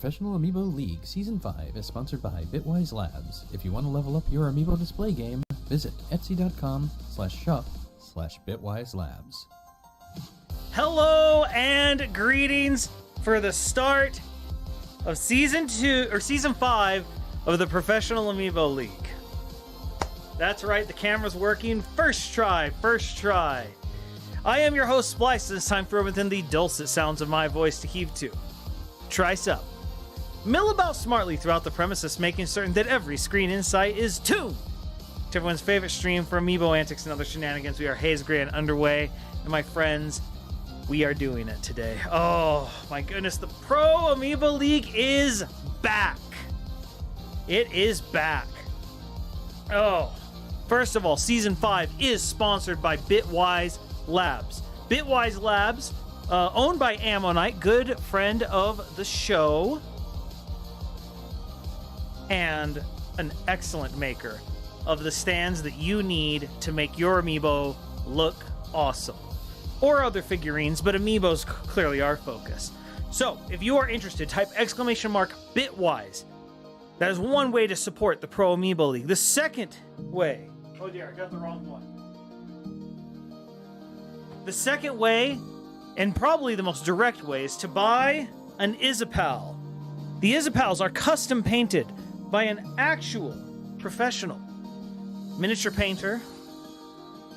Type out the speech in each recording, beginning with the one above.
Professional Amiibo League Season 5 is sponsored by Bitwise Labs. If you want to level up your Amiibo display game, visit etsy.com/shop/bitwiselabs. Hello and greetings for the start of Season 5 of the Professional Amiibo League. That's right, the camera's working. First try. I am your host, Splice, and it's time for within the dulcet sounds of my voice to heave to. Trice up. Mill about smartly throughout the premises, making certain that every screen insight is tuned to everyone's favorite stream for Amiibo antics and other shenanigans. We are Haze Gray and underway, and my friends, we are doing it today. Oh my goodness, the Pro Amiibo League is back. It is back. Oh, first of all, Season 5 is sponsored by Bitwise Labs. Bitwise Labs, owned by Ammonite, good friend of the show, and an excellent maker of the stands that you need to make your Amiibo look awesome. Or other figurines, but Amiibos clearly our focus. So, if you are interested, type !Bitwise. That is one way to support the Pro Amiibo League. The second way... Oh dear, I got the wrong one. The second way, and probably the most direct way, is to buy an Izapal. The Izapals are custom painted by an actual professional miniature painter.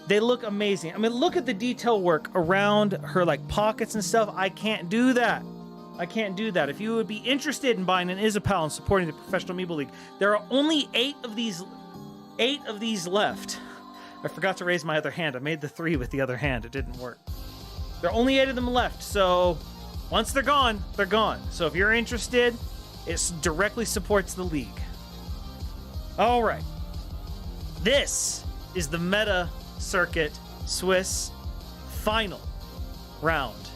They look amazing. I mean, look at the detail work around her like pockets and stuff. I can't do that. If you would be interested in buying an Izapal and supporting the Professional Amiibo League, there are only 8 of these left. I forgot to raise my other hand. I made the 3 with the other hand. It didn't work. There are only 8 of them left, so once they're gone, they're gone. So if you're interested, it directly supports the league. All right. This is the Meta Circuit Swiss final round.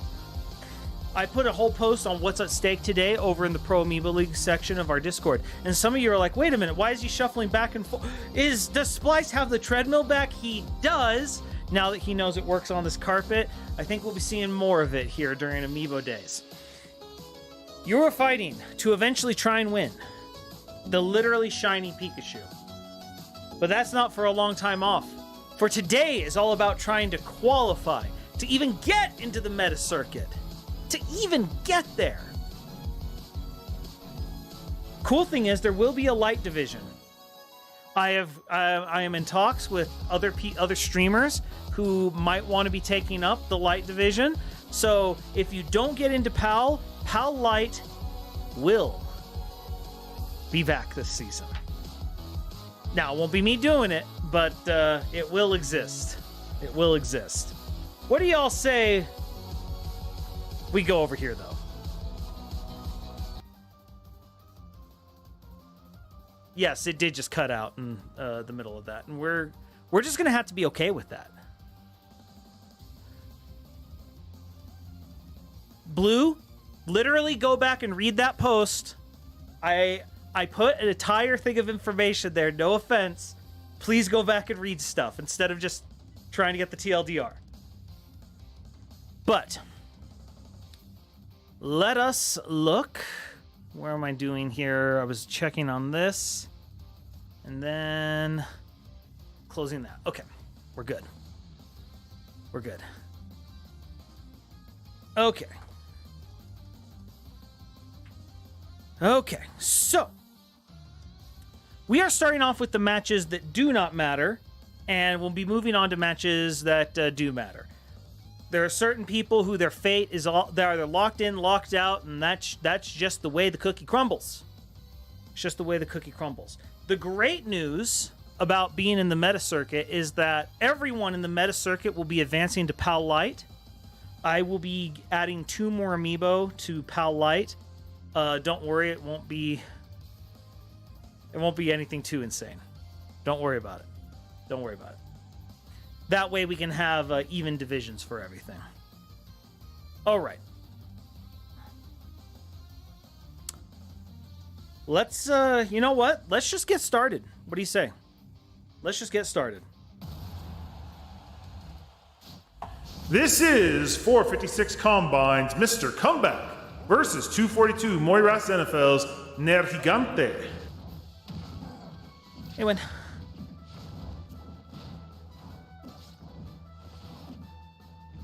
I put a whole post on what's at stake today over in the Pro Amiibo League section of our Discord, and some of you are like, wait a minute, why is he shuffling back and forth? Does Splice have the treadmill back? He does, now that he knows it works on this carpet. I think we'll be seeing more of it here during Amiibo days. You are fighting to eventually try and win the literally shiny Pikachu. But that's not for a long time off. For today is all about trying to qualify to even get into the Meta Circuit. To even get there. Cool thing is there will be a light division. I am in talks with other streamers who might want to be taking up the light division. So if you don't get into PAL Light will be back this season. Now, it won't be me doing it, but it will exist. It will exist. What do y'all say we go over here, though? Yes, it did just cut out in the middle of that, and we're just gonna have to be okay with that. Blue, literally go back and read that post. I put an entire thing of information there, no offense. Please go back and read stuff instead of just trying to get the TLDR. But let us look. Where am I doing here? I was checking on this. And then closing that. Okay, we're good. We're good. Okay. Okay, so we are starting off with the matches that do not matter, and we'll be moving on to matches that do matter. There are certain people who their fate is they're either locked in, locked out, and that's just the way the cookie crumbles. It's just the way the cookie crumbles. The great news about being in the Meta Circuit is that everyone in the Meta Circuit will be advancing to PAL Light. I will be adding 2 more Amiibo to PAL Light. Don't worry, it won't be anything too insane. Don't worry about it. Don't worry about it. That way we can have even divisions for everything. All right. Let's, you know what? Let's just get started. What do you say? Let's just get started. This is 456 Combine's Mr. Comeback, versus 242 Moiras NFL's Ner Gigante. Hey, win.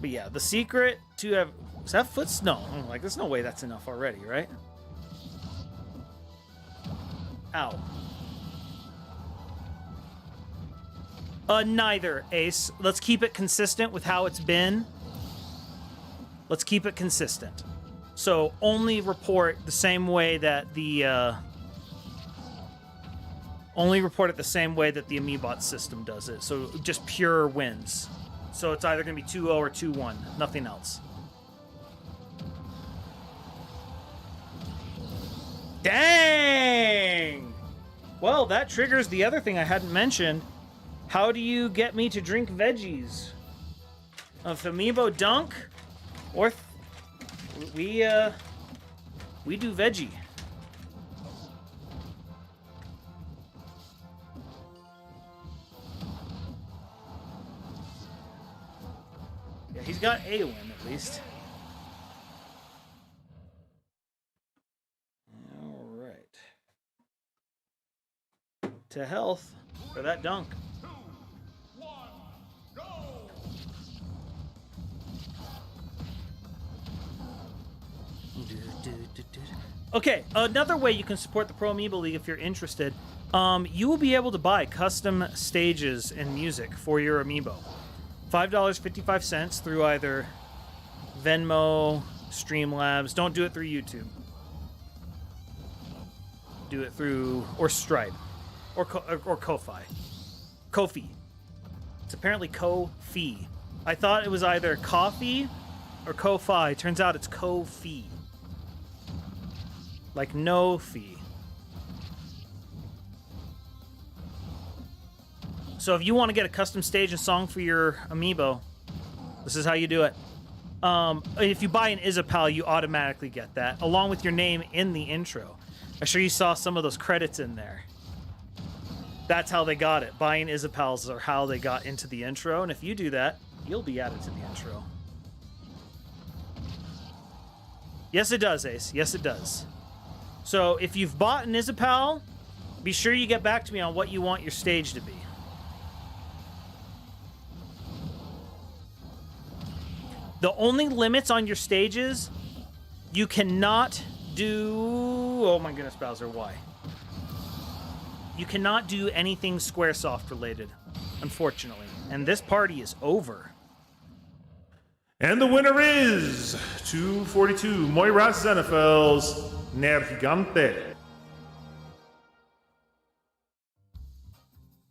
But yeah, the secret to have... Is that foots? No. I'm like, there's no way that's enough already, right? Ow. Neither, Ace. Let's keep it consistent with how it's been. Let's keep it consistent. So only report the same way that the... only report it the same way that the Amiibot system does it. So just pure wins. So it's either going to be 2-0 or 2-1. Nothing else. Dang! Well, that triggers the other thing I hadn't mentioned. How do you get me to drink veggies? Of Amiibo Dunk? Or... we do veggie. Yeah, he's got a win at least. All right. To health for that dunk. 2, 1, go! Okay, another way you can support the Pro Amiibo League if you're interested, you will be able to buy custom stages and music for your Amiibo. $5.55 through either Venmo, Streamlabs. Don't do it through YouTube. Do it through, or Stripe, or Ko-Fi. Ko-Fi. It's apparently Ko-Fi. I thought it was either Coffee or Ko-Fi. Turns out it's Ko-Fi. Like no fee. So if you want to get a custom stage and song for your Amiibo, this is how you do it. If you buy an Isapal, you automatically get that, along with your name in the intro. I'm sure you saw some of those credits in there. That's how they got it. Buying Isapals are how they got into the intro, and if you do that, you'll be added to the intro. Yes, it does, Ace. Yes, it does. So if you've bought an Isapal, be sure you get back to me on what you want your stage to be. The only limits on your stages, you cannot do... Oh my goodness, Bowser, why? You cannot do anything Squaresoft related, unfortunately. And this party is over. And the winner is 242 Moiras NFL's Ner Gigante.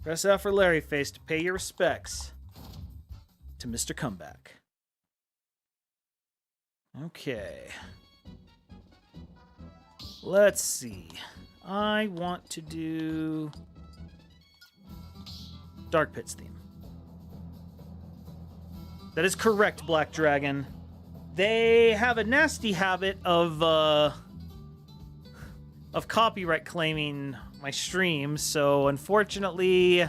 Press out for Larry Face to pay your respects to Mr. Comeback. Okay. Let's see. I want to do Dark Pits theme. That is correct, Black Dragon. They have a nasty habit of copyright claiming my streams, so unfortunately,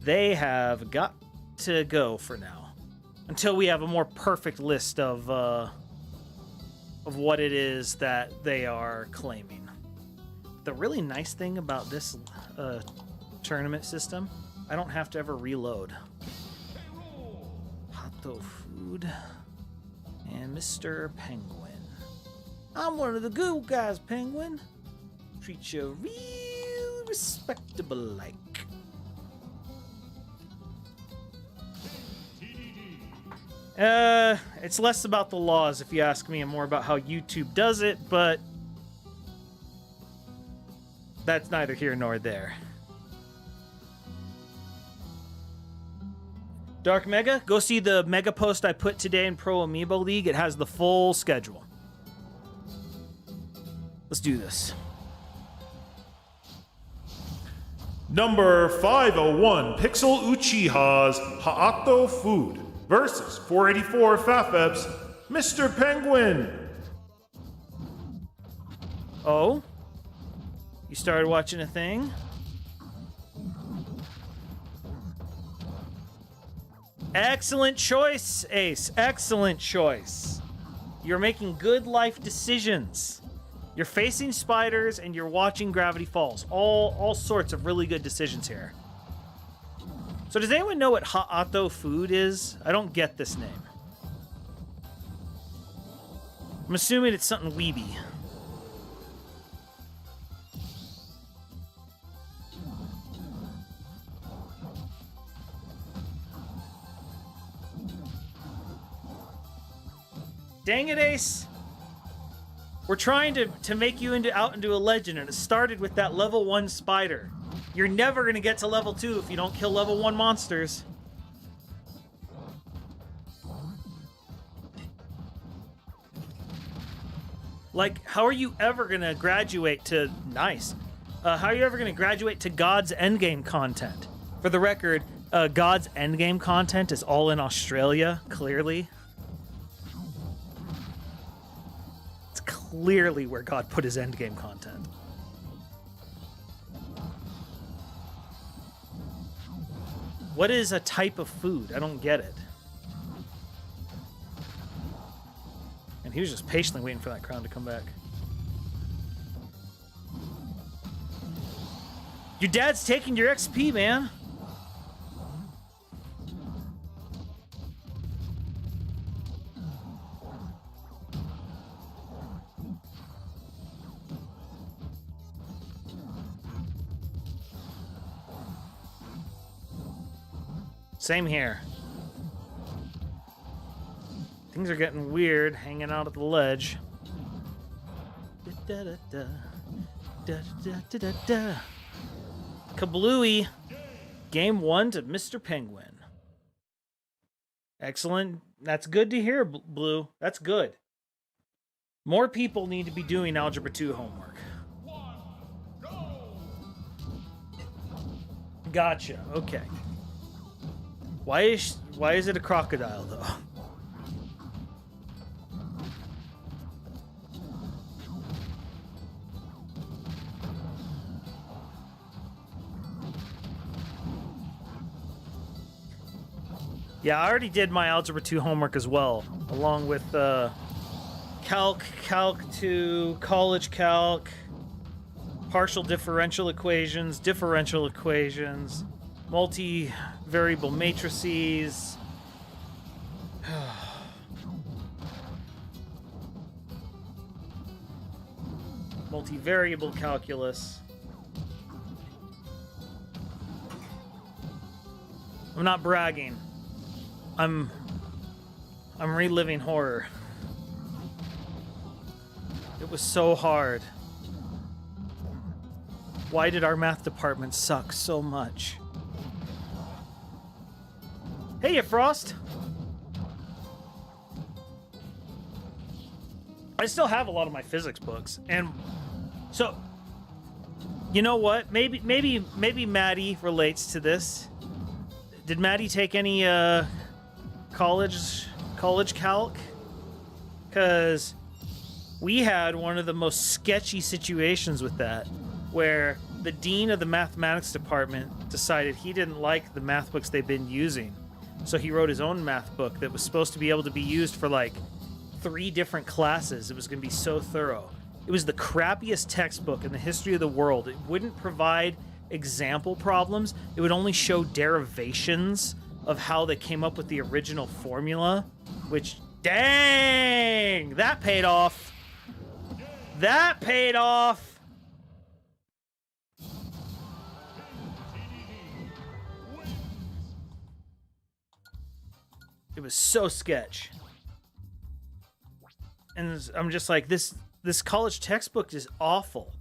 they have got to go for now. Until we have a more perfect list of what it is that they are claiming. The really nice thing about this tournament system, I don't have to ever reload. Hot Food and Mr. Penguin. I'm one of the good guys, Penguin. Treat you real respectable like. It's less about the laws, if you ask me, and more about how YouTube does it, but that's neither here nor there. Dark Mega, go see the mega post I put today in Pro Amiibo League. It has the full schedule. Let's do this. Number 501 Pixel Uchiha's Haato Food versus 484 Fafep's Mr. Penguin. Oh? You started watching a thing? Excellent choice, Ace. Excellent choice. You're making good life decisions. You're facing spiders and you're watching Gravity Falls. All sorts of really good decisions here. So does anyone know what Ha'ato food is? I don't get this name. I'm assuming it's something weeby. Dang it, Ace! We're trying to make you out into a legend, and it started with that level 1 spider. You're never gonna get to level 2 if you don't kill level 1 monsters. Like, how are you ever gonna graduate to... Nice. How are you ever gonna graduate to God's Endgame content? For the record, God's Endgame content is all in Australia, clearly. It's clearly where God put his Endgame content. What is a type of food? I don't get it. And he was just patiently waiting for that crown to come back. Your dad's taking your XP, man. Same here. Things are getting weird hanging out at the ledge. Kablooey. Game 1 to Mr. Penguin. Excellent. That's good to hear, Blue. That's good. More people need to be doing Algebra 2 homework. Gotcha. Okay. Why is it a crocodile, though? Yeah, I already did my Algebra 2 homework as well, along with Calc 2, College Calc, partial differential equations, multivariable matrices. Multivariable calculus. I'm not bragging. I'm reliving horror. It was so hard. Why did our math department suck so much? Hey, you Frost! I still have a lot of my physics books, and so you know what? Maybe Maddie relates to this. Did Maddie take any college calc? Because we had one of the most sketchy situations with that, where the dean of the mathematics department decided he didn't like the math books they've been using. So he wrote his own math book that was supposed to be able to be used for like 3 different classes. It was going to be so thorough. It was the crappiest textbook in the history of the world. It wouldn't provide example problems. It would only show derivations of how they came up with the original formula, which, dang, that paid off. That paid off. It was so sketch. And I'm just like, this college textbook is awful.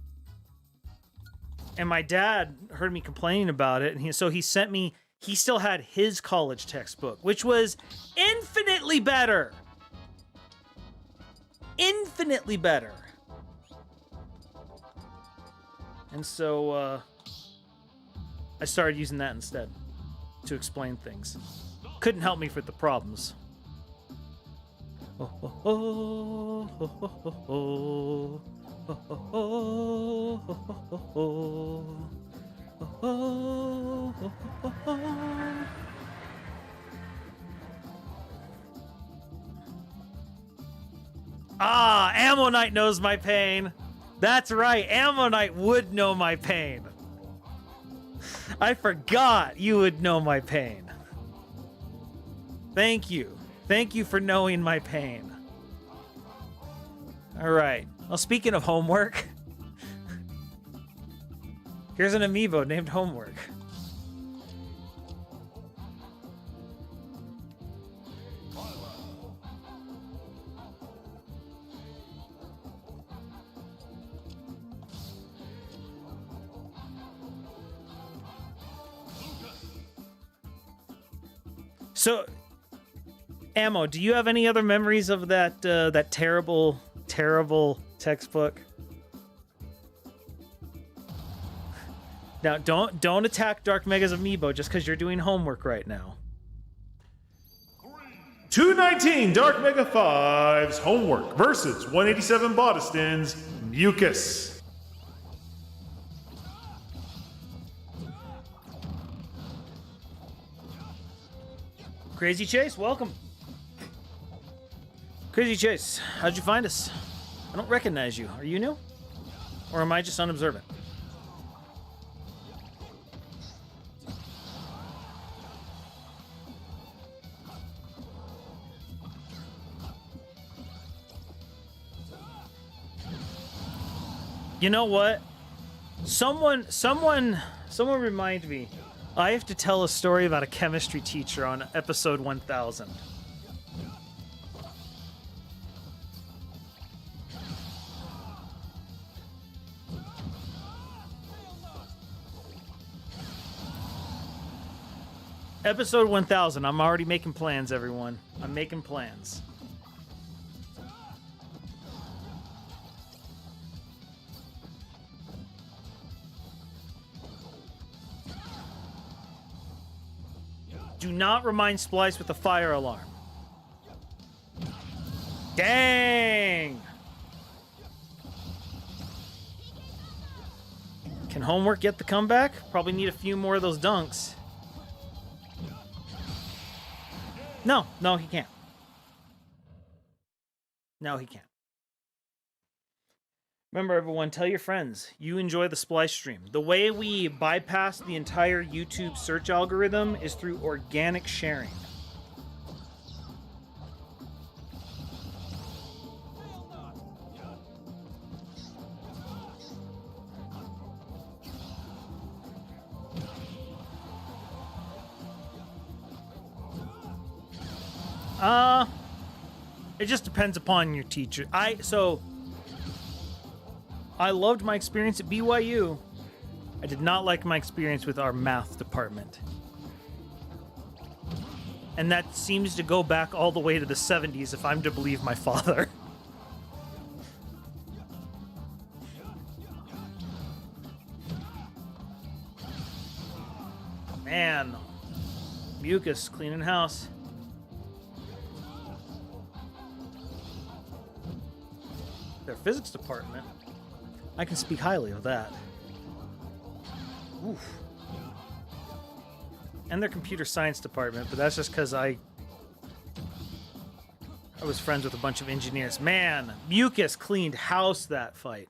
And my dad heard me complaining about it, and he sent me, he still had his college textbook, which was infinitely better. Infinitely better. And so I started using that instead to explain things. Couldn't help me with the problems. Ah, Ammonite knows my pain. That's right, Ammonite would know my pain. I forgot you would know my pain. Thank you. Thank you for knowing my pain. All right. Well, speaking of homework, here's an amiibo named Homework. So, Ammo, do you have any other memories of that that terrible textbook? Now, don't attack Dark Mega's amiibo just because you're doing homework right now. 219 Dark Mega 5's Homework versus 187 Bodiston's Mucus. Crazy Chase, welcome. Crazy Chase, how'd you find us? I don't recognize you. Are you new? Or am I just unobservant? You know what? Someone remind me. I have to tell a story about a chemistry teacher on episode 1000. Episode 1000. I'm already making plans, everyone. I'm making plans. Do not remind Splice with the fire alarm. Dang! Can Homework get the comeback? Probably need a few more of those dunks. No, he can't. No, he can't. Remember, everyone, tell your friends, you enjoy the Splice stream. The way we bypass the entire YouTube search algorithm is through organic sharing. It just depends upon your teacher. I loved my experience at BYU. I did not like my experience with our math department. And that seems to go back all the way to the 70s if I'm to believe my father. Man, Mucus cleaning house. Their physics department, I can speak highly of that. Oof. And their computer science department, but that's just because I was friends with a bunch of engineers. Man, Mucus cleaned house that fight.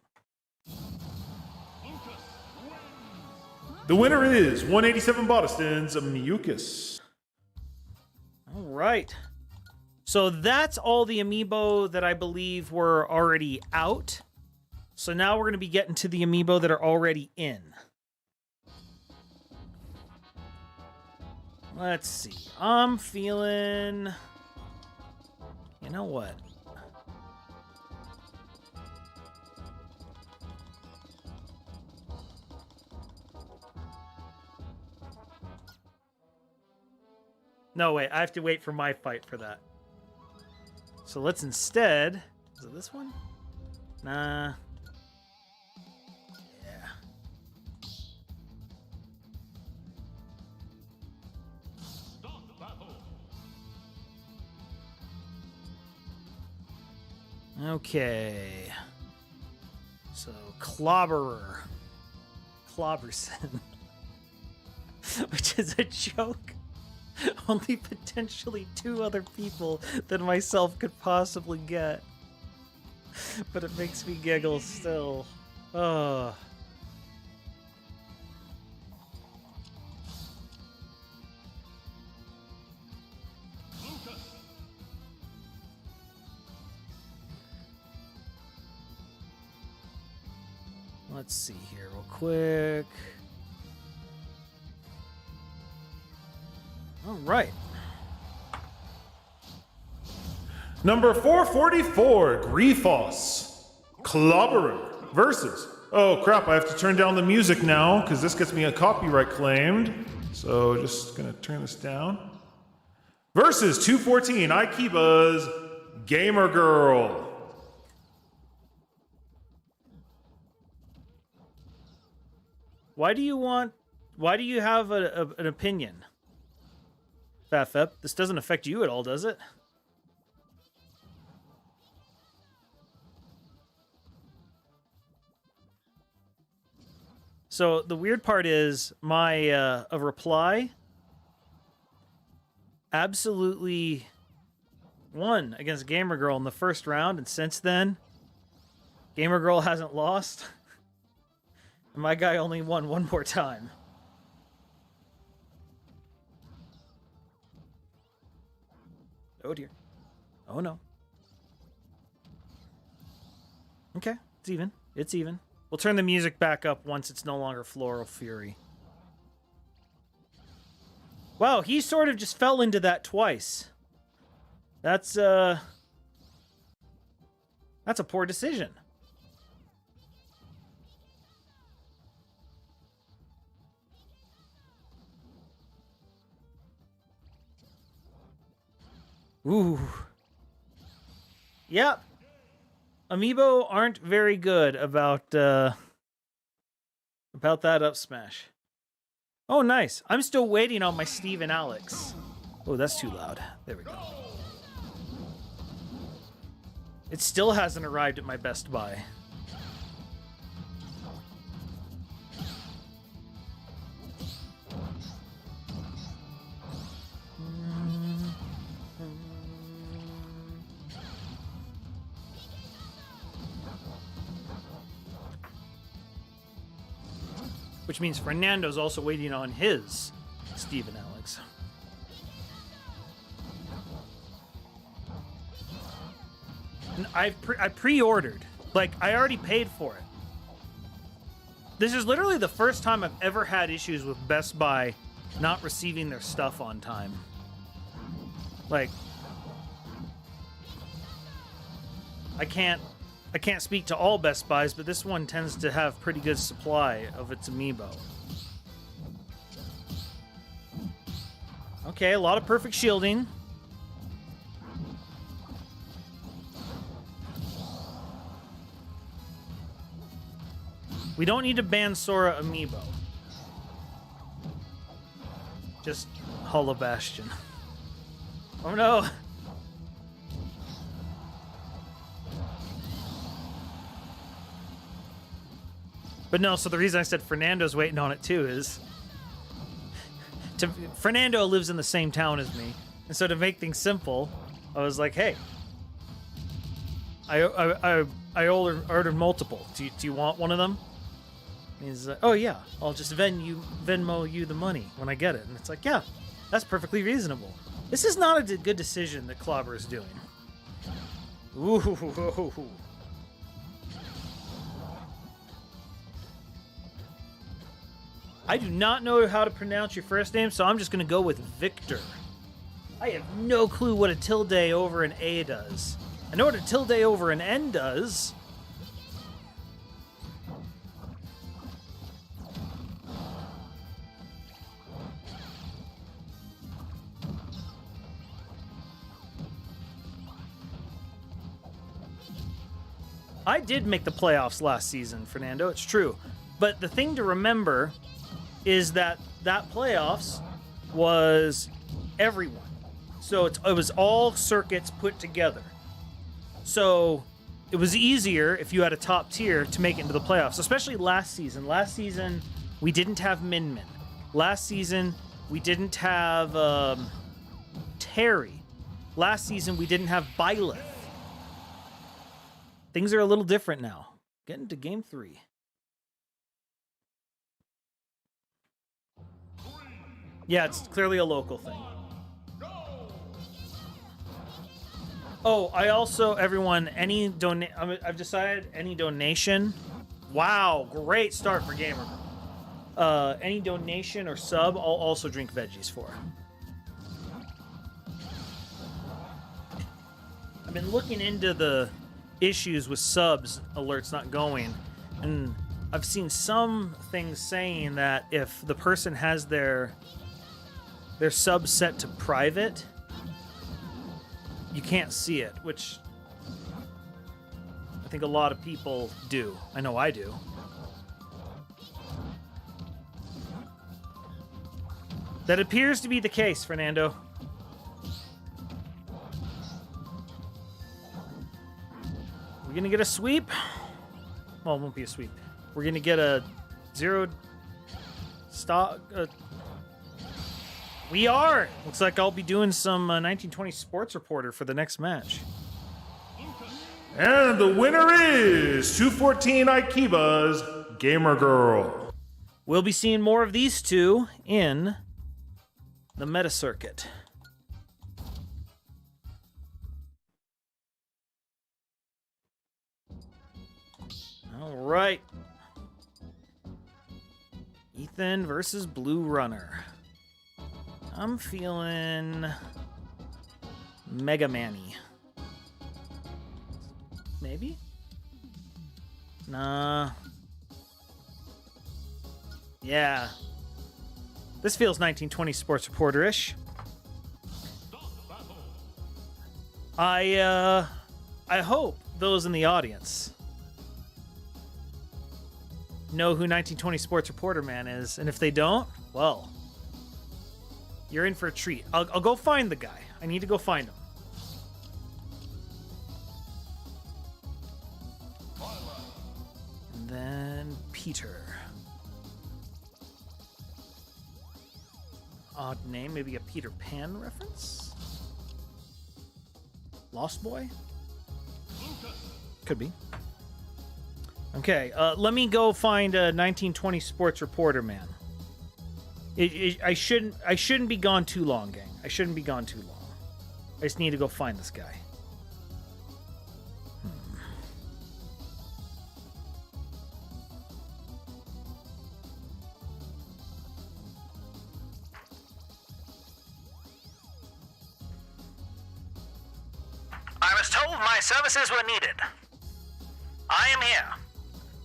The winner is 187 Bodiston's Mucus. All right. So that's all the amiibo that I believe were already out. So now we're going to be getting to the amiibo that are already in. Let's see. I'm feeling... You know what? No, wait. I have to wait for my fight for that. So let's instead... Is it this one? Nah. Yeah. Okay. So, Clobberer. Clobberson. Which is a joke. Only potentially 2 other people than myself could possibly get. But it makes me giggle still. Oh. Let's see here real quick. All right. Number 444, Griefos. Clobberer versus. Oh crap, I have to turn down the music now because this gets me a copyright claimed. So just gonna turn this down. Versus 214, Aikiba's Gamer Girl. Why do you have an opinion? Fafep, this doesn't affect you at all, does it? So the weird part is my a reply absolutely won against Gamer Girl in the first round, and since then, Gamer Girl hasn't lost. And my guy only won one more time. Oh dear. Oh no. Okay, it's even. It's even. We'll turn the music back up once it's no longer Floral Fury. Wow, he sort of just fell into that twice. That's a poor decision. Ooh. Yep. Amiibo aren't very good about that up smash. Oh, nice. I'm still waiting on my Steve and Alex. Oh, that's too loud. There we go. It still hasn't arrived at my Best Buy. Which means Fernando's also waiting on his Steve and Alex. And I pre-ordered. Like, I already paid for it. This is literally the first time I've ever had issues with Best Buy not receiving their stuff on time. Like, I can't speak to all Best Buys, but this one tends to have pretty good supply of its amiibo. Okay, a lot of perfect shielding. We don't need to ban Sora amiibo. Just Hollow Bastion. Oh no! But no, so the reason I said Fernando's waiting on it too is... Fernando lives in the same town as me. And so to make things simple, I was like, hey, I ordered multiple. Do you want one of them? And he's like, oh yeah, I'll just Venmo you the money when I get it. And it's like, yeah, that's perfectly reasonable. This is not a good decision that Clobber is doing. Ooh. I do not know how to pronounce your first name, so I'm just going to go with Victor. I have no clue what a tilde over an A does. I know what a tilde over an N does. I did make the playoffs last season, Fernando, it's true. But the thing to remember is that playoffs was everyone. So it was all circuits put together. So it was easier if you had a top tier to make it into the playoffs, especially last season. Last season, we didn't have Min Min. Last season, we didn't have Terry. Last season, we didn't have Byleth. things are a little different now. Getting to game 3. Yeah, it's clearly a local thing. Oh, I also, everyone, I've decided any donation. Wow, great start for Gamer. Any donation or sub, I'll also drink veggies for. I've been looking into the issues with subs alerts not going, and I've seen some things saying that if the person has their sub set to private, you can't see it, which I think a lot of people do. I know I do. That appears to be the case, Fernando. We're gonna get a sweep. Well, it won't be a sweep. We're gonna get a 0 stock. We are! Looks like I'll be doing some 1920 Sports Reporter for the next match. And the winner is 214 Aikiba's Gamer Girl. We'll be seeing more of these two in the meta circuit. All right. Ethan versus Blue Runner. I'm feeling Mega Man-y. Maybe? Nah. Yeah. This feels 1920 Sports Reporter-ish. I hope those in the audience know who 1920 Sports Reporter Man is, and if they don't, well, you're in for a treat. I'll go find the guy. I need to go find him. And then Peter. Odd name, maybe a Peter Pan reference? Lost Boy? Could be. Okay, let me go find a 1920 Sports Reporter Man. I shouldn't be gone too long, gang. I shouldn't be gone too long. I just need to go find this guy. I was told my services were needed. I am here.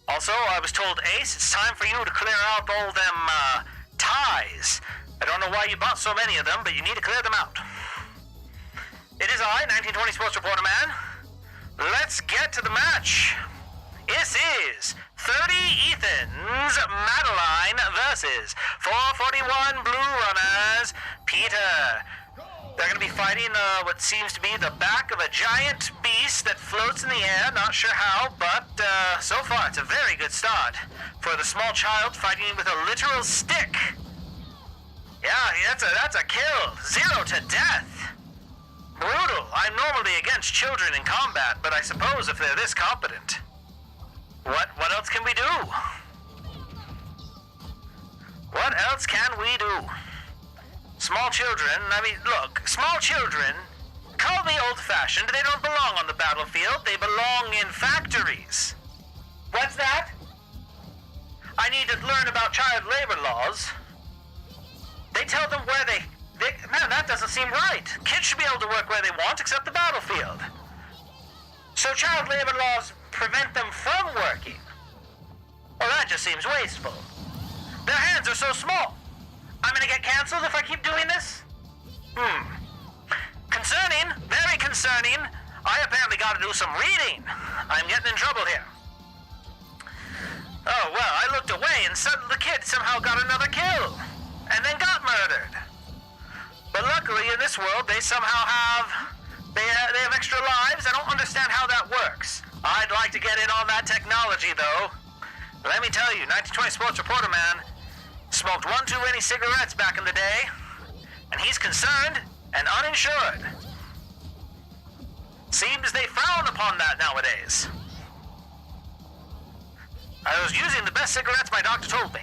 Also, I was told, Ace, it's time for you to clear out all them, ties. I don't know why you bought so many of them, but you need to clear them out. It is I, 1920 Sports Reporter Man. Let's get to the match. This is 30 Ethans Madeline versus 441 Blue Runners Peter. They're going to be fighting what seems to be the back of a giant beast that floats in the air. Not sure how, but so far it's a very good start for the small child fighting with a literal stick. Yeah, that's a kill. 0 to death. Brutal. I'm normally against children in combat, but I suppose if they're this competent. What else can we do? What else can we do? Small children, look, small children, call me old-fashioned, they don't belong on the battlefield, they belong in factories. What's that? I need to learn about child labor laws. They tell them where they man, that doesn't seem right. Kids should be able to work where they want except the battlefield. So child labor laws prevent them from working. Well, that just seems wasteful. Their hands are so small. I'm gonna get canceled if I keep doing this? Concerning, very concerning. I apparently gotta do some reading. I'm getting in trouble here. Oh, well, I looked away and suddenly the kid somehow got another kill. And then got murdered. But luckily in this world they somehow have, they have extra lives. I don't understand how that works. I'd like to get in on that technology though. Let me tell you, 1920 Sports Reporter Man smoked one too many cigarettes back in the day, and he's concerned and uninsured. Seems they frown upon that nowadays. was using the best cigarettes my doctor told me.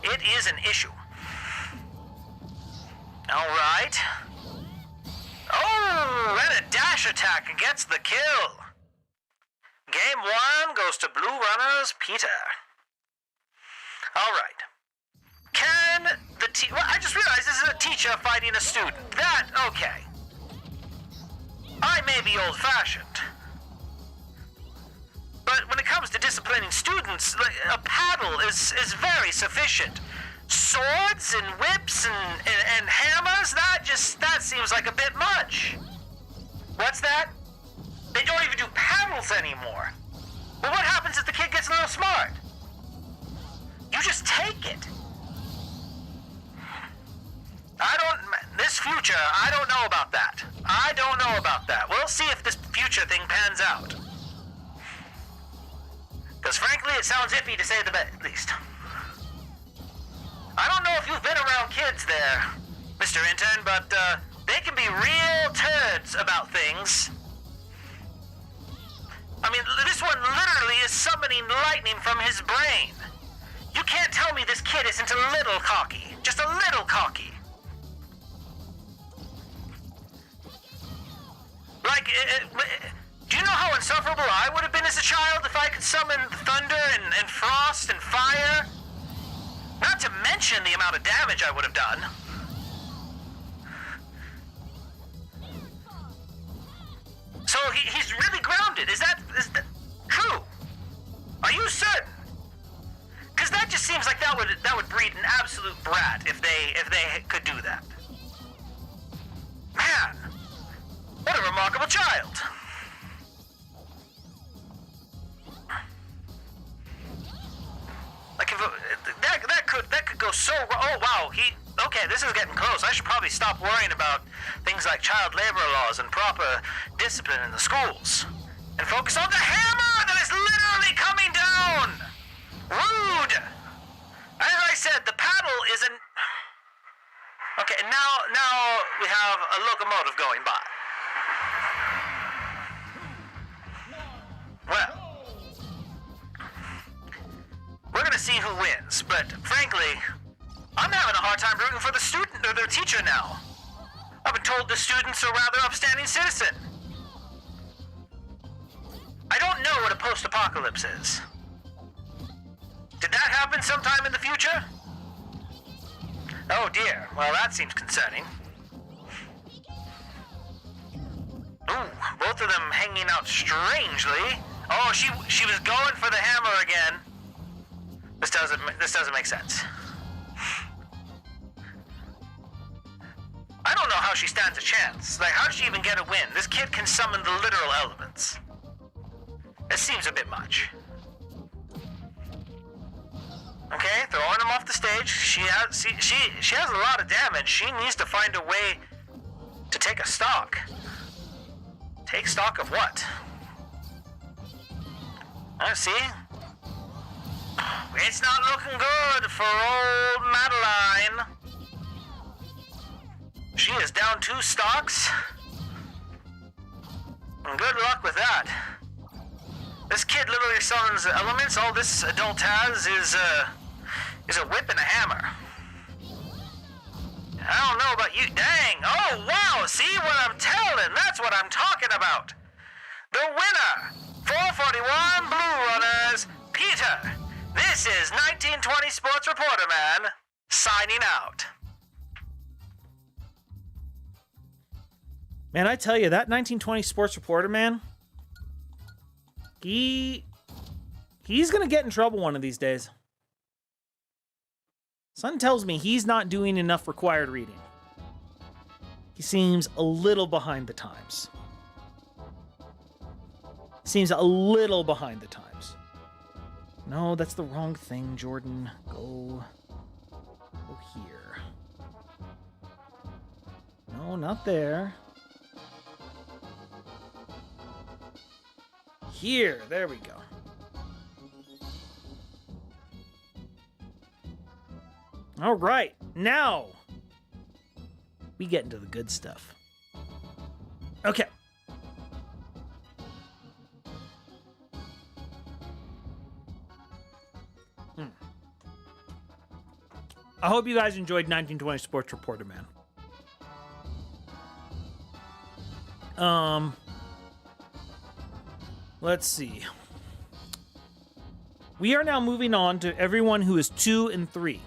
It is an issue. All right. Oh, and a dash attack gets the kill. Game 1 goes to Blue Runners, Peter. All right. Can the well, I just realized this is a teacher fighting a student. That, okay. I may be old-fashioned. But when it comes to disciplining students, a paddle is very sufficient. Swords and whips and hammers, that seems like a bit much. What's that? They don't even do paddles anymore. Well, what happens if the kid gets a little smart? You just take it. This future, I don't know about that. I don't know about that. We'll see if this future thing pans out. Because frankly, it sounds iffy to say the least. I don't know if you've been around kids there, Mr. Intern, but they can be real turds about things. I mean, this one literally is summoning lightning from his brain. You can't tell me this kid isn't a little cocky. Just a little cocky. Like, do you know how insufferable I would have been as a child if I could summon thunder and frost and fire? Not to mention the amount of damage I would have done. So he's really grounded. Is that true? Are you certain? Because that just seems like that would breed an absolute brat if they could do that. Man, what a remarkable child. Like if that could go so wrong. Oh wow, okay, this is getting close. I should probably stop worrying about things like child labor laws and proper discipline in the schools and focus on the hammer that is literally coming down. Rude. As I said, the paddle is an. Okay, now we have a locomotive going by. Well. We're gonna see who wins, but frankly, I'm having a hard time rooting for the student or their teacher now. I've been told the student's a rather upstanding citizen. I don't know what a post-apocalypse is. Did that happen sometime in the future? Oh dear, well that seems concerning. Ooh, both of them hanging out strangely. Oh, she was going for the hammer again. This doesn't make sense. I don't know how she stands a chance. Like, how did she even get a win? This kid can summon the literal elements. It seems a bit much. Okay, throwing him off the stage. She has a lot of damage. She needs to find a way to take a stock. Take stock of what? See? It's not looking good for old Madeline. She is down 2 stocks. And good luck with that. This kid literally summons elements. All this adult has is a whip and a hammer. I don't know about you. Dang. Oh, wow. See what I'm telling? That's what I'm talking about. The winner, 441 Blue Runners, Peter. This is 1920 Sports Reporter Man, signing out. Man, I tell you, that 1920 Sports Reporter Man, he's gonna get in trouble one of these days. Something tells me he's not doing enough required reading. He seems a little behind the times. Seems a little behind the times. No, that's the wrong thing, Jordan. Go here. No, not there. Here, there we go. All right, now we get into the good stuff. Okay. I hope you guys enjoyed 1920 Sports Reporter, man. Let's see. We are now moving on to everyone who is 2 and 3.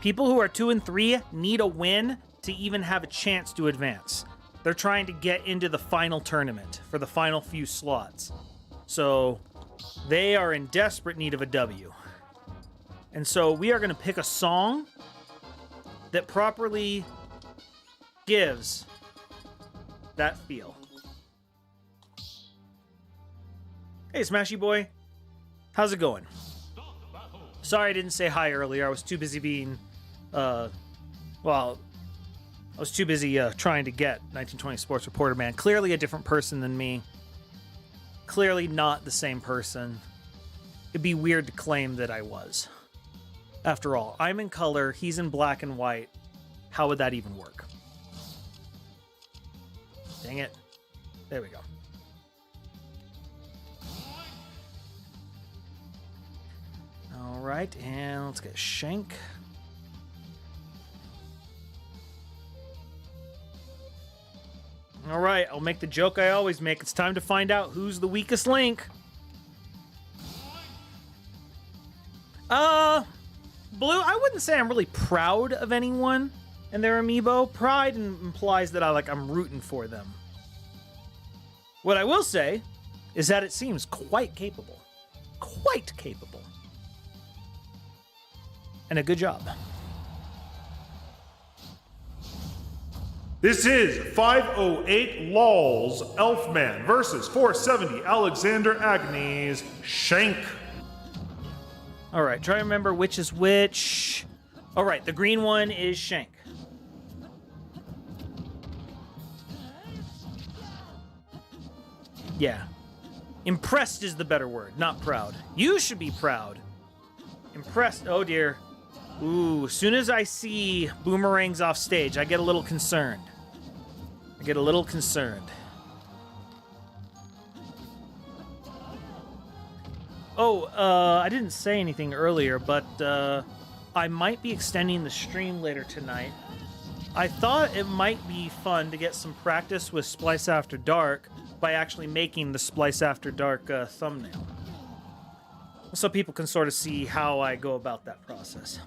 People who are 2 and 3 need a win to even have a chance to advance. They're trying to get into the final tournament for the final few slots. So they are in desperate need of a W. And so we are going to pick a song that properly gives that feel. Hey, Smashy Boy. How's it going? Sorry I didn't say hi earlier. I was too busy being, I was too busy trying to get 1920 Sports Reporter, man. Clearly a different person than me. Clearly not the same person. It'd be weird to claim that I was. After all, I'm in color, he's in black and white. How would that even work? Dang it. There we go. All right, and let's get Shank. All right, I'll make the joke I always make. It's time to find out who's the weakest link. Blue, I wouldn't say I'm really proud of anyone and their amiibo. Pride implies that I'm rooting for them. What I will say is that it seems quite capable. Quite capable. And a good job. This is 508 LOL's Elfman versus 470 Alexander Agnes Shank. All right, try to remember which is which. All right, the green one is Shank. Yeah. Impressed is the better word, not proud. You should be proud. Impressed, oh dear. Ooh, as soon as I see boomerangs off stage, I get a little concerned. Oh, I didn't say anything earlier, but I might be extending the stream later tonight. I thought it might be fun to get some practice with Splice After Dark by actually making the Splice After Dark thumbnail. So people can sort of see how I go about that process.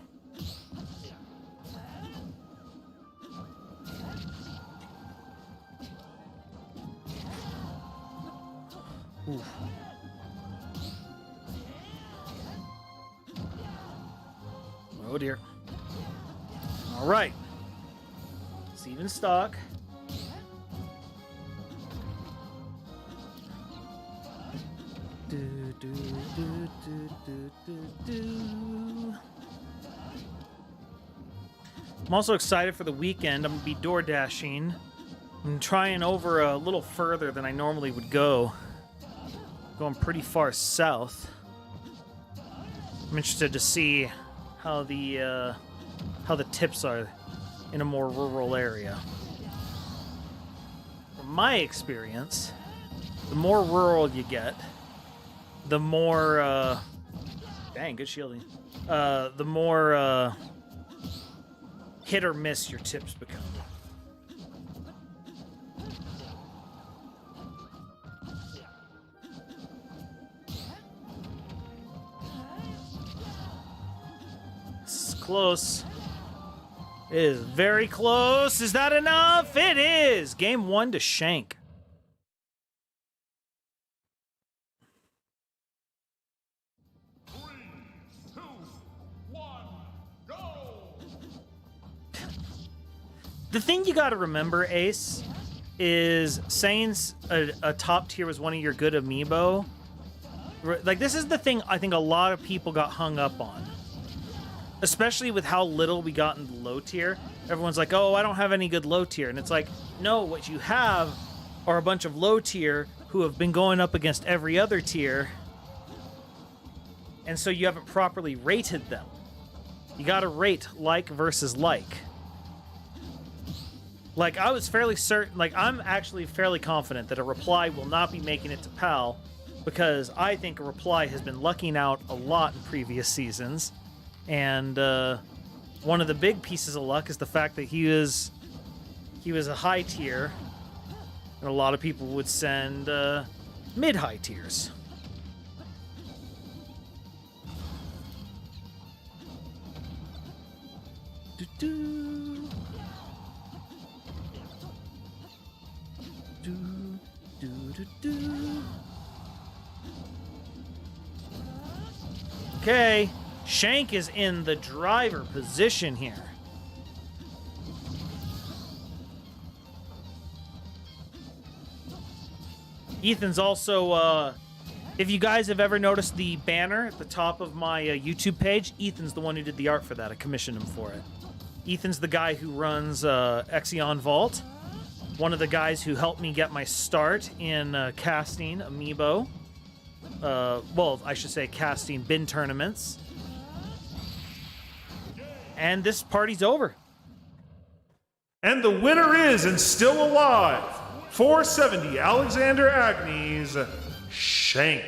Oof. Oh dear. All right. It's even stock. I'm also excited for the weekend. I'm going to be door dashing. I'm trying over a little further than I normally would go. Going pretty far south. I'm interested to see how the tips are in a more rural area. From my experience, the more rural you get, the more dang, good shielding. The more hit or miss your tips become. It's close. It is very close. Is that enough? It is. Game 1 to Shank. The thing you got to remember, Ace, is saying a top tier was one of your good amiibo. Like, this is the thing I think a lot of people got hung up on. Especially with how little we got in the low tier. Everyone's like, oh, I don't have any good low tier. And it's like, no, what you have are a bunch of low tier who have been going up against every other tier. And so you haven't properly rated them. You got to rate like versus like. Like, I was fairly certain, like, I'm actually fairly confident that a reply will not be making it to PAL because I think a reply has been lucking out a lot in previous seasons. And One of the big pieces of luck is the fact that he was a high tier, and a lot of people would send mid-high tiers. Do-do. Do-do-do-do. Okay, Shank is in the driver position here. Ethan's also, if you guys have ever noticed the banner at the top of my YouTube page, Ethan's the one who did the art for that. I commissioned him for it. Ethan's the guy who runs Exion Vault. One of the guys who helped me get my start in casting Amiibo. Well, I should say casting bin tournaments. And this party's over. And the winner is, and still alive, 470 Alexander Agnes, Shank.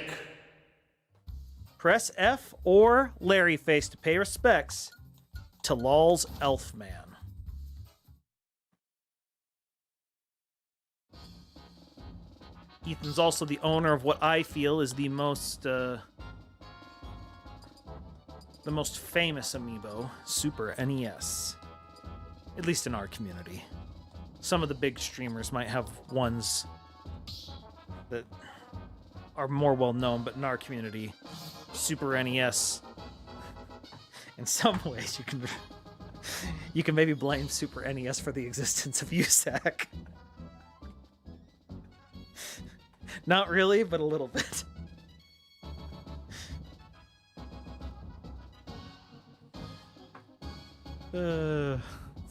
Press F or Larry Face to pay respects to Lol's Elfman. Ethan's also the owner of what I feel is the most famous amiibo, Super NES. At least in our community. Some of the big streamers might have ones that are more well known, but in our community, Super NES, in some ways you can maybe blame Super NES for the existence of USAC. Not really, but a little bit.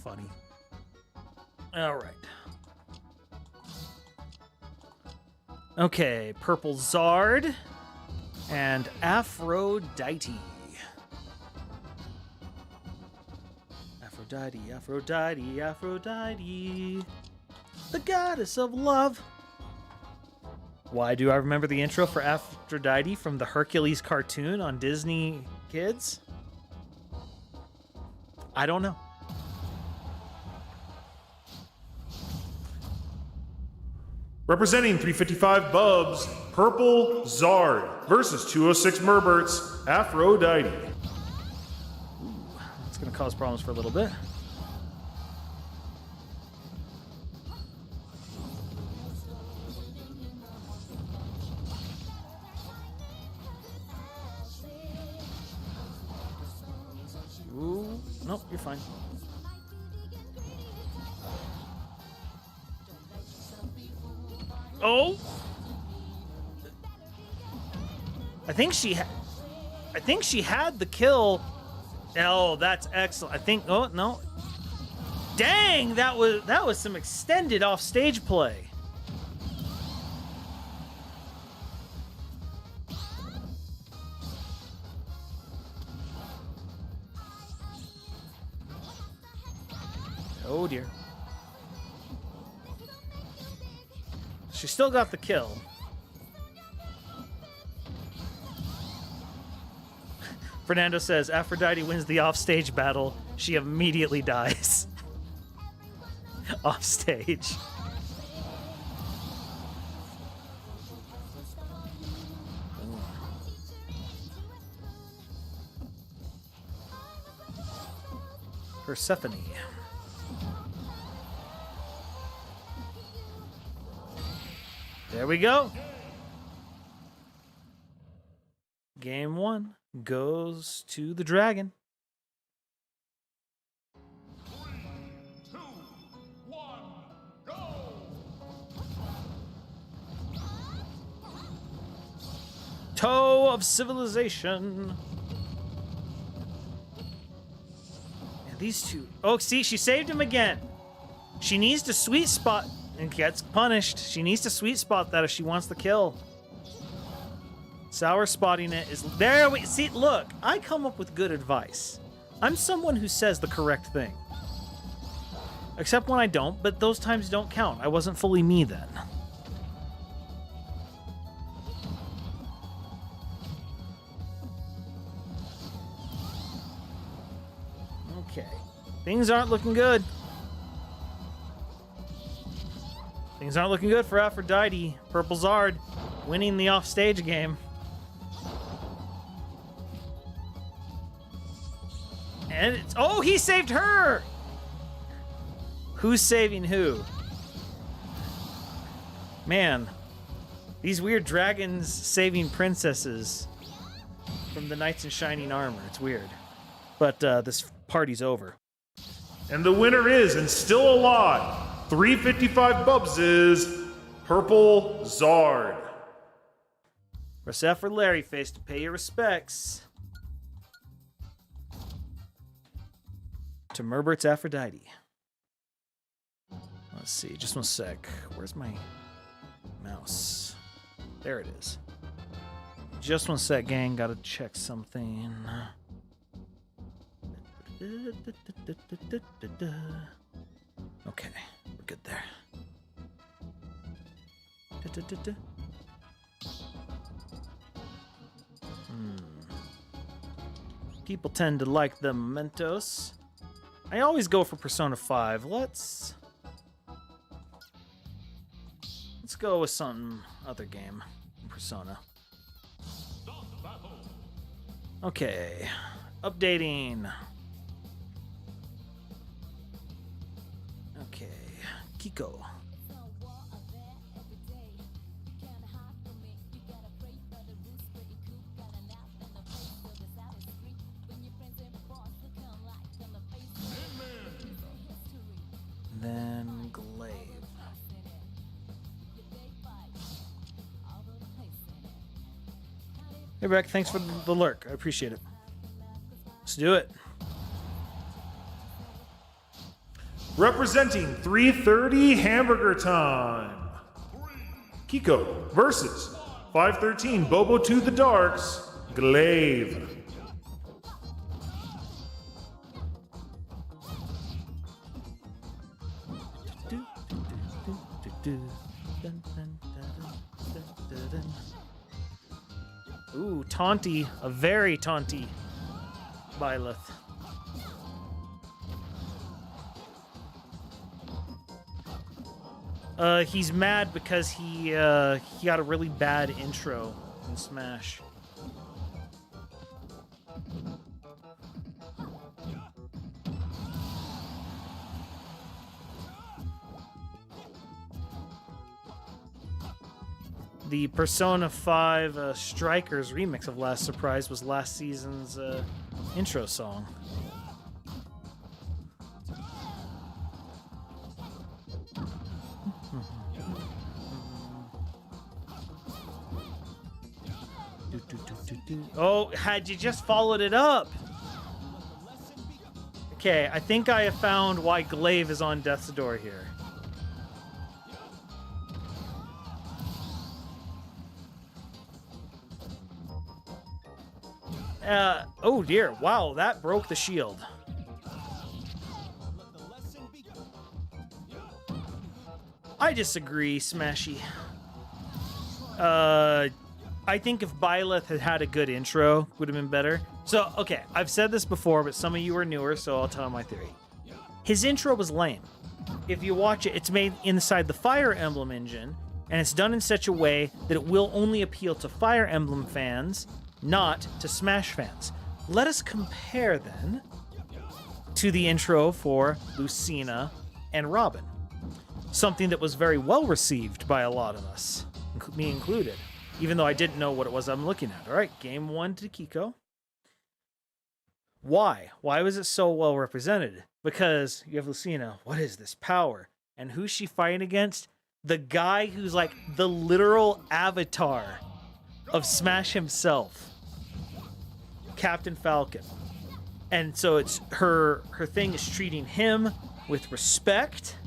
Funny. All right. Okay, Purple Zard and Aphrodite. Aphrodite, the goddess of love. Why do I remember the intro for Aphrodite from the Hercules cartoon on Disney Kids? I don't know. Representing 355 Bubs, Purple Zard versus 206 Merberts, Aphrodite. Ooh, that's going to cause problems for a little bit. Ooh, nope, you're fine. Oh! I think she had the kill. Oh, that's excellent. Oh no. Dang, that was some extended off-stage play. Oh dear. She still got the kill. Fernando says, Aphrodite wins the offstage battle. She immediately dies. Offstage. Persephone. There we go. Game 1 goes to the dragon. 3, 2, 1, go! Toe of civilization. And these two. Oh, see, she saved him again. She needs to sweet spot and gets punished. She needs to sweet spot that if she wants the kill. Sour spotting it is there. We see. Look, I come up with good advice. I'm someone who says the correct thing, except when I don't. But those times don't count. I wasn't fully me then. Okay. Things aren't looking good. Things aren't looking good for Aphrodite. Purple Zard winning the offstage game. And it's... Oh, he saved her! Who's saving who? Man, these weird dragons saving princesses from the knights in shining armor. It's weird. But this party's over. And the winner is, and still alive, 355 Bubs is Purple Zard. Press F for Larry Face to pay your respects to Merbert's Aphrodite. Let's see, just one sec. Where's my mouse? There it is. Just one sec, gang. Gotta check something. Okay, we're good there. People tend to like the mementos. I always go for Persona 5. Let's go with some other game. Persona. Okay. Updating. Okay. Kiko. Then Glaive. Hey, Beck, thanks for the lurk. I appreciate it. Let's do it. Representing 330 Hamburger Time, Kiko versus 513 Bobo to the Darks, Glaive. Ooh, taunty. A very taunty Byleth. He's mad because he got a really bad intro in Smash. The Persona 5 Strikers remix of Last Surprise was last season's intro song. Oh, had you just followed it up? Okay, I think I have found why Glaive is on Death's Door here. Oh dear, wow, that broke the shield. I disagree, Smashy. I think if Byleth had had a good intro, would have been better. So, okay, I've said this before, but some of you are newer, so I'll tell my theory. His intro was lame. If you watch it, it's made inside the Fire Emblem engine, and it's done in such a way that it will only appeal to Fire Emblem fans, not to Smash fans. Let us compare, then, to the intro for Lucina and Robin. Something that was very well received by a lot of us, me included, even though I didn't know what it was I'm looking at. All right, game 1 to Kiko. Why? Why was it so well represented? Because you have Lucina. What is this power? And who's she fighting against? The guy who's like the literal avatar of Smash himself. Captain Falcon. And so it's her thing is treating him with respect.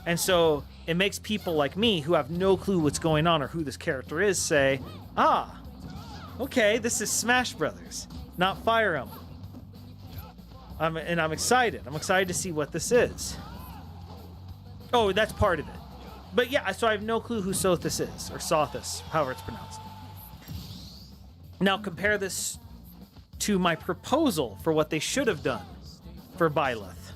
And so it makes people like me who have no clue what's going on or who this character is say, ah, okay, this is Smash Brothers, not Fire Emblem. I'm excited. I'm excited to see what this is. Oh, that's part of it. But yeah, so I have no clue who Sothis is, or Sothis, however it's pronounced. Now compare this to my proposal for what they should have done. for Byleth.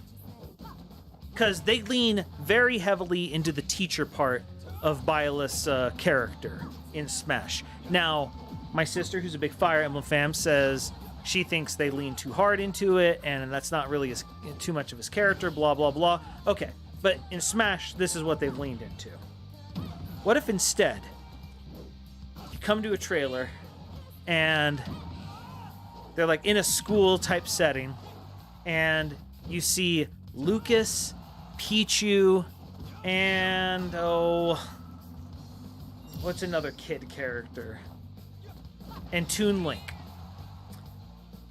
Because they lean very heavily into the teacher part of Byleth's character in Smash. Now, my sister, who's a big Fire Emblem fan, says she thinks they lean too hard into it, and that's not really too much of his character, blah, blah, blah. Okay, but in Smash, this is what they've leaned into. What if instead, you come to a trailer, and they're like in a school-type setting, and you see Lucas, Pichu, and what's another kid character? And Toon Link.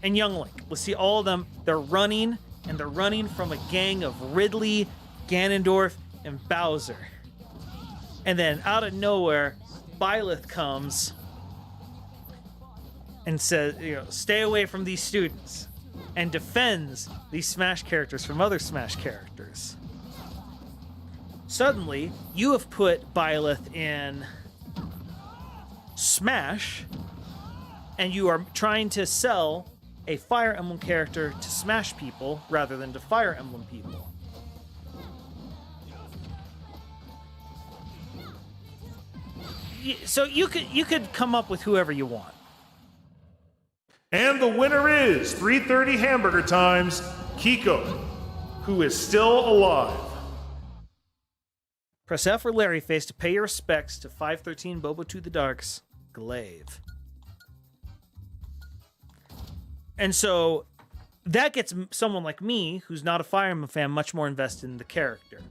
And Young Link. Let's see all of them. They're running, and they're running from a gang of Ridley, Ganondorf, and Bowser. And then out of nowhere, Byleth comes and says, stay away from these students, and defends these Smash characters from other Smash characters. Suddenly, you have put Byleth in Smash, and you are trying to sell a Fire Emblem character to Smash people rather than to Fire Emblem people. So you could come up with whoever you want. And the winner is 3:30 Hamburger Times, Kiko, who is still alive. Press F or Larry Face to pay your respects to 513 Bobo to the Darks, Glaive. And so that gets someone like me, who's not a Fire Emblem fan, much more invested in the character.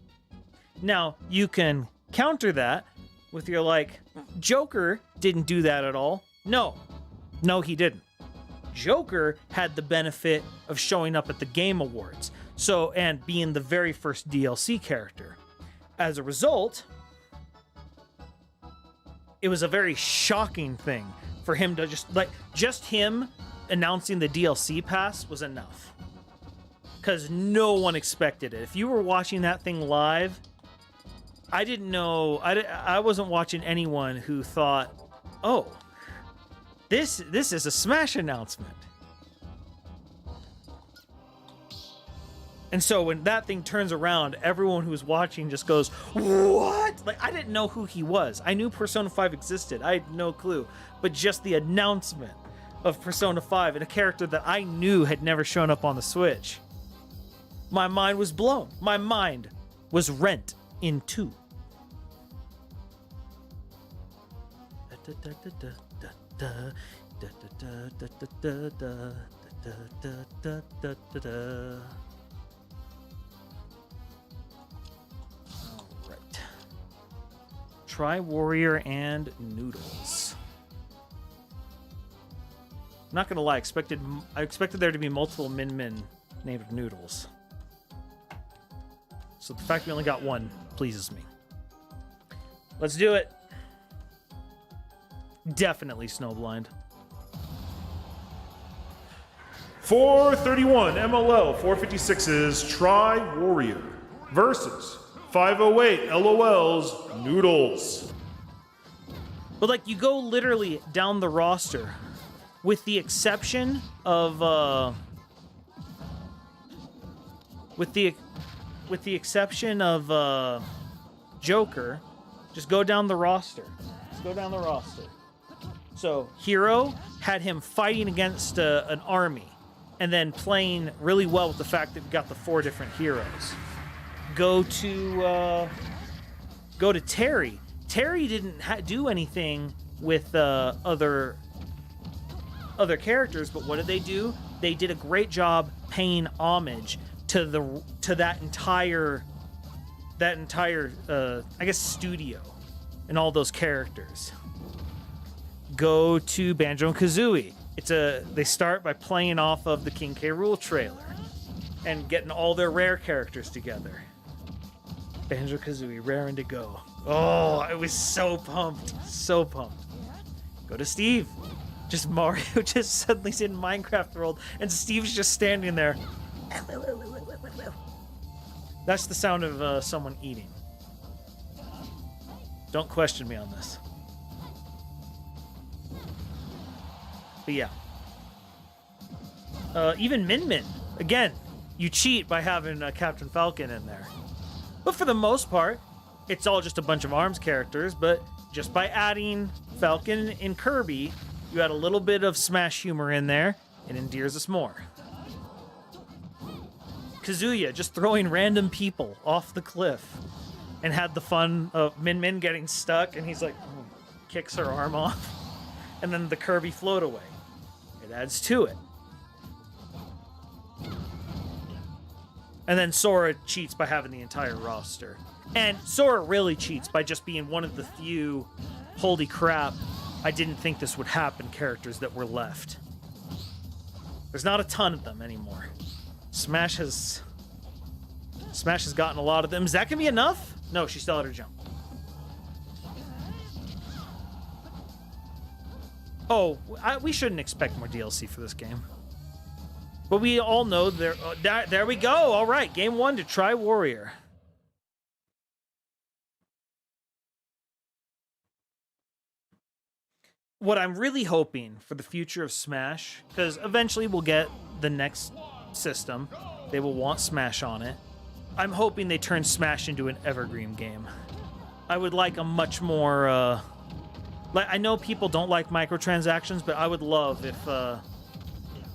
Now, you can counter that with your Joker didn't do that at all. No, he didn't. Joker had the benefit of showing up at the Game Awards, and being the very first DLC character. As a result, it was a very shocking thing for him to just him announcing the DLC pass was enough. Because no one expected it. If you were watching that thing live, I didn't know, I wasn't watching anyone who thought, oh, this is a Smash announcement. And so when that thing turns around, everyone who's watching just goes, what? I didn't know who he was. I knew Persona 5 existed. I had no clue. But just the announcement of Persona 5 and a character that I knew had never shown up on the Switch, my mind was blown. My mind was rent in two. Alright. Try Warrior and Noodles. I'm not gonna lie, I expected there to be multiple Min named Noodles. So the fact we only got one pleases me. Let's do it. Definitely Snowblind. 431 MLL 456's Try Warrior versus 508 LOL's Noodles. But you go literally down the roster, with the exception of Joker. Just go down the roster. So Hero had him fighting against an army, and then playing really well with the fact that we got the 4 different heroes. Go to Terry. Terry didn't do anything with other characters, but what did they do? They did a great job paying homage to that entire I guess studio and all those characters. Go to Banjo and Kazooie. They start by playing off of the King K. Rool trailer and getting all their rare characters together. Banjo Kazooie, raring to go. Oh, I was so pumped. Go to Steve. Just Mario just suddenly's in Minecraft world, and Steve's just standing there. That's the sound of someone eating. Don't question me on this. But yeah. Even Min Min. Again, you cheat by having Captain Falcon in there. But for the most part, it's all just a bunch of ARMS characters, but just by adding Falcon and Kirby, you add a little bit of Smash humor in there, it endears us more. Kazuya just throwing random people off the cliff and had the fun of Min Min getting stuck, and he's like, kicks her arm off, and then the Kirby float away. It adds to it. And then Sora cheats by having the entire roster. And Sora really cheats by just being one of the few, holy crap, I didn't think this would happen characters that were left. There's not a ton of them anymore. Smash has gotten a lot of them. Is that gonna be enough? No, she still had her jump. Oh, we shouldn't expect more DLC for this game. But we all know there we go. All right, game 1 to Tri Warrior. What I'm really hoping for the future of Smash, because eventually we'll get the next system. They will want Smash on it. I'm hoping they turn Smash into an evergreen game. I would like a much more... like, I know people don't like microtransactions, but I would love if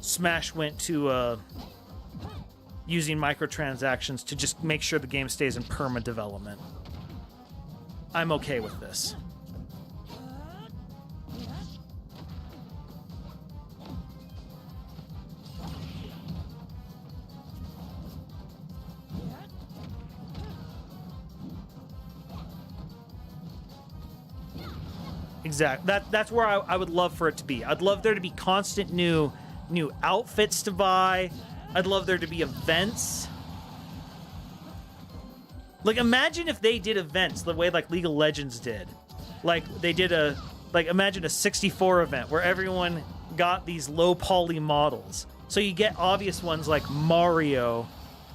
Smash went to using microtransactions to just make sure the game stays in perma-development. I'm okay with this. Exactly. That's where I would love for it to be. I'd love there to be constant new outfits to buy. I'd love there to be events. Like, imagine if they did events the way like League of Legends did. Like, they did imagine a 64 event where everyone got these low poly models. So you get obvious ones like Mario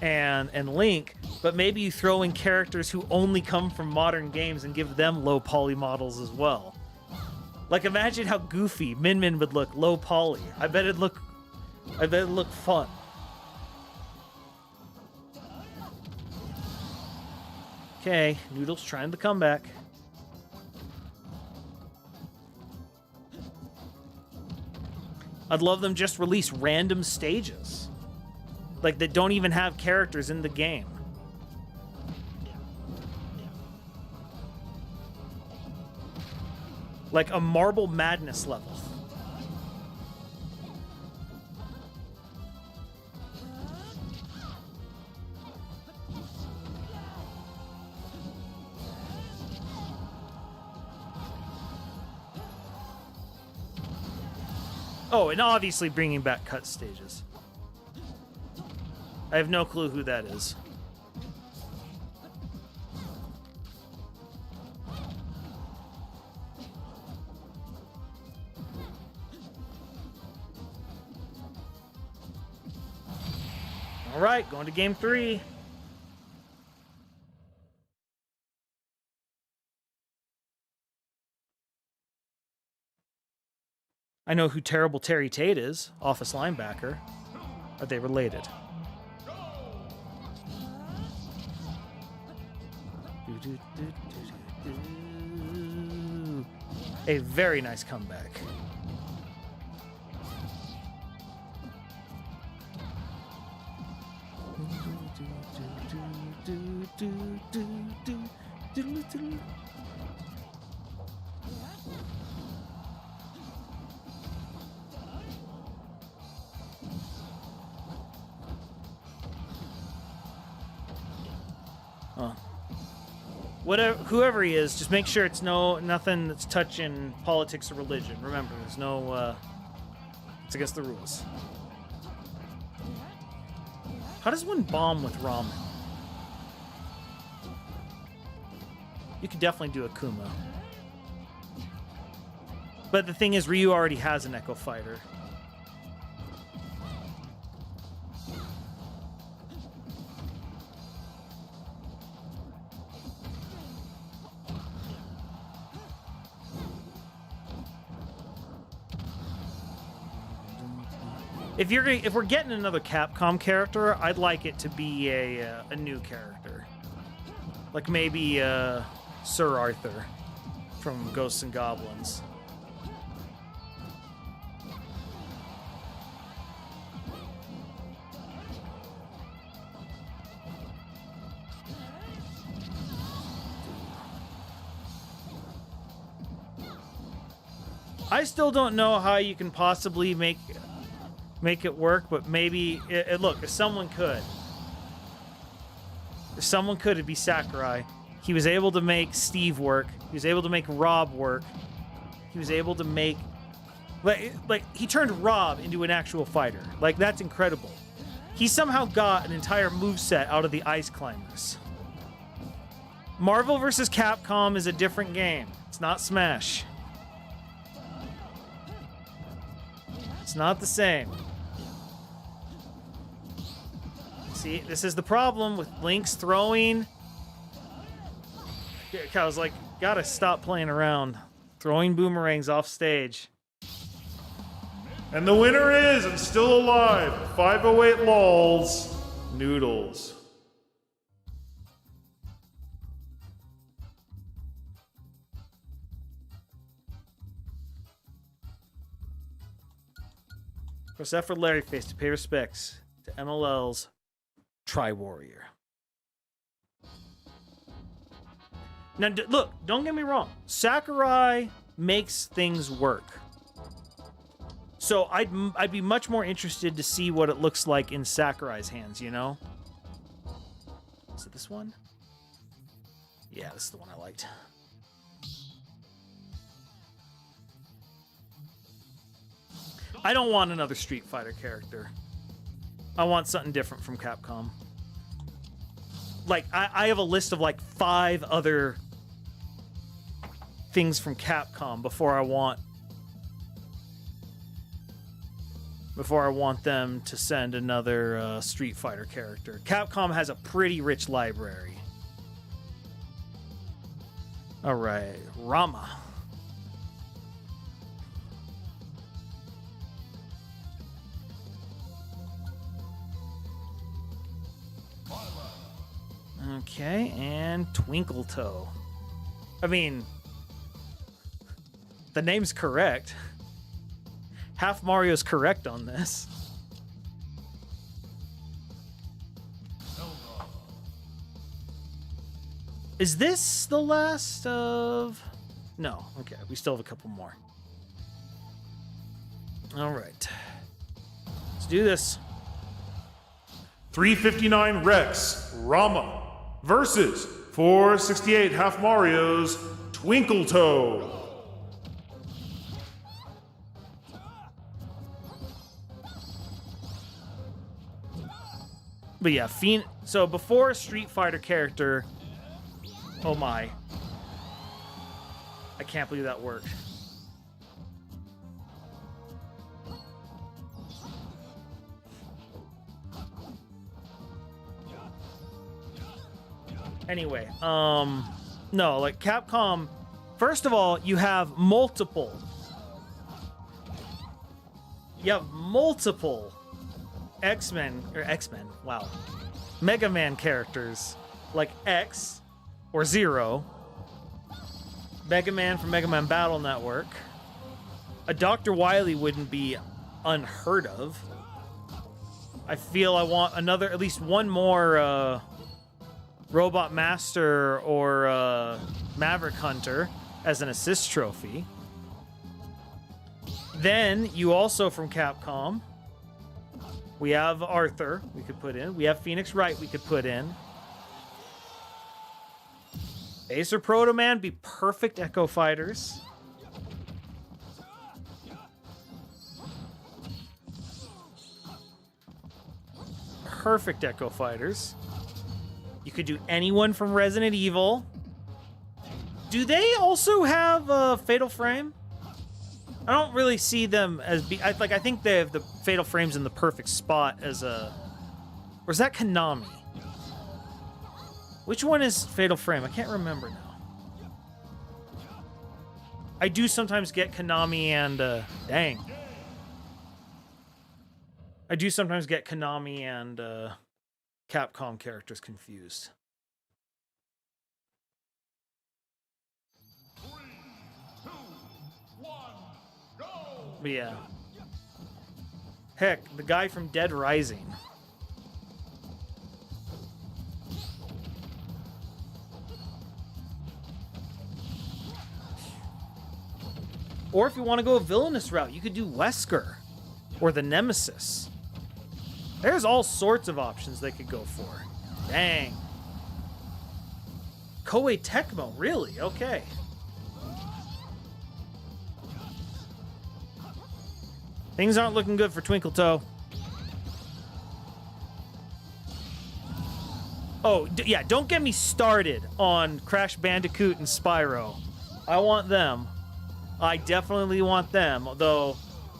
and Link, but maybe you throw in characters who only come from modern games and give them low poly models as well. Like, imagine how goofy Min Min would look low poly. I bet it'd look fun. Okay, Noodle's trying to come back. I'd love them just release random stages. Like, that don't even have characters in the game. Like a Marble Madness level. Oh, and obviously bringing back cut stages. I have no clue who that is. All right, going to game 3. I know who Terrible Terry Tate is, office linebacker. Are they related? A very nice comeback. Whatever, whoever he is, just make sure it's nothing that's touching politics or religion. Remember, there's no, it's against the rules. How does one bomb with ramen? You could definitely do a Kuma. But the thing is, Ryu already has an Echo Fighter. If we're getting another Capcom character, I'd like it to be a new character, like maybe Sir Arthur from Ghosts and Goblins. I still don't know how you can possibly make it work, but maybe look, if someone could, it'd be Sakurai. He was able to make Steve work. He was able to make Rob work. He was able to make like he turned Rob into an actual fighter. Like, that's incredible. He somehow got an entire moveset out of the Ice Climbers. Marvel vs. Capcom is a different game. It's not Smash. It's not the same. See, this is the problem with Link's throwing. I was like, gotta stop playing around. Throwing boomerangs off stage. And the winner is, and still alive, 508 lols, Noodles. Press F for Larry Face to pay respects to MLL's Tri-Warrior. Now, look, don't get me wrong. Sakurai makes things work. So I'd be much more interested to see what it looks like in Sakurai's hands, you know? Is it this one? Yeah, this is the one I liked. I don't want another Street Fighter character. I want something different from Capcom. Like, I have a list of like 5 other things from Capcom before I want them to send another Street Fighter character. Capcom has a pretty rich library. All right, Rama. Okay, and Twinkle Toe. I mean, the name's correct. Half Mario's correct on this. Is this the last of... No, okay, we still have a couple more. All right. Let's do this. 359 Rex, Rama, versus 468 Half Mario's Twinkle Toe. But yeah, so before a Street Fighter character... Oh my. I can't believe that worked. Anyway, no, like Capcom, first of all, you have multiple X-Men, wow, Mega Man characters, like X or Zero, Mega Man from Mega Man Battle Network. A Dr. Wily wouldn't be unheard of. I feel I want at least one more, Robot Master or Maverick Hunter as an assist trophy. Then you also, from Capcom, we have Arthur we could put in. We have Phoenix Wright we could put in. Ace or Proto Man be perfect Echo Fighters. Perfect Echo Fighters. You could do anyone from Resident Evil. Do they also have Fatal Frame? I don't really see them as... I think they have the Fatal Frames in the perfect spot as a... Or is that Konami? Which one is Fatal Frame? I can't remember now. I do sometimes get Konami and... dang. I do sometimes get Konami and Capcom characters confused. 3, 2, 1, go! But yeah. Heck, the guy from Dead Rising. Or if you want to go a villainous route, you could do Wesker or the Nemesis. There's all sorts of options they could go for. Dang. Koei Tecmo, really? Okay. Things aren't looking good for Twinkle Toe. Oh, yeah, don't get me started on Crash Bandicoot and Spyro. I want them. I definitely want them, though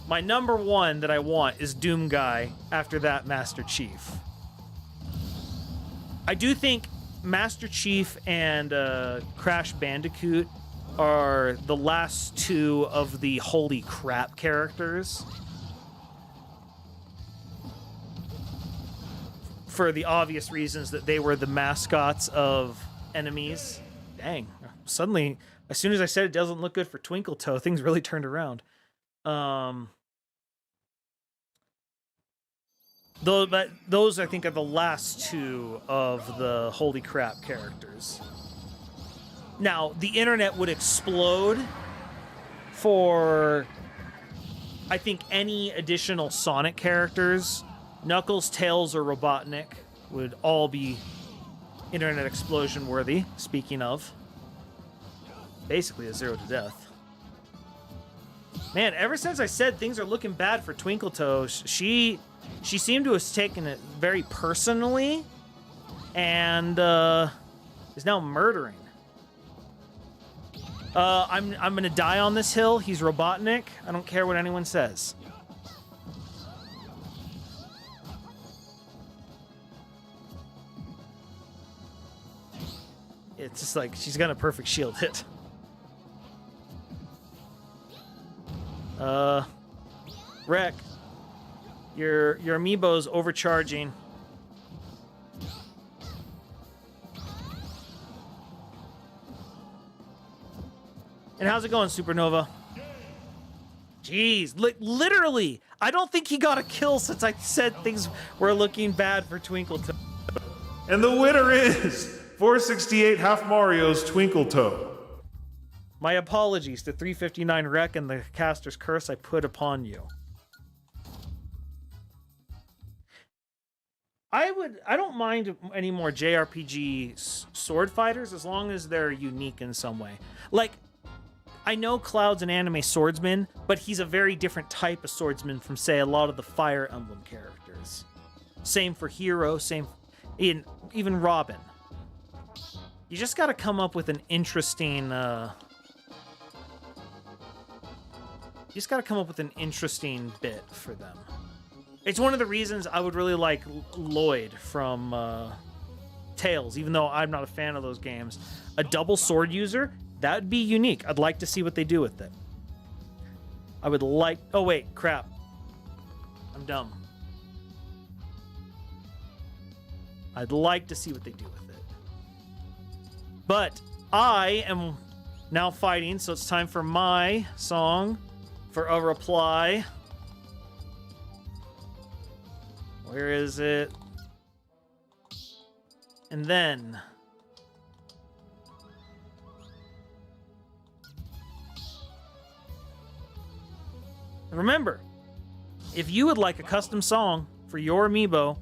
my number one that I want is Doom Guy, after that Master Chief. I do think Master Chief and Crash Bandicoot are the last two of the holy crap characters. For the obvious reasons that they were the mascots of enemies. Dang. Suddenly, as soon as I said it doesn't look good for Twinkle Toe, things really turned around. Those, I think, are the last two of the holy crap characters. Now, the internet would explode for, I think, any additional Sonic characters. Knuckles, Tails, or Robotnik would all be internet explosion worthy, speaking of. Basically a 0 to death. Man, ever since I said things are looking bad for Twinkle Toes, she seemed to have taken it very personally and is now murdering. I'm gonna die on this hill. He's Robotnik. I don't care what anyone says. It's just like she's got a perfect shield hit. Wreck. Your amiibo's overcharging. And how's it going, Supernova? Jeez, literally, I don't think he got a kill since I said things were looking bad for Twinkle Toe. And the winner is 468 Half Mario's Twinkle Toe. My apologies to 359 Wreck and the caster's curse I put upon you. I don't mind any more JRPG sword fighters as long as they're unique in some way. Like, I know Cloud's an anime swordsman, but he's a very different type of swordsman from, say, a lot of the Fire Emblem characters. Same for Hero, even Robin. You just gotta come up with an interesting, bit for them. It's one of the reasons I would really like Lloyd from Tales, even though I'm not a fan of those games. A double sword user, that would be unique. I'd like to see what they do with it. I would like... Oh, wait, crap. I'm dumb. I'd like to see what they do with it. But I am now fighting, so it's time for my song for a reply. Where is it? And then... remember, if you would like a custom song for your amiibo,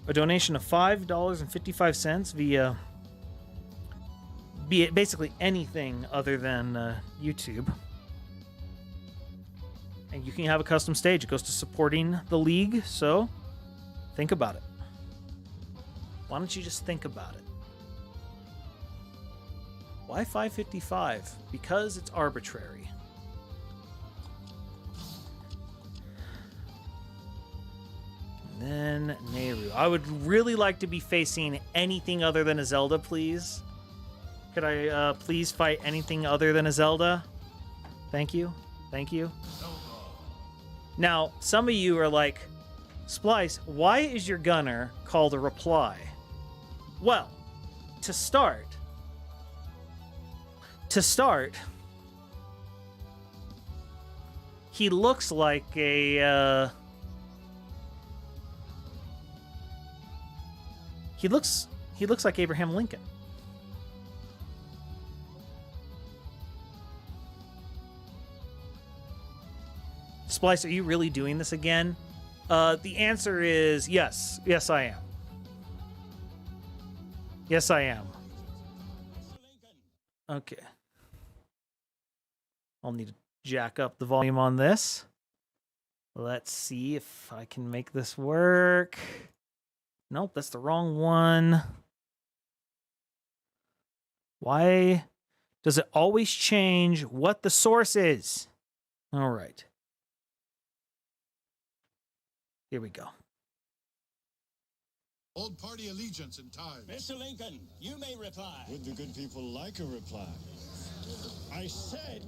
a donation of $5.55 via basically anything other than YouTube. And you can have a custom stage. It goes to supporting the league, so think about it. Why don't you just think about it? Why 555? Because it's arbitrary. And then Nehru. I would really like to be facing anything other than a Zelda, please. Could I please fight anything other than a Zelda? Thank you. Thank you. Now, some of you are like, Splice, why is your gunner called a reply? Well, to start, he looks like a, he looks like Abraham Lincoln. Splice, are you really doing this again? The answer is yes. Yes, I am. Yes, I am. Okay. I'll need to jack up the volume on this. Let's see if I can make this work. Nope, that's the wrong one. Why does it always change what the source is? All right. Here we go. Old party allegiance and ties. Mr. Lincoln, you may reply. Would the good people like a reply? I said,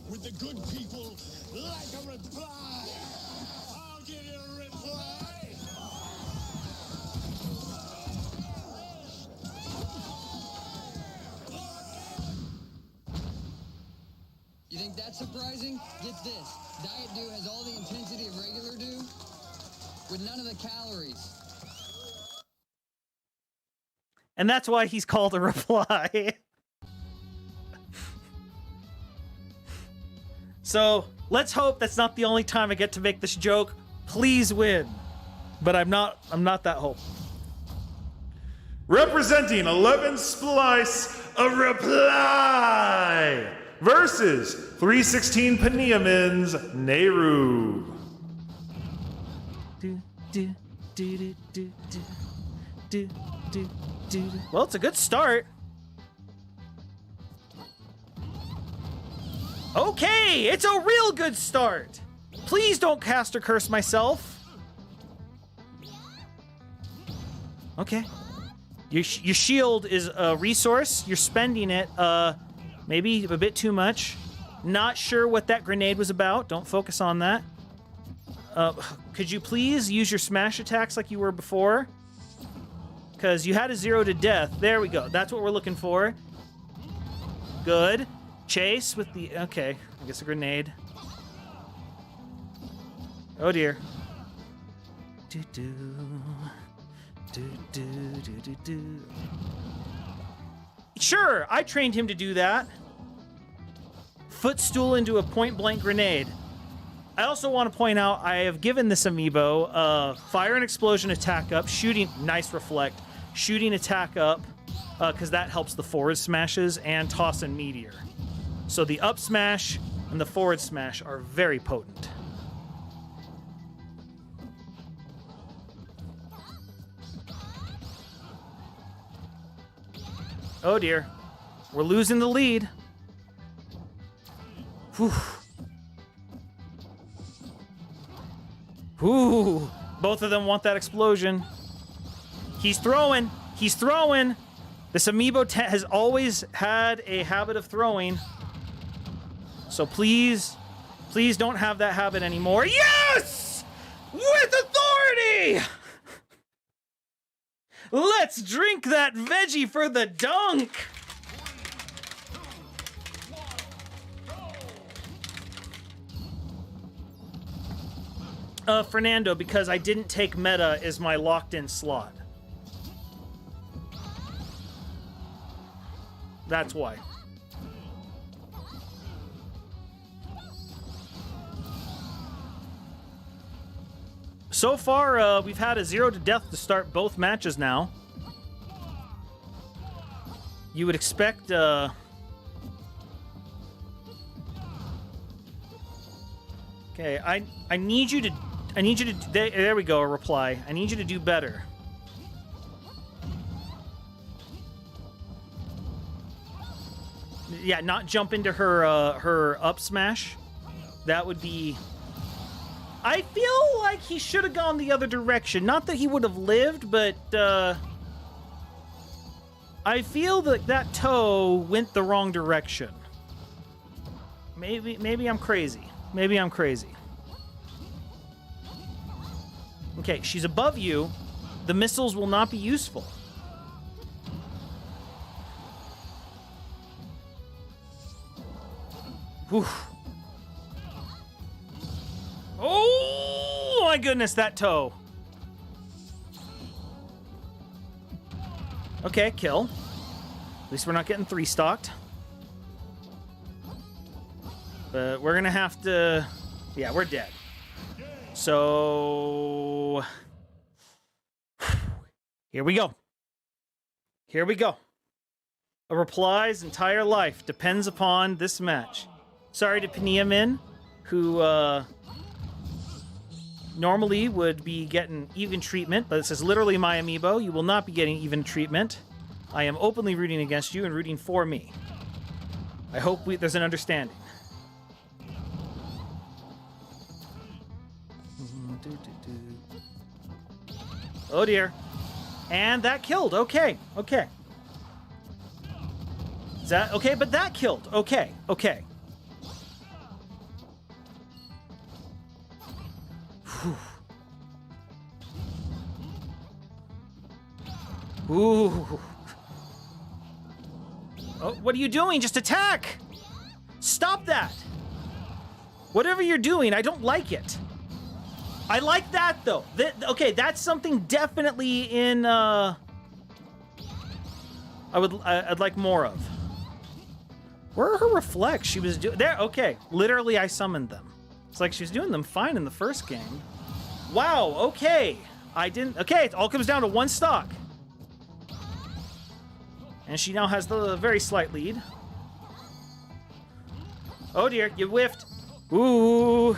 would the good people like a reply? I'll give you a reply. You think that's surprising? Get this. Diet Dew has all the intensity of regular Dew with none of the calories. And that's why he's called a reply. So let's hope that's not the only time I get to make this joke. Please win. But I'm not that hopeful. Representing 11 Splice, a reply versus 316 Paniamin's Nehru. Well, it's a good start. Okay, it's a real good start. Please don't cast or curse myself. Okay. Your shield is a resource. You're spending it, maybe a bit too much. Not sure what that grenade was about. Don't focus on that. Could you please use your smash attacks like you were before? Because you had a 0 to death. There we go. That's what we're looking for. Good. Chase with the... Okay. I guess a grenade. Oh, dear. Do-do. Do-do-do-do-do. Sure, I trained him to do that. Footstool into a point-blank grenade. I also want to point out I have given this amiibo fire and explosion attack up, shooting, nice reflect, shooting attack up, because that helps the forward smashes, and toss and meteor. So the up smash and the forward smash are very potent. Oh dear, we're losing the lead. Whew. Ooh, both of them want that explosion. He's throwing. He's throwing. This amiibo has always had a habit of throwing. So please, please don't have that habit anymore. Yes! With authority! Let's drink that veggie for the dunk! Fernando, because I didn't take meta as my locked-in slot. That's why. So far, we've had a 0 to death to start both matches now. You would expect, Okay, I need you to... There we go, a reply. I need you to do better. Yeah, not jump into her up smash. That would be... I feel like he should have gone the other direction. Not that he would have lived, but I feel that that toe went the wrong direction. Maybe I'm crazy. Maybe I'm crazy. Okay, she's above you. The missiles will not be useful. Whew. Oh my goodness, that toe. Okay, kill. At least we're not getting 3-stocked. But we're gonna have to... Yeah, we're dead. So... Here we go. Here we go. A reply's entire life depends upon this match. Sorry to Pania Min, who normally would be getting even treatment, but this is literally my amiibo. You will not be getting even treatment. I am openly rooting against you and rooting for me. I hope there's an understanding. Oh dear. And that killed. Okay. Okay. Is that okay? But that killed. Okay. Okay. Whew. Ooh. Oh, what are you doing? Just attack! Stop that! Whatever you're doing, I don't like it. I like that though. Okay, that's something definitely in I'd like more of. Where are her reflects? She was doing there. Okay, literally I summoned them. It's like she was doing them fine in the first game. Wow, okay. I didn't okay, it all comes down to 1 stock. And she now has the very slight lead. Oh dear, you whiffed. Ooh.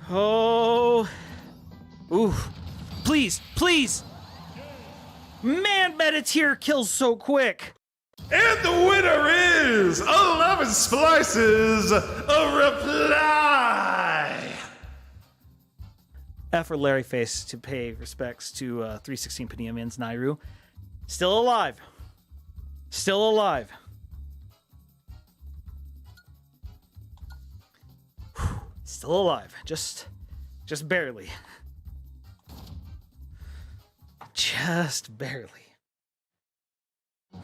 Oh. Ooh. Please, please. Man, Mediteer kills so quick. And the winner is 11 Splices, a reply. F for Larry Face to pay respects to 316 Pania Min's Nairu. Still alive. Still alive. Whew. Still alive. Just barely. Just barely. Whew.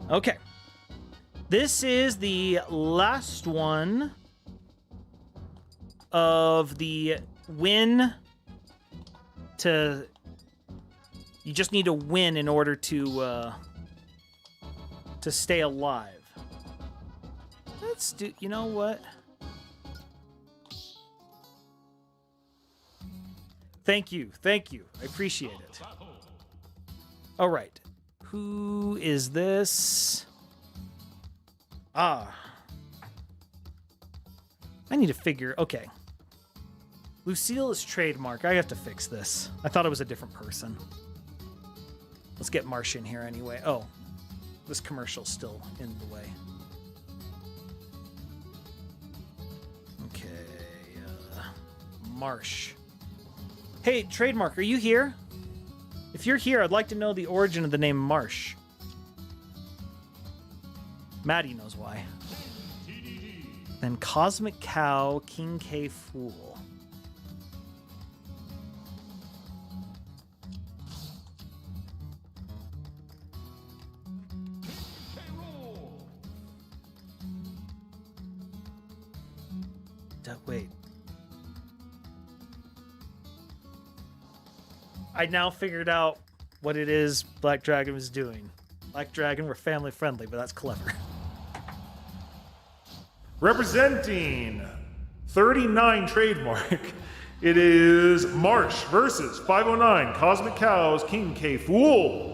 Okay. This is the last one of the win to... You just need to win in order to stay alive. Let's do... You know what? Thank you. Thank you. I appreciate it. All right. Who is this? Ah. I need to figure... Okay. Lucille is trademark. I have to fix this. I thought it was a different person. Let's get Marsh in here anyway. Oh. This commercial's still in the way. Okay. Marsh. Hey, trademark, are you here? If you're here, I'd like to know the origin of the name Marsh. Maddie knows why. Then Cosmic Cow, King K Fool. Wait. I now figured out what it is Black Dragon was doing. Black Dragon were family friendly, but that's clever. Representing 39 trademark, it is Marsh versus 509 Cosmic Cows, King K Fool.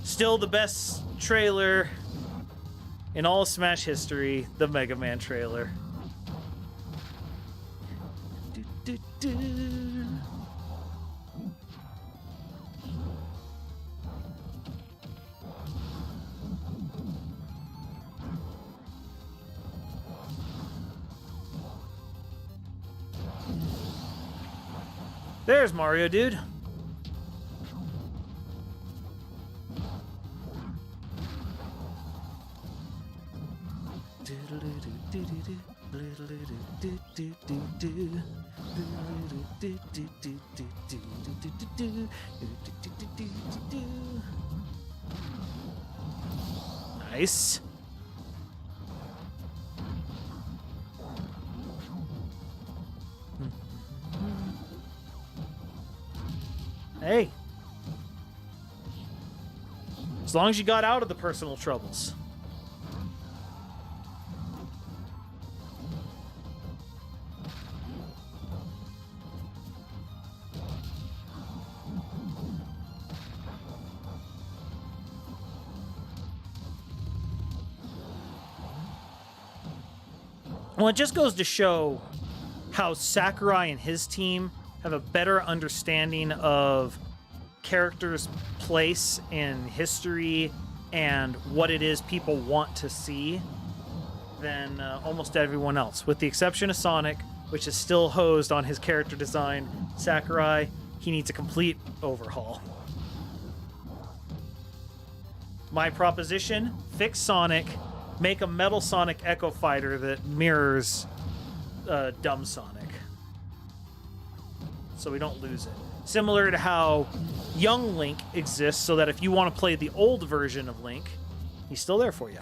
Still the best trailer in all Smash history, the Mega Man trailer. There's Mario, dude. Nice. Hey. As long as you got out of the personal troubles. Well, it just goes to show how Sakurai and his team have a better understanding of characters' place in history and what it is people want to see than almost everyone else. With the exception of Sonic, which is still hosed on his character design, Sakurai, he needs a complete overhaul. My proposition, fix Sonic, make a Metal Sonic Echo Fighter that mirrors Dumb Sonic, so we don't lose it. Similar to how Young Link exists, so that if you want to play the old version of Link, he's still there for you.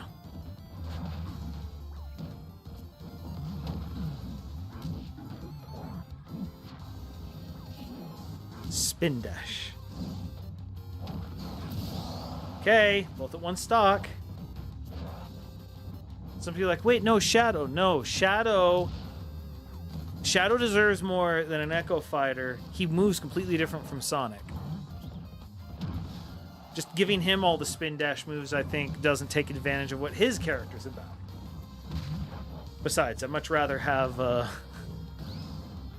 Spin dash. Okay, both at one stock. Some people are like, wait, no, Shadow. No, Shadow deserves more than an Echo Fighter. He moves completely different from Sonic. Just giving him all the spin dash moves, I think, doesn't take advantage of what his character's about. Besides, I'd much rather have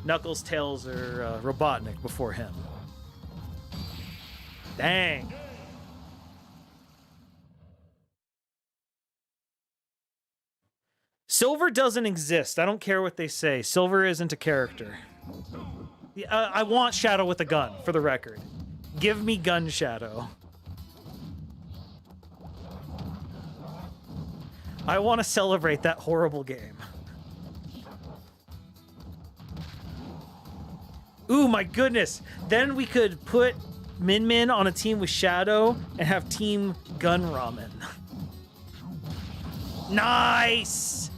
Knuckles, Tails, or Robotnik before him. Dang. Silver doesn't exist. I don't care what they say. Silver isn't a character. I want Shadow with a gun, for the record. Give me Gun Shadow. I want to celebrate that horrible game. Ooh, my goodness. Then we could put Min Min on a team with Shadow and have Team Gun Ramen. Nice!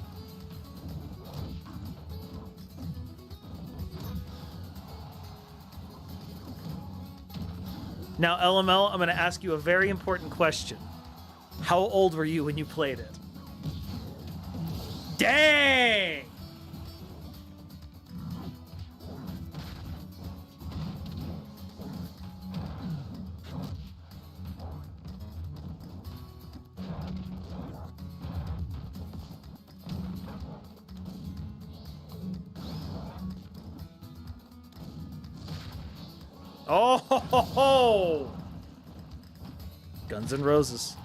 Now, LML, I'm going to ask you a very important question. How old were you when you played it? Dang! Oh, ho, ho, ho. Guns N' Roses.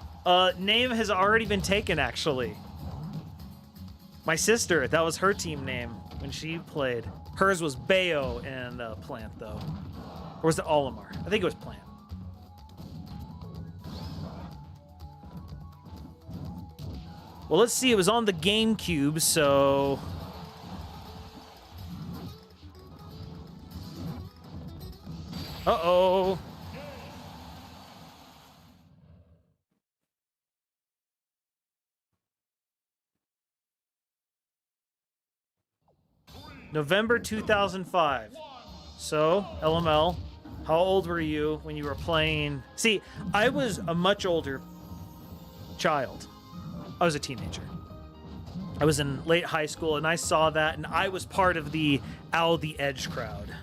Name has already been taken, actually. My sister, that was her team name when she played. Hers was Bayo and Plant, though. Or was it Olimar? I think it was Plant. Well, let's see. It was on the GameCube, so... Uh-oh. November 2005. So, LML, how old were you when you were playing? See, I was a much older child. I was a teenager. I was in late high school, and I saw that, and I was part of the Ow the Edge crowd.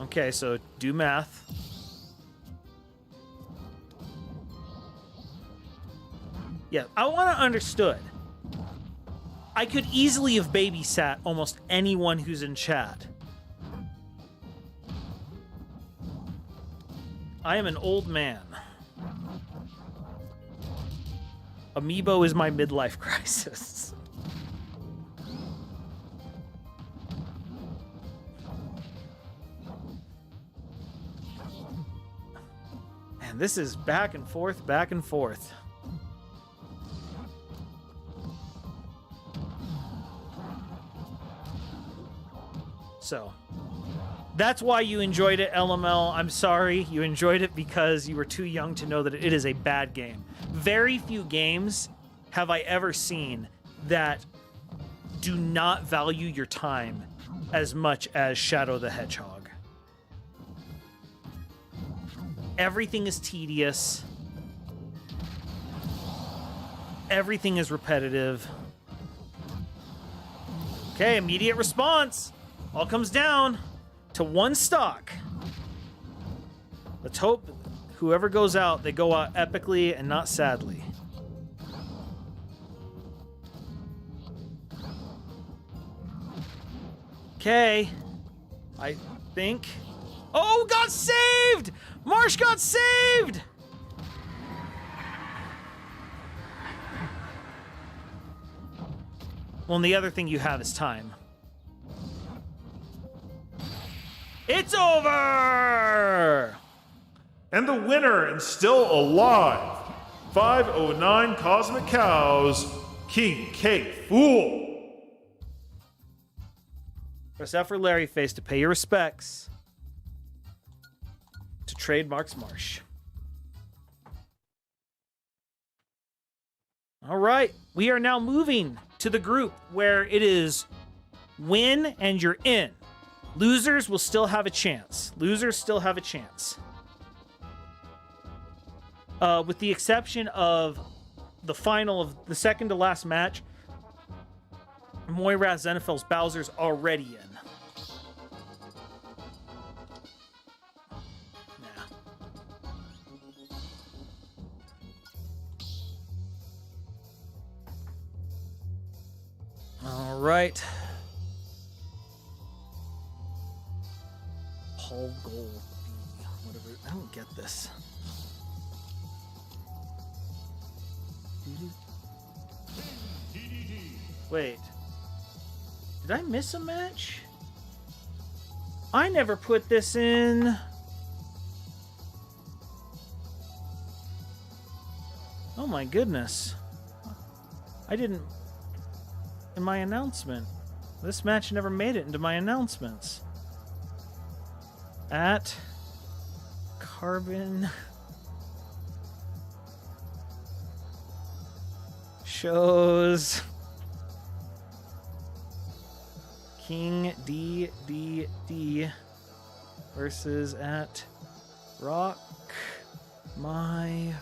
Okay, so do math. Yeah, I want to understood. I could easily have babysat almost anyone who's in chat. I am an old man. Amiibo is my midlife crisis. And this is back and forth, back and forth. So, that's why you enjoyed it, LML. I'm sorry, you enjoyed it because you were too young to know that it is a bad game. Very few games have I ever seen that do not value your time as much as Shadow the Hedgehog. Everything is tedious. Everything is repetitive. Okay, immediate response. All comes down to one stock. Let's hope whoever goes out, they go out epically and not sadly. Okay. I think... Oh, got saved! Marsh got saved! Well, and the other thing you have is time. It's over! And the winner, and still alive, 509 Cosmic Cows, King K. Fool. Press F for Larry Face to pay your respects to Trademarks Marsh. All right, we are now moving to the group where it is win and you're in. Losers will still have a chance. Losers still have a chance. With the exception of the final of the second to last match, Moira Xenophil's Bowser's already in. All right. Paul Gold. Whatever. I don't get this. Wait. Did I miss a match? I never put this in. Oh my goodness. I didn't... In my announcement. This match never made it into my announcements. At Carbon shows King DDD versus at Rock My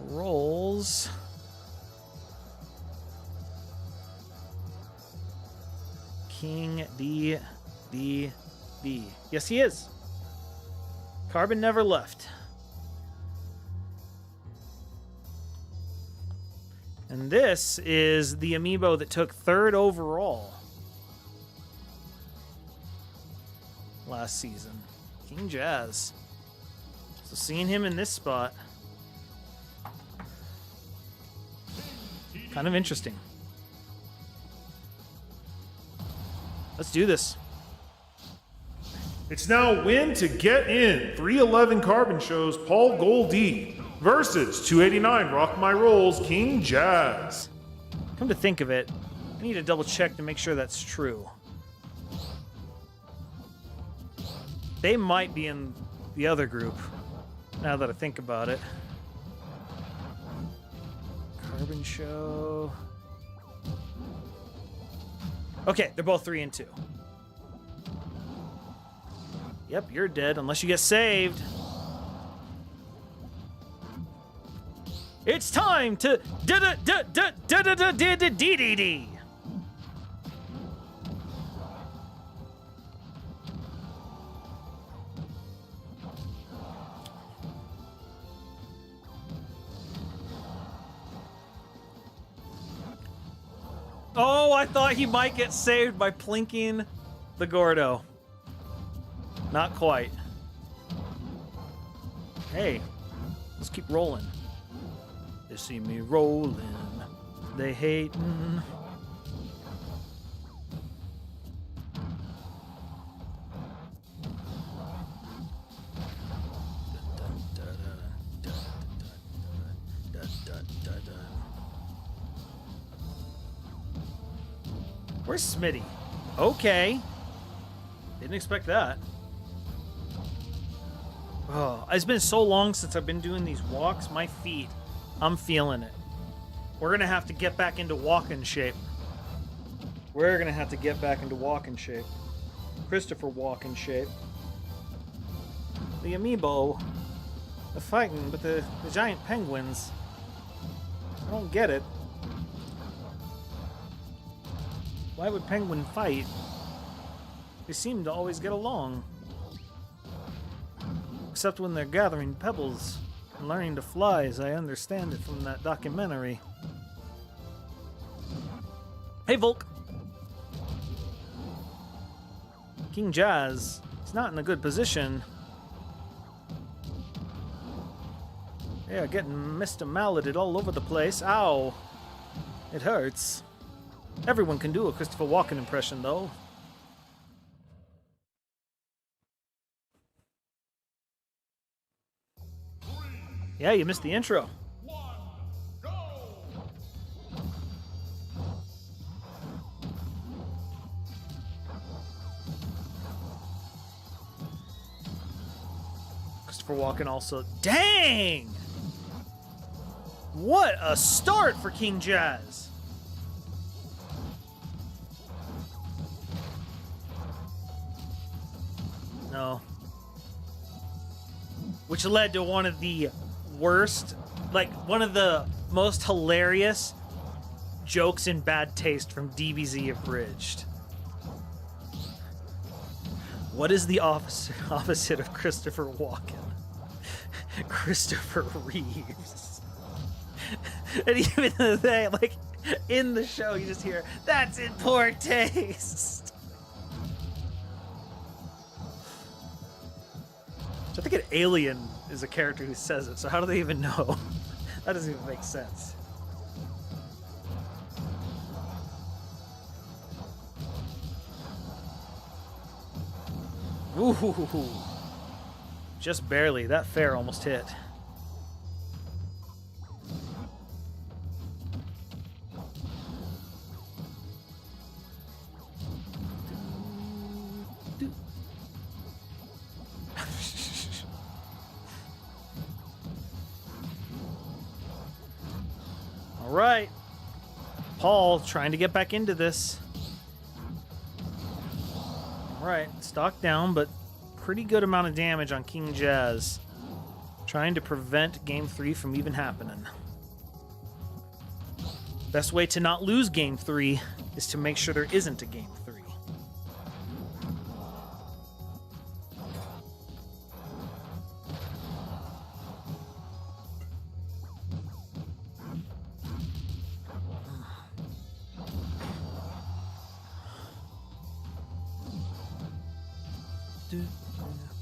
Rolls. King DDD. Yes, he is. Carbon never left. And this is the amiibo that took 3rd overall last season. King Jazz. So seeing him in this spot, kind of interesting. Let's do this. It's now win to get in. 311 Carbon shows Paul Goldie versus 289 Rock My Rolls King Jazz. Come to think of it, I need to double check to make sure that's true. They might be in the other group, now that I think about it. Carbon show. Okay, they're both 3 and 2. Yep, you're dead unless you get saved. It's time to DDD. Oh, I thought he might get saved by plinking the Gordo. Not quite. Hey, let's keep rolling. They see me rolling. They hating. Where's Smitty? Okay. Didn't expect that. Oh, it's been so long since I've been doing these walks. My feet, I'm feeling it. We're going to have to get back into walking shape. We're going to have to get back into walking shape. Christopher walking shape. The amiibo. The fighting, but the giant penguins. I don't get it. Why would penguin fight? They seem to always get along. Except when they're gathering pebbles and learning to fly, as I understand it from that documentary. Hey, Volk! King Jazz is not in a good position. Yeah, getting Mr. Malleted all over the place. Ow! It hurts. Everyone can do a Christopher Walken impression, though. Yeah, you missed the intro. Christopher Walken also... Dang! What a start for King Jazz! No. Which led to one of the worst, like one of the most hilarious jokes in bad taste from DBZ Abridged. What is the opposite of Christopher Walken? Christopher Reeves. And even they, like, in the show, you just hear, "That's in poor taste." I think an alien is a character who says it, so how do they even know? That doesn't even make sense. Ooh, just barely. That fair almost hit. All right, Paul trying to get back into this. All right, stock down, but pretty good amount of damage on King Jazz. Trying to prevent Game 3 from even happening. Best way to not lose Game 3 is to make sure there isn't a Game 3.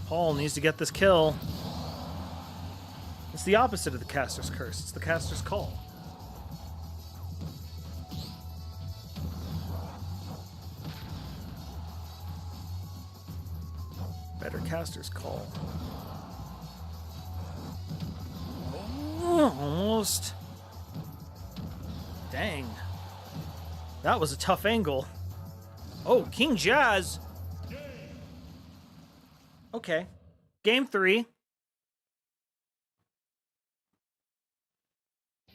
Paul needs to get this kill. It's the opposite of the caster's curse. It's the caster's call. Better caster's call. Oh, almost. Dang. That was a tough angle. Oh, King Jazz. Okay. Game 3.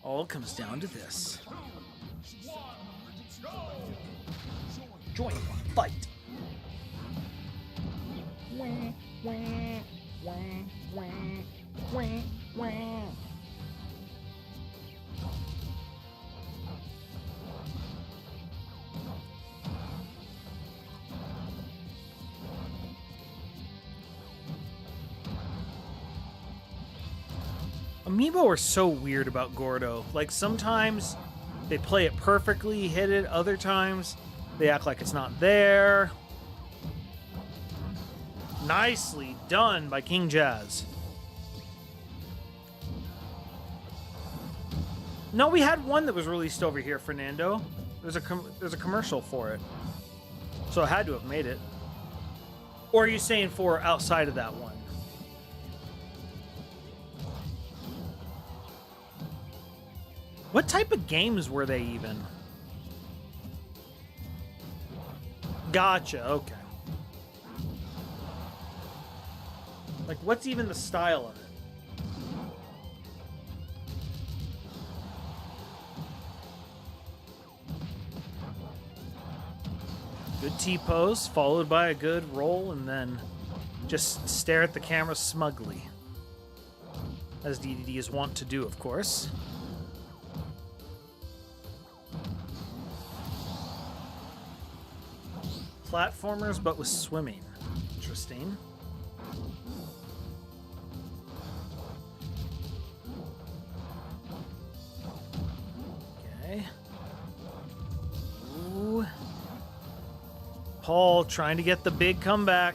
All comes down to this. Join the fight. Amiibo are so weird about Gordo. Like, sometimes they play it perfectly, hit it. Other times, they act like it's not there. Nicely done by King Jazz. No, we had one that was released over here, Fernando. There's a commercial for it. So it had to have made it. Or are you saying for outside of that one? What type of games were they even? Gotcha, okay. Like, what's even the style of it? Good T-pose, followed by a good roll, and then just stare at the camera smugly. As DDD is wont to do, of course. Platformers, but with swimming. Interesting. Okay. Ooh. Paul trying to get the big comeback.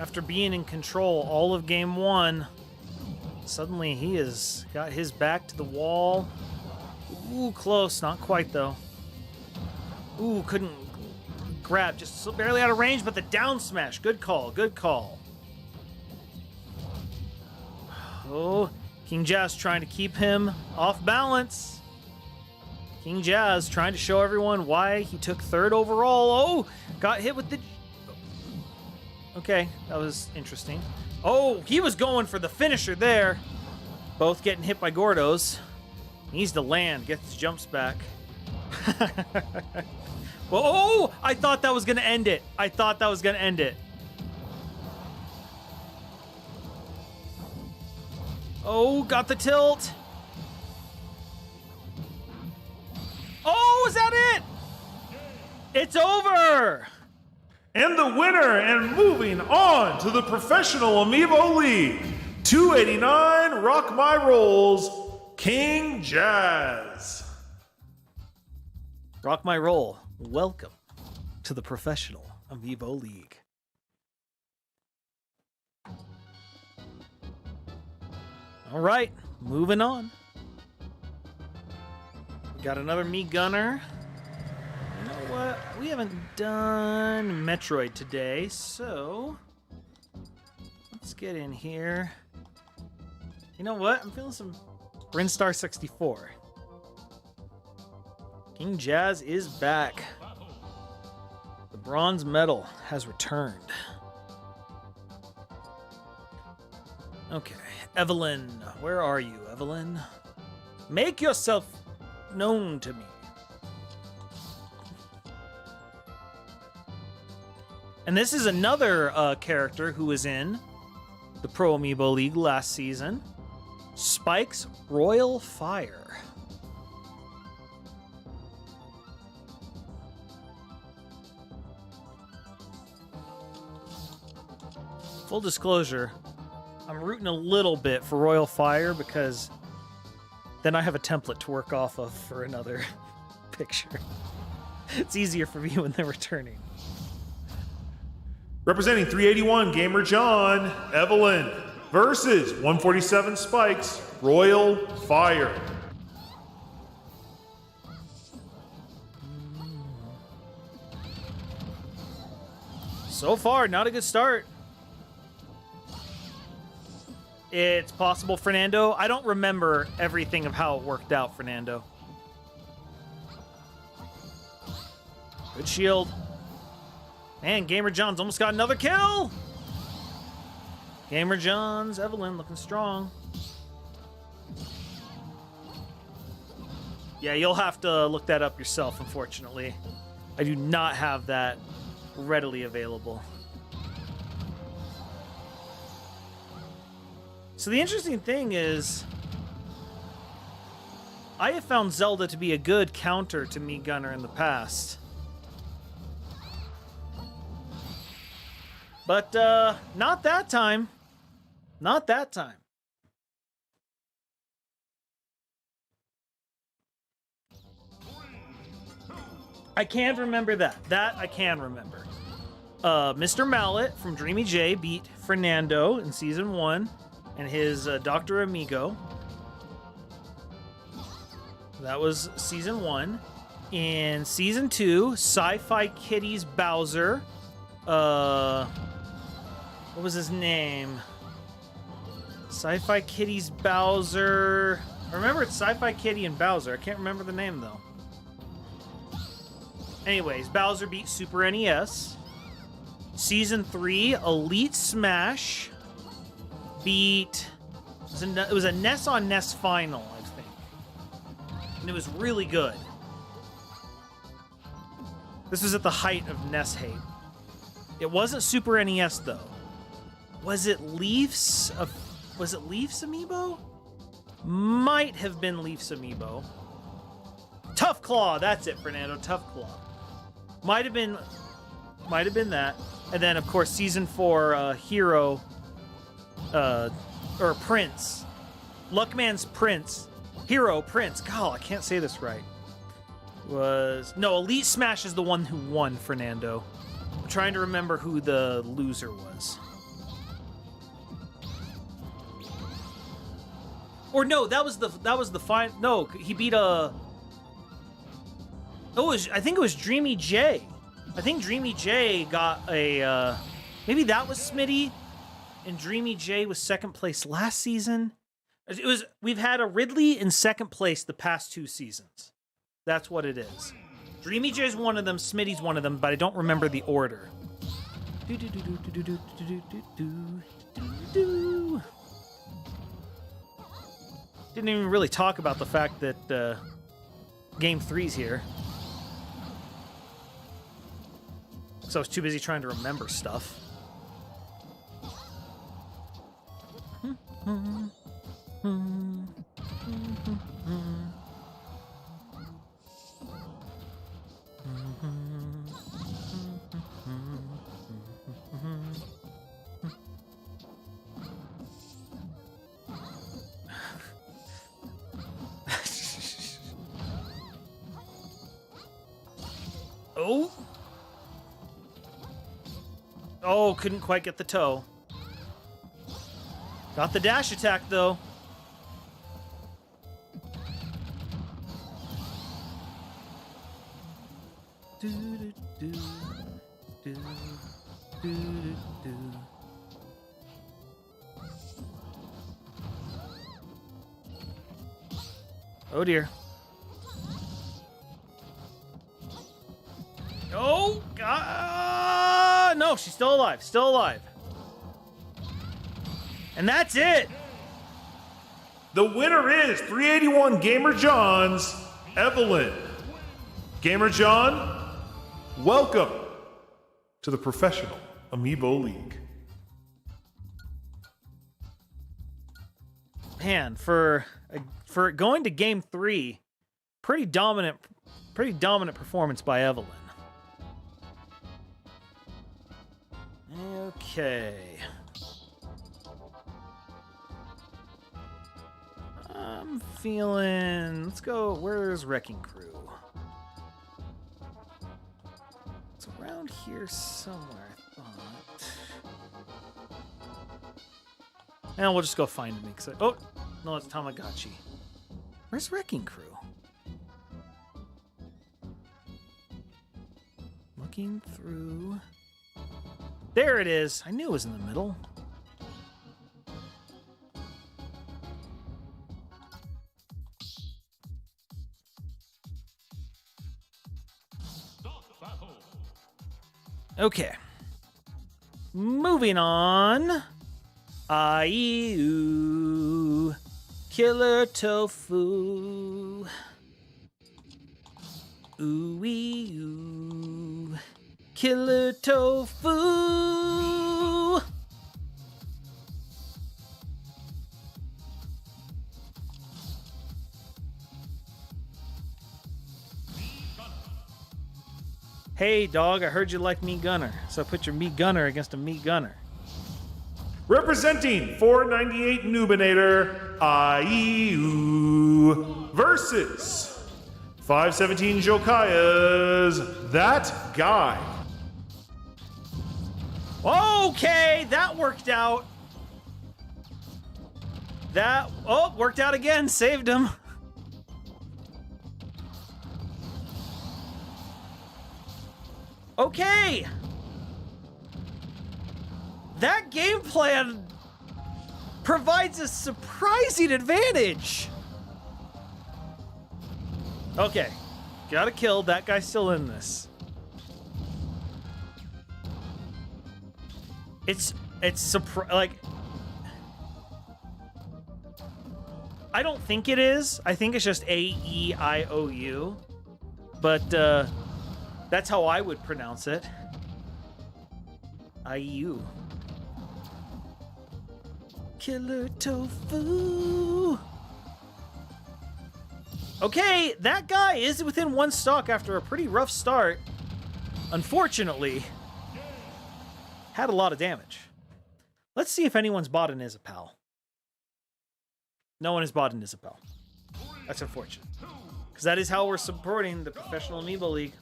After being in control all of game one, suddenly he has got his back to the wall. Ooh, close. Not quite, though. Ooh, couldn't grab. Just barely out of range, but the down smash. Good call. Good call. Oh, King Jazz trying to keep him off balance. King Jazz trying to show everyone why he took third overall. Oh, got hit with the... Okay, that was interesting. Oh, he was going for the finisher there. Both getting hit by Gordos. Needs to land, gets his jumps back. Well, oh, I thought that was going to end it. I thought that was going to end it. Oh, got the tilt. Oh, is that it? It's over. And the winner, and moving on to the Professional Amiibo League, 289 Rock My Rolls, King Jazz. Rock my roll. Welcome to the Professional Amiibo League. All right, moving on. We got another Me Gunner. You know what? We haven't done Metroid today, so let's get in here. You know what? I'm feeling some Brinstar 64. King Jazz is back. The bronze medal has returned. Okay, Evelyn. Where are you, Evelyn? Make yourself known to me. And this is another character who was in the Pro Amiibo League last season. Spike's Royal Fire. Full disclosure, I'm rooting a little bit for Royal Fire because then I have a template to work off of for another picture. It's easier for me when they're returning. Representing 381 Gamer John, Evelyn, versus 147 Spikes, Royal Fire. So far, not a good start. It's possible, Fernando. I don't remember everything of how it worked out, Fernando. Good shield. Man, Gamer John's almost got another kill. Gamer John's Evelyn looking strong. Yeah, you'll have to look that up yourself, unfortunately. I do not have that readily available. So the interesting thing is, I have found Zelda to be a good counter to Me Gunner in the past. But, not that time. Not that time. I can remember that. That I can remember. Mr. Mallet from Dreamy J beat Fernando in Season 1 and his Dr. Amigo. That was season 1. In season 2, Sci-Fi Kitty's Bowser. What was his name? Sci-Fi Kitty's Bowser. I remember it's Sci-Fi Kitty and Bowser. I can't remember the name though. Anyways, Bowser beat Super NES. Season 3, Elite Smash beat... It was a NES on NES final, I think. And it was really good. This was at the height of NES hate. It wasn't Super NES, though. Was it Leafs? Was it Leafs Amiibo? Might have been Leafs Amiibo. Tough Claw, that's it, Fernando. Tough Claw. Might have been that. And then, of course, Season 4, Hero... or Prince. Luckman's Prince. Hero Prince. God, I can't say this right. No, Elite Smash is the one who won, Fernando. I'm trying to remember who the loser was. Or no, that was the fine. No, he beat a... I think it was Dreamy J. I think Dreamy J got a... maybe that was Smitty. And Dreamy J was second place last season. We've had a Ridley in second place the past 2 seasons. That's what it is. Dreamy J's one of them, Smitty's one of them, but I don't remember the order. Didn't even really talk about the fact that Game 3's here. So I was too busy trying to remember stuff. Oh, couldn't quite get the toe. Got the dash attack, though. Oh, dear. Oh, God. No, she's still alive. Still alive. And that's it. The winner is 381 Gamer John's Evelyn. Gamer John, welcome to the Professional Amiibo League. Man, for going to Game 3, pretty dominant performance by Evelyn. Okay. I'm feeling... Let's go... Where's Wrecking Crew? It's around here somewhere, I thought. And we'll just go find him. Oh, no, it's Tamagotchi. Where's Wrecking Crew? Looking through... There it is. I knew it was in the middle. Okay. Moving on. Aiu. Killer Tofu. Ooh-wee ooh. Killer Tofu. Hey, dog, I heard you like Me Gunner, so put your Me Gunner against a Me Gunner. Representing 498 Nubinator, Aiu versus 517 Jokaya's That Guy. Okay, that worked out. Worked out again, saved him. Okay! That game plan provides a surprising advantage! Okay. Gotta kill. That guy's still in this. It's like... I don't think it is. I think it's just A-E-I-O-U. But, that's how I would pronounce it. I-U. Killer tofu. Okay, that guy is within one stock after a pretty rough start. Unfortunately, had a lot of damage. Let's see if anyone's bought an Isapal. No one has bought an Isapal. That's unfortunate. Because that is how we're supporting the Professional Amiibo League.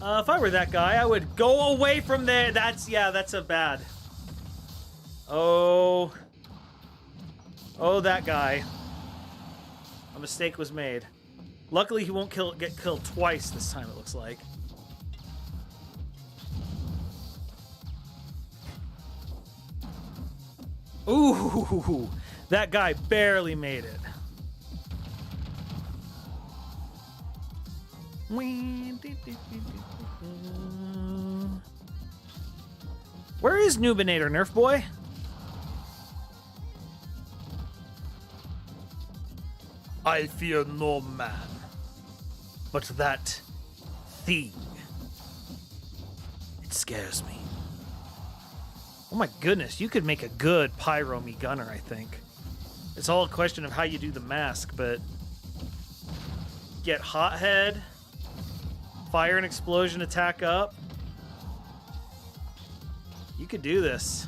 If I were that guy, I would go away from there. That's a bad. Oh, that guy. A mistake was made. Luckily, he won't get killed twice this time, it looks like. Ooh, that guy barely made it. Where is Noobinator, Nerf boy? I fear no man, but that thing. It scares me. Oh my goodness, you could make a good Pyro Me Gunner, I think. It's all a question of how you do the mask, but... Get Hothead, fire an explosion, attack up. You could do this.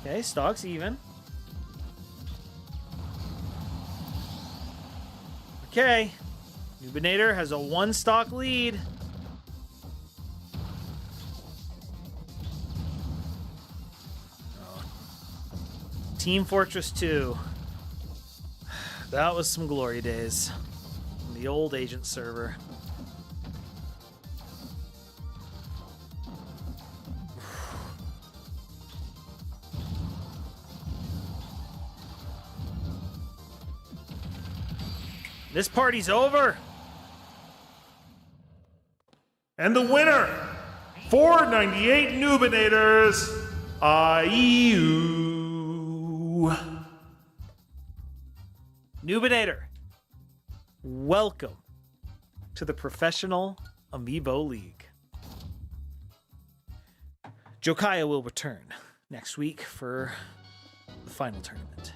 Okay, stock's even. Okay, Noobinator has a 1 stock lead. Team Fortress 2. That was some glory days. The old Agent server. This party's over. And the winner, 498 Noobinators, IU. Noobinator, welcome to the Professional Amiibo League. Jokaya will return next week for the final tournament.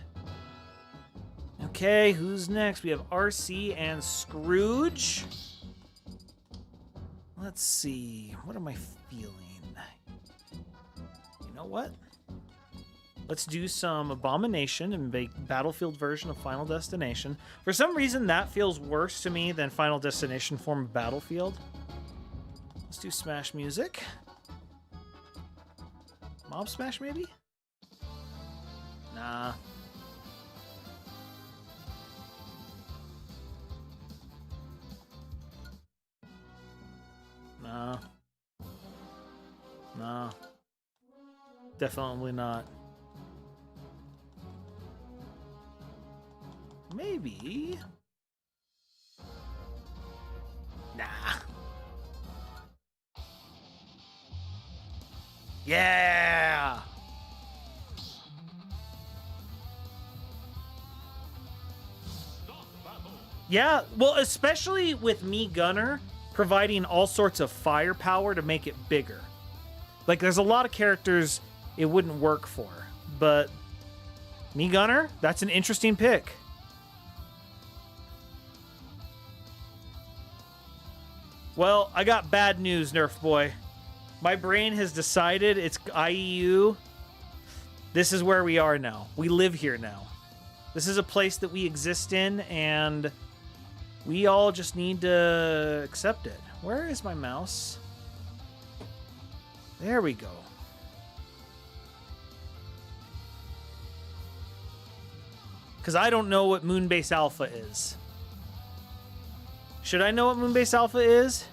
Okay, who's next? We have RC and Scrooge. Let's see. What am I feeling? You know what? Let's do some Abomination and make Battlefield version of Final Destination. For some reason, that feels worse to me than Final Destination form of Battlefield. Let's do Smash Music. Mob Smash, maybe? Nah. No. No. Definitely not. Maybe. Nah. Yeah! Yeah, well, especially with me Gunner providing all sorts of firepower to make it bigger. Like, there's a lot of characters it wouldn't work for, but me Gunner, that's an interesting pick. Well, I got bad news, Nerf boy. My brain has decided it's IEU. This is where we are now. We live here now. This is a place that we exist in, and we all just need to accept it. Where is my mouse? There we go. Because I don't know what Moonbase Alpha is. Should I know what Moonbase Alpha is?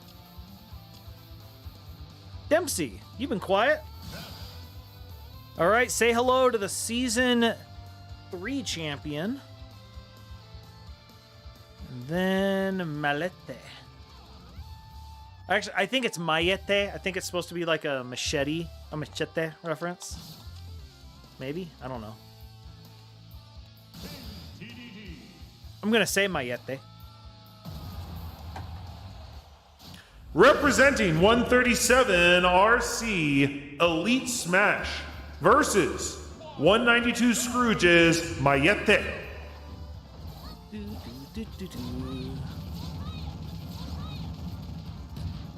Dempsey, you've been quiet. All right, say hello to the Season 3 champion. And then Malete. Actually, I think it's Mayete. I think it's supposed to be like a machete reference. Maybe? I don't know. I'm going to say Mayete. Representing 137 RC Elite Smash versus 192 Scrooge's Mayete.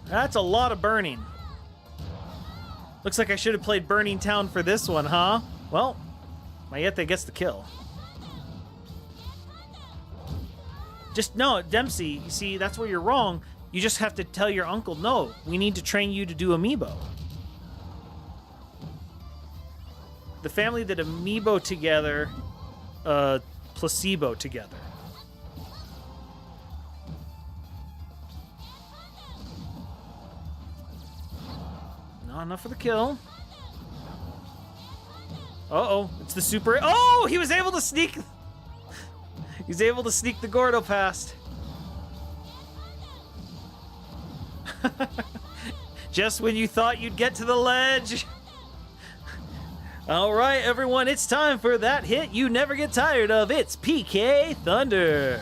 That's a lot of burning. Looks like I should have played Burning Town for this one, huh? Well, Mayete gets the kill. Just, no, Dempsey, you see, that's where you're wrong. You just have to tell your uncle, no, we need to train you to do Amiibo. The family that Amiibo together, placebo together. Not enough for the kill. Uh-oh, it's the super... Oh, he was able to sneak... He's able to sneak the Gordo past. Just when you thought you'd get to the ledge. All right, everyone, it's time for that hit you never get tired of. It's PK Thunder.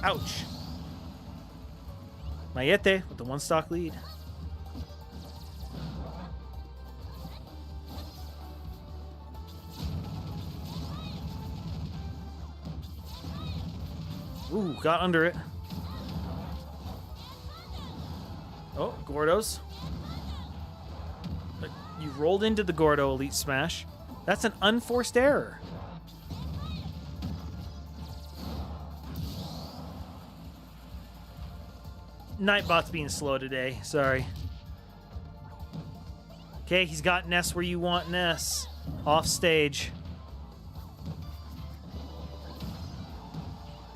Ouch. Mayete with the one stock lead. Ooh, got under it. Oh, Gordos. You rolled into the Gordo Elite Smash. That's an unforced error. Nightbot's being slow today. Sorry. Okay, he's got Ness where you want Ness. Off stage.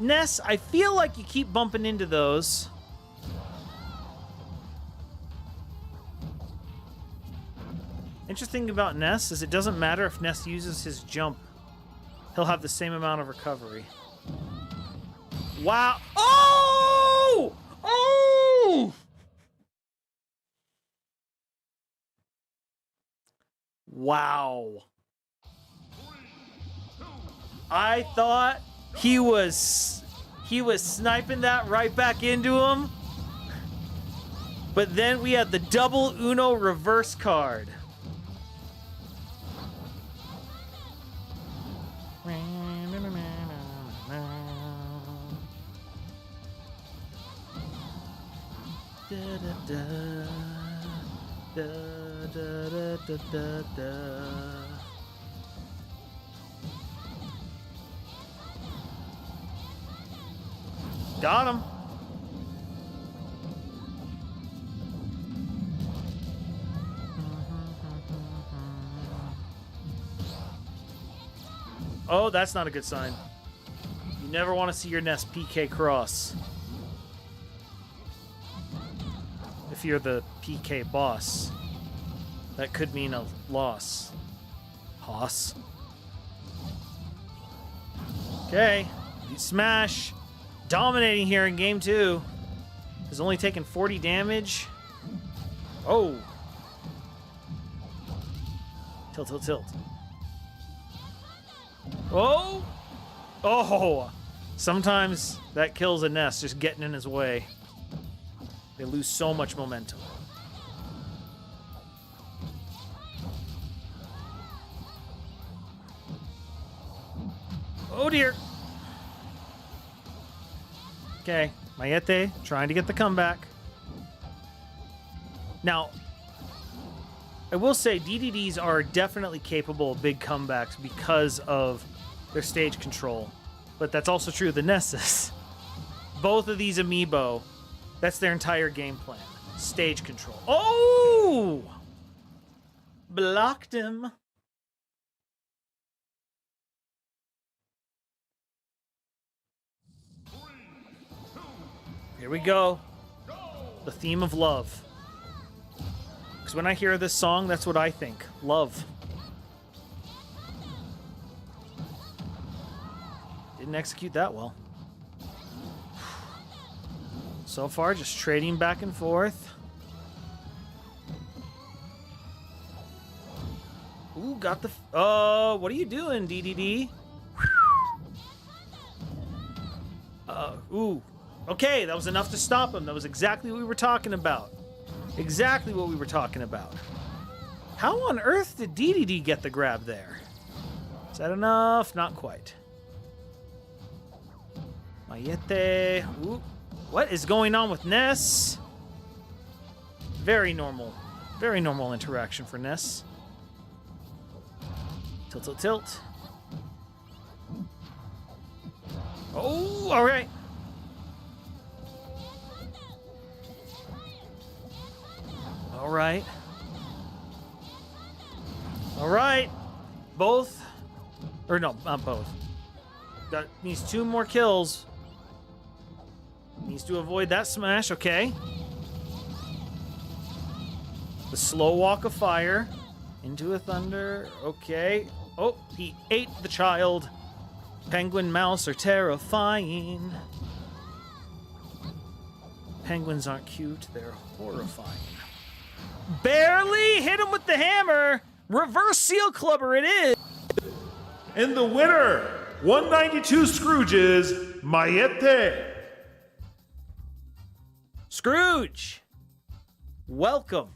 Ness, I feel like you keep bumping into those. Interesting about Ness is it doesn't matter if Ness uses his jump. He'll have the same amount of recovery. Wow. Oh! Oh! Wow. I thought he was sniping that right back into him. But then we had the double Uno reverse card. Got him. Oh, that's not a good sign. You never want to see your Nest PK cross. If you're the PK boss, that could mean a loss. Hoss. Okay, Smash. Dominating here in game 2. Has only taken 40 damage. Oh. Tilt, tilt, tilt. Oh. Oh. Sometimes that kills a Nest just getting in his way. They lose so much momentum. Oh dear. Okay, Mayete trying to get the comeback. Now, I will say DDDs are definitely capable of big comebacks because of their stage control. But that's also true of the Nessus. Both of these Amiibo, that's their entire game plan. Stage control. Oh! Blocked him. Here we go. The theme of love. Because when I hear this song, that's what I think. Love. Didn't execute that well. So far, just trading back and forth. Ooh, got the... what are you doing, DDD? Ooh. Okay, that was enough to stop him. That was exactly what we were talking about. Exactly what we were talking about. How on earth did DDD get the grab there? Is that enough? Not quite. Mayete. Ooh. What is going on with Ness? Very normal. Very normal interaction for Ness. Tilt, tilt, tilt. Oh, all right. All right. All right. Both. Or no, not both. Needs 2 more kills. Needs to avoid that smash. Okay. The slow walk of fire. Into a thunder. Okay. Oh, he ate the child. Penguin mouse are terrifying. Penguins aren't cute. They're horrifying. Barely hit him with the hammer. Reverse seal clubber it is. And the winner, 192 Scrooges, Mayete. Scrooge, welcome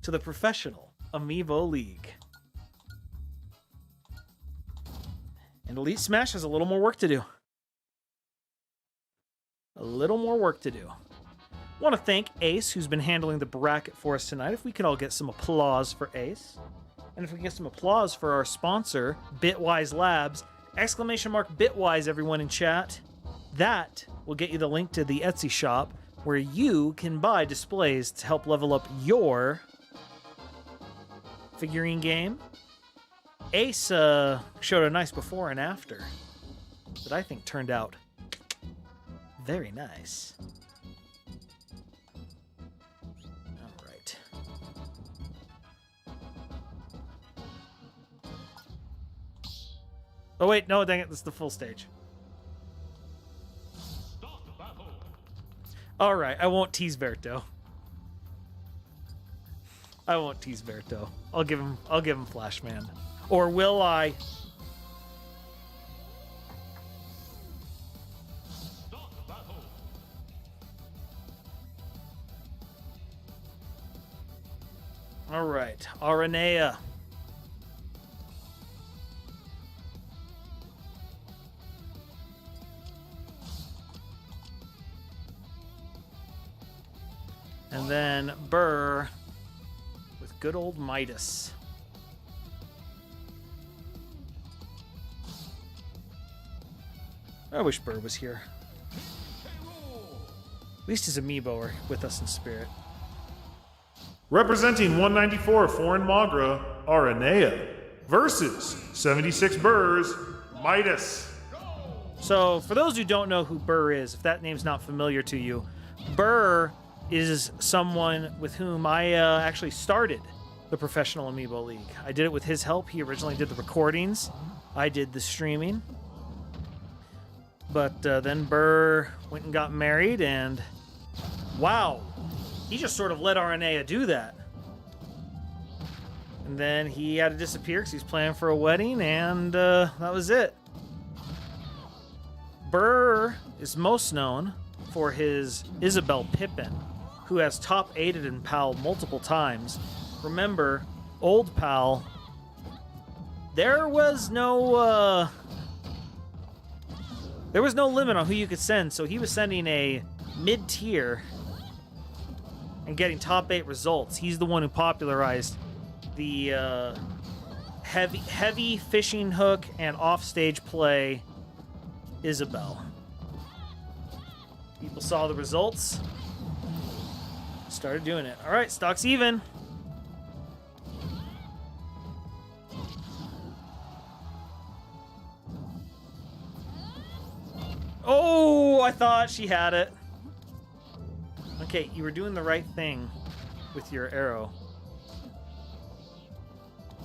to the Professional Amiibo League. And Elite Smash has a little more work to do. A little more work to do. I want to thank Ace, who's been handling the bracket for us tonight. If we could all get some applause for Ace. And if we can get some applause for our sponsor, Bitwise Labs. Exclamation mark Bitwise, everyone in chat. That will get you the link to the Etsy shop where you can buy displays to help level up your figurine game. Ace showed a nice before and after that I think turned out very nice. All right. Oh wait, no, dang it, this is the full stage. All right, I won't tease Berto. I won't tease Berto. I'll give him Flashman. Or will I? All right, Aranea. And then Burr with good old Midas. I wish Burr was here. At least his amiibo are with us in spirit. Representing 194 Foreign Magra, Aranea, versus 76 Burrs, Midas. So, for those who don't know who Burr is, if that name's not familiar to you, Burr is someone with whom I actually started the Professional Amiibo League. I did it with his help. He originally did the recordings. I did the streaming. But then Burr went and got married, and wow, he just sort of let Aranea do that. And then he had to disappear because he's planning for a wedding, and that was it. Burr is most known for his Isabel Pippin, who has top 8'd in PAL multiple times. Remember, old PAL, there was no limit on who you could send, so he was sending a mid-tier and getting top 8 results. He's the one who popularized the heavy fishing hook and offstage play Isabel. People saw the results, started doing it. All right, stock's even. I thought she had it. Okay, you were doing the right thing with your arrow.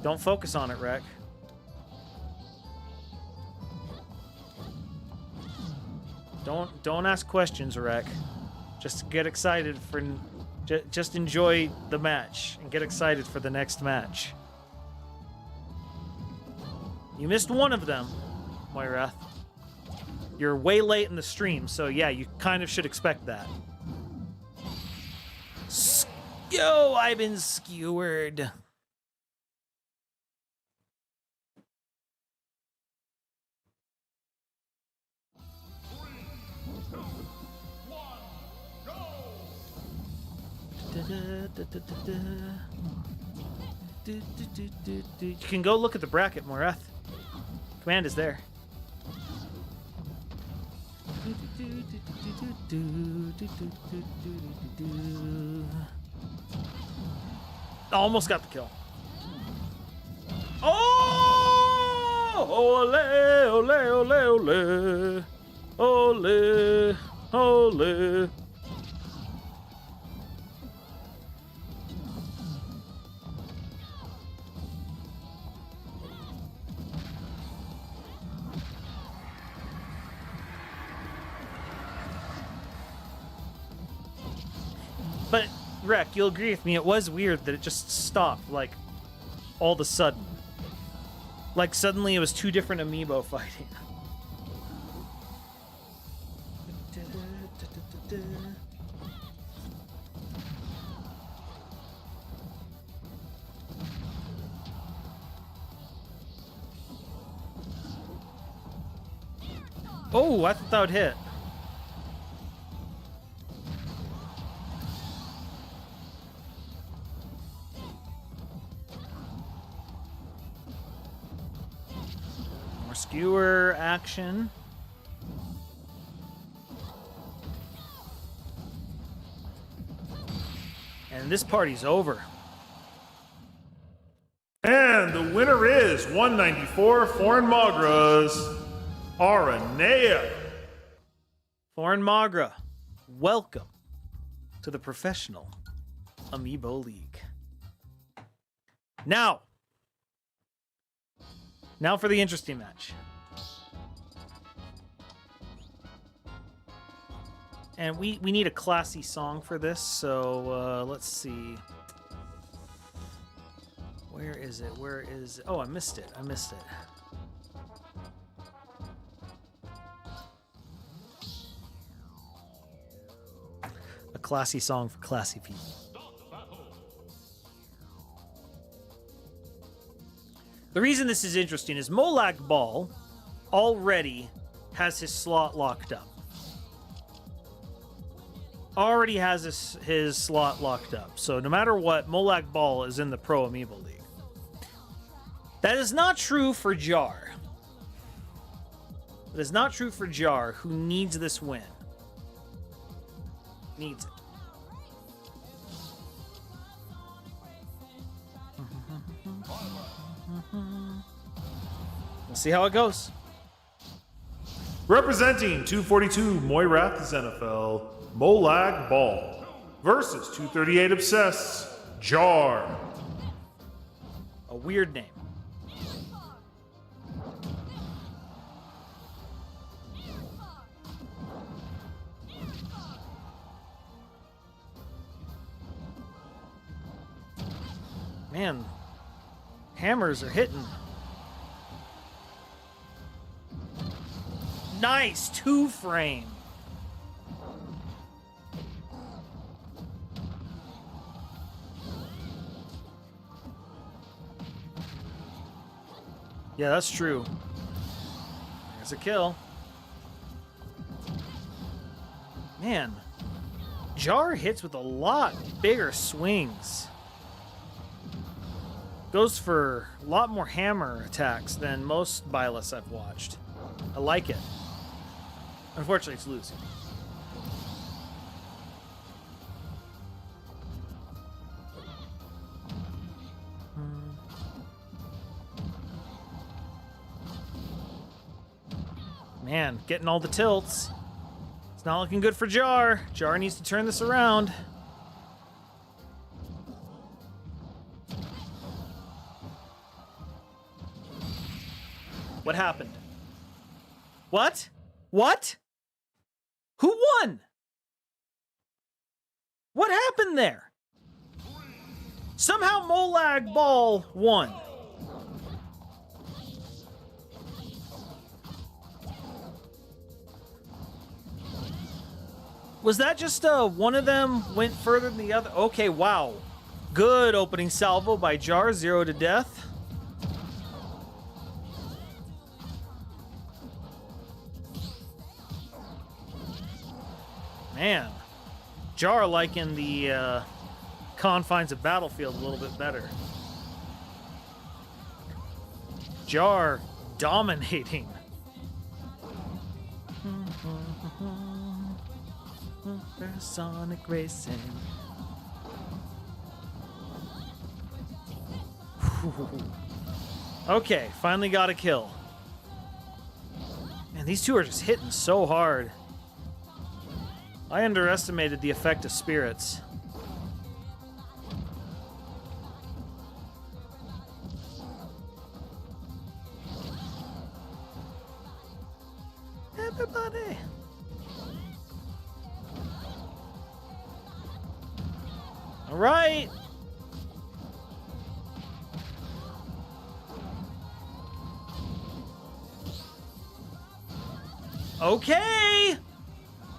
Don't focus on it, Rek. Don't ask questions, Rek. Just get excited for... Just enjoy the match and get excited for the next match. You missed one of them, Moirath. You're way late in the stream, so yeah, you kind of should expect that. Yo, I've been skewered. You can go look at the bracket, Morath. Command is there. Almost got the kill. Oh! Ole, ole, ole, ole. Ole, ole. But, Rek, you'll agree with me, it was weird that it just stopped, like, all of a sudden. Like, suddenly it was two different amiibo fighting. Oh, I thought that would hit. Skewer action. And this party's over. And the winner is 194 Foreign Magra's Aranea. Foreign Magra, welcome to the Professional Amiibo League. Now for the interesting match. And we need a classy song for this, so let's see. Where is it? Where is it? Oh, I missed it. A classy song for classy people. The reason this is interesting is Molag Bal already has his slot locked up. Already has his slot locked up. So no matter what, Molag Bal is in the Pro Amiibo League. That is not true for Jar. That is not true for Jar, who needs this win. Needs it. We'll see how it goes. Representing 242 Moirath's NFL, Molag Bal versus 238 Obsessed, Jar. A weird name. Man, hammers are hitting. Nice, 2-frame. Yeah, that's true. There's a kill. Man, Jar hits with a lot bigger swings. Goes for a lot more hammer attacks than most Byleth I've watched. I like it. Unfortunately, it's losing. Man, getting all the tilts. It's not looking good for Jar. Jar needs to turn this around. What happened? What? What? Who won? What happened there? Somehow Molag Ball won. Was that just one of them went further than the other? Okay, wow. Good opening salvo by Jar, 0 to death. Man, Jar liking the confines of Battlefield a little bit better. Jar dominating. Sonic racing. Okay, finally got a kill. Man, these two are just hitting so hard. I underestimated the effect of spirits. Everybody. All right. Okay.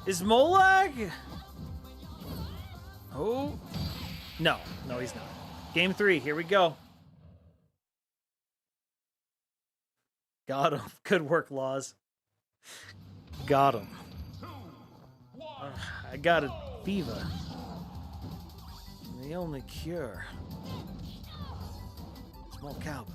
Is Molag? Oh. No, he's not. Game 3, here we go. Got him. Good work, Laws. Got him. I got a fever. The only cure. Small cowbell.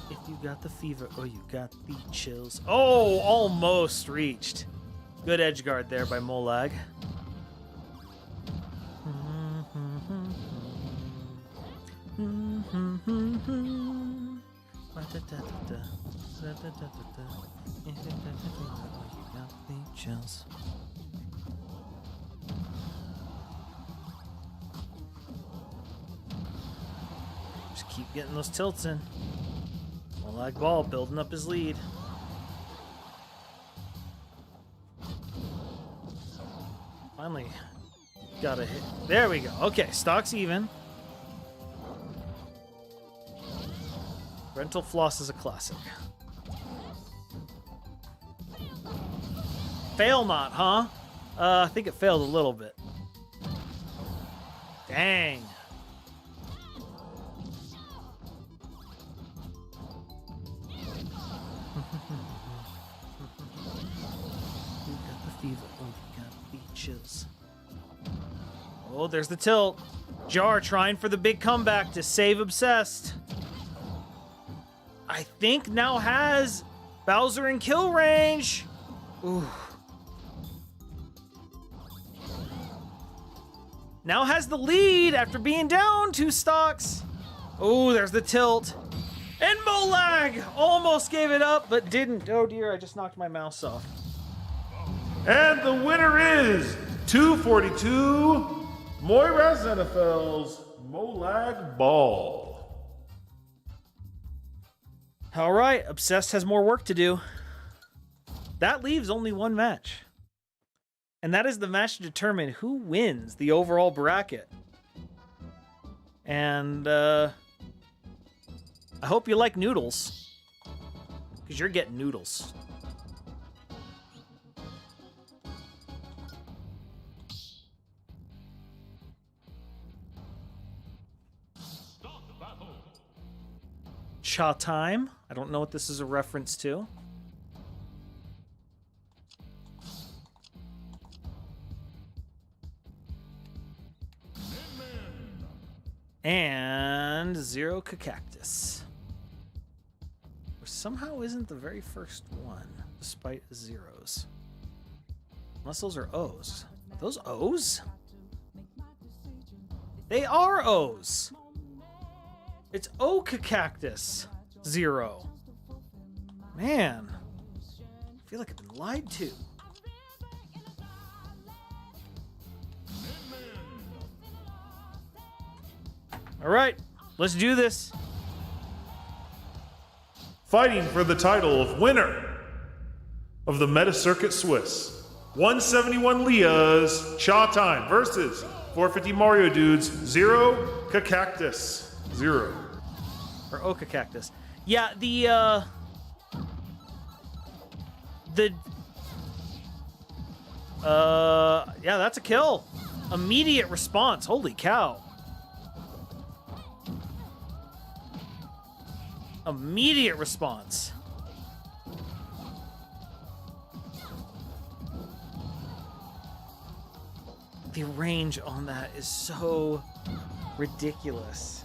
If you got the fever or you got the chills. Oh, almost reached. Good edge guard there by Molag. Chills. Just keep getting those tilts in. Molag Ball building up his lead. Finally got a hit. There we go. Okay, stock's even. Rental Floss is a classic. Fail not, huh? I think it failed a little bit. Dang. You got the fever, oh, you got the chills. Oh, there's the tilt. Jar trying for the big comeback to save Obsessed. I think now has Bowser in kill range. Ooh. Now has the lead after being down 2 stocks. Oh, there's the tilt. And Molag almost gave it up, but didn't. Oh dear, I just knocked my mouse off. And the winner is 242 Moira Xenophil's Molag Ball. All right, Obsessed has more work to do. That leaves only one match. And that is the match to determine who wins the overall bracket. And I hope you like noodles. Because you're getting noodles. Cha time. I don't know what this is a reference to. And Zero Cactus. Which somehow isn't the very first one, despite zeros. Unless those are O's. Are those O's? They are O's. It's Oak Cactus 0. Man. I feel like I've been lied to. All right, let's do this. Fighting for the title of winner of the Meta Circuit Swiss, 171 Leah's Cha Time versus 450 Mario Dudes 0 Cactus 0. Or Oka Cactus. Yeah, yeah, that's a kill. Immediate response. Holy cow. Immediate response. The range on that is so ridiculous.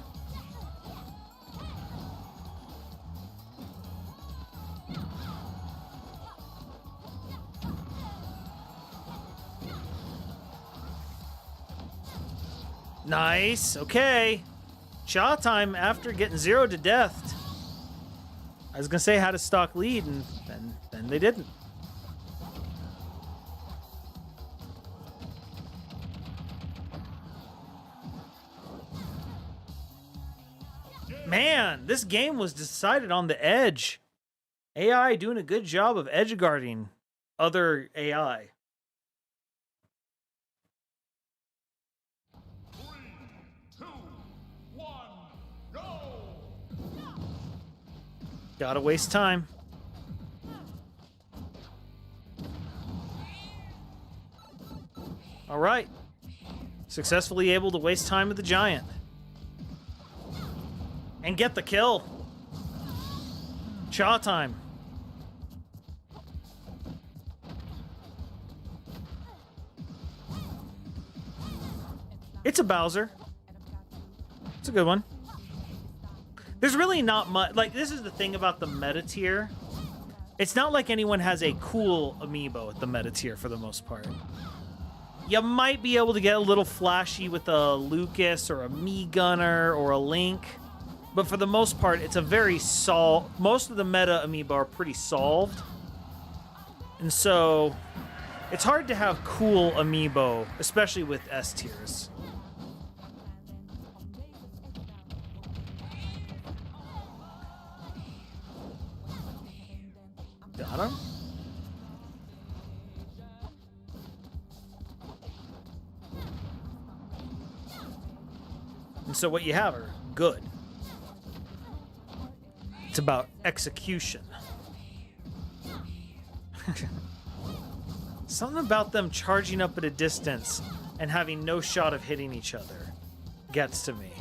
Nice. Okay. Cha Time after getting 0 to death. I was gonna say had a stock lead, and then they didn't. Man, this game was decided on the edge. AI doing a good job of edge guarding other AI. 3, 2, 1, go! Gotta waste time. All right. Successfully able to waste time with the giant. And get the kill. Cha Time. It's a Bowser. It's a good one. There's really not much. Like, this is the thing about the meta tier. It's not like anyone has a cool amiibo at the meta tier for the most part. You might be able to get a little flashy with a Lucas or a Mii Gunner or a Link. But for the most part, it's a very most of the meta amiibo are pretty solved. And so, it's hard to have cool amiibo, especially with S tiers. Got him? And so what you have are good. It's about execution. Something about them charging up at a distance and having no shot of hitting each other gets to me.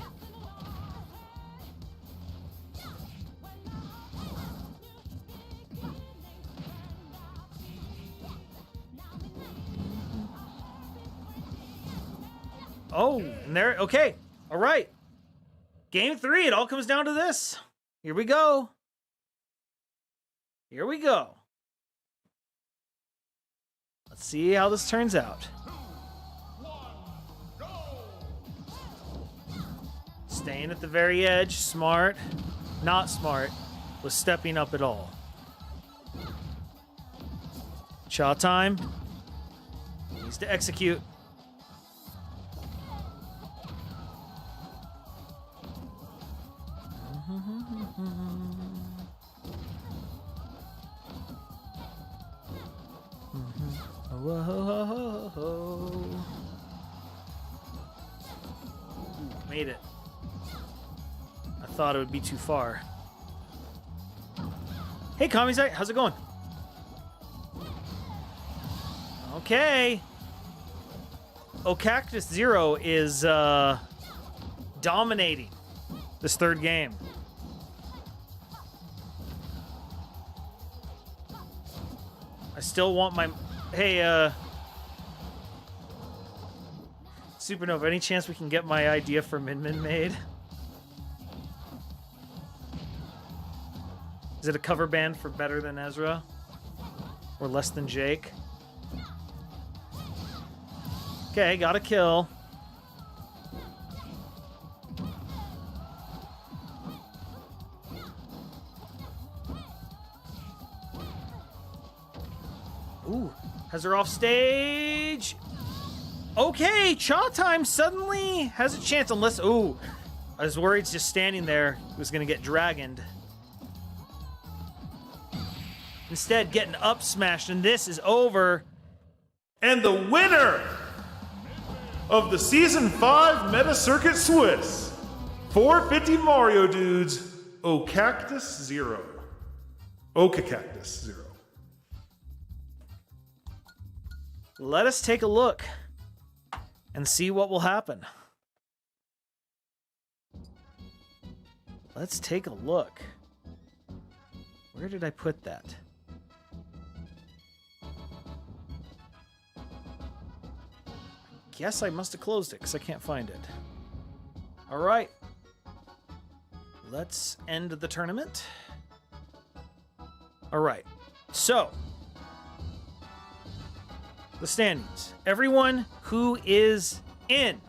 Oh, and there, okay, all right. Game 3, it all comes down to this. Here we go. Here we go. Let's see how this turns out. 2, 1, go! Staying at the very edge, smart. Not smart, was stepping up at all. Cha Time. Needs to execute. Whoa. Made it. I thought it would be too far. Hey, Kamisite, how's it going? Okay. Oh, Cactus 0 is dominating this third game. I still want my... Hey, Supernova, any chance we can get my idea for Min Min made? Is it a cover band for Better Than Ezra? Or Less Than Jake? Okay, got a kill. Ooh, has her off stage. Okay, Chaw Time suddenly has a chance, unless, ooh, I was worried just standing there was going to get dragoned. Instead, getting up smashed, and this is over. And the winner of the Season 5 Meta Circuit Swiss, 450 Mario Dudes, Ocactus Zero. Ocacactus Zero. Let us take a look and see what will happen. Let's take a look. Where did I put that? Guess I must have closed it because I can't find it. All right. Let's end the tournament. All right. So, the standings. Everyone who is in.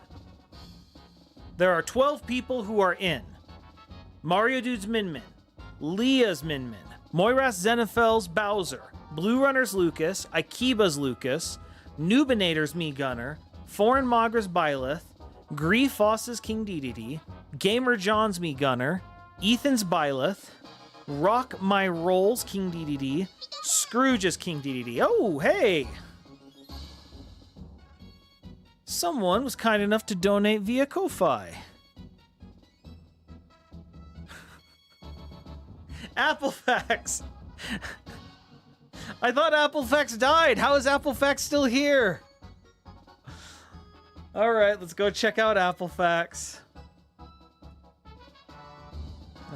There are 12 people who are in. Mario Dude's Min Min, Leah's Min Min, Moiras Xenophel's Bowser, Blue Runner's Lucas, Akiba's Lucas, Nubinator's Me Gunner, Foreign Magra's Byleth, Griefos's King Dedede, Gamer John's Me Gunner, Ethan's Byleth, Rock My Roll's King Dedede, Scrooge's King Dedede. Oh, hey! Someone was kind enough to donate via Ko-Fi. Applefax! I thought Applefax died. How is Applefax still here? All right, let's go check out Applefax.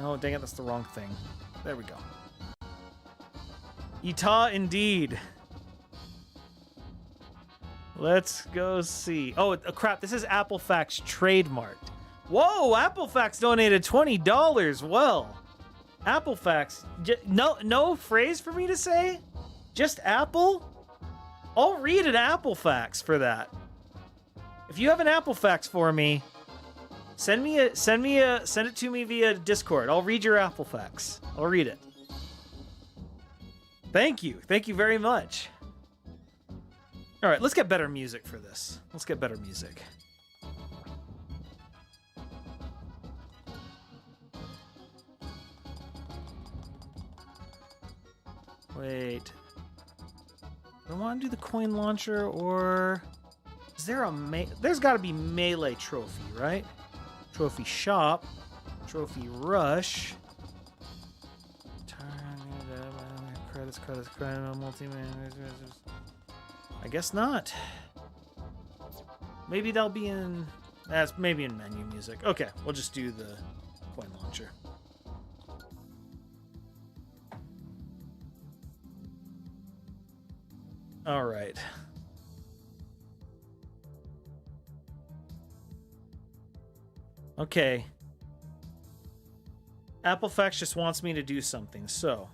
Oh, dang it, that's the wrong thing. There we go. Ita indeed. Let's go see. Oh, crap, this is Applefax trademarked. Whoa, Applefax donated $20. Well, Applefax, no phrase for me to say? Just Apple? I'll read an Applefax for that. If you have an Applefax for me, send it to me via Discord. I'll read your Applefax. I'll read it. Thank you. Thank you very much. All right, let's get better music for this. Let's get better music. Wait. Do I want to do the coin launcher, or is there a there's got to be melee trophy, right? Trophy shop, trophy rush. Credits, I guess not. Maybe that'll be in. That's maybe in menu music. Okay, we'll just do the coin launcher. All right. Okay. Applefax just wants me to do something, so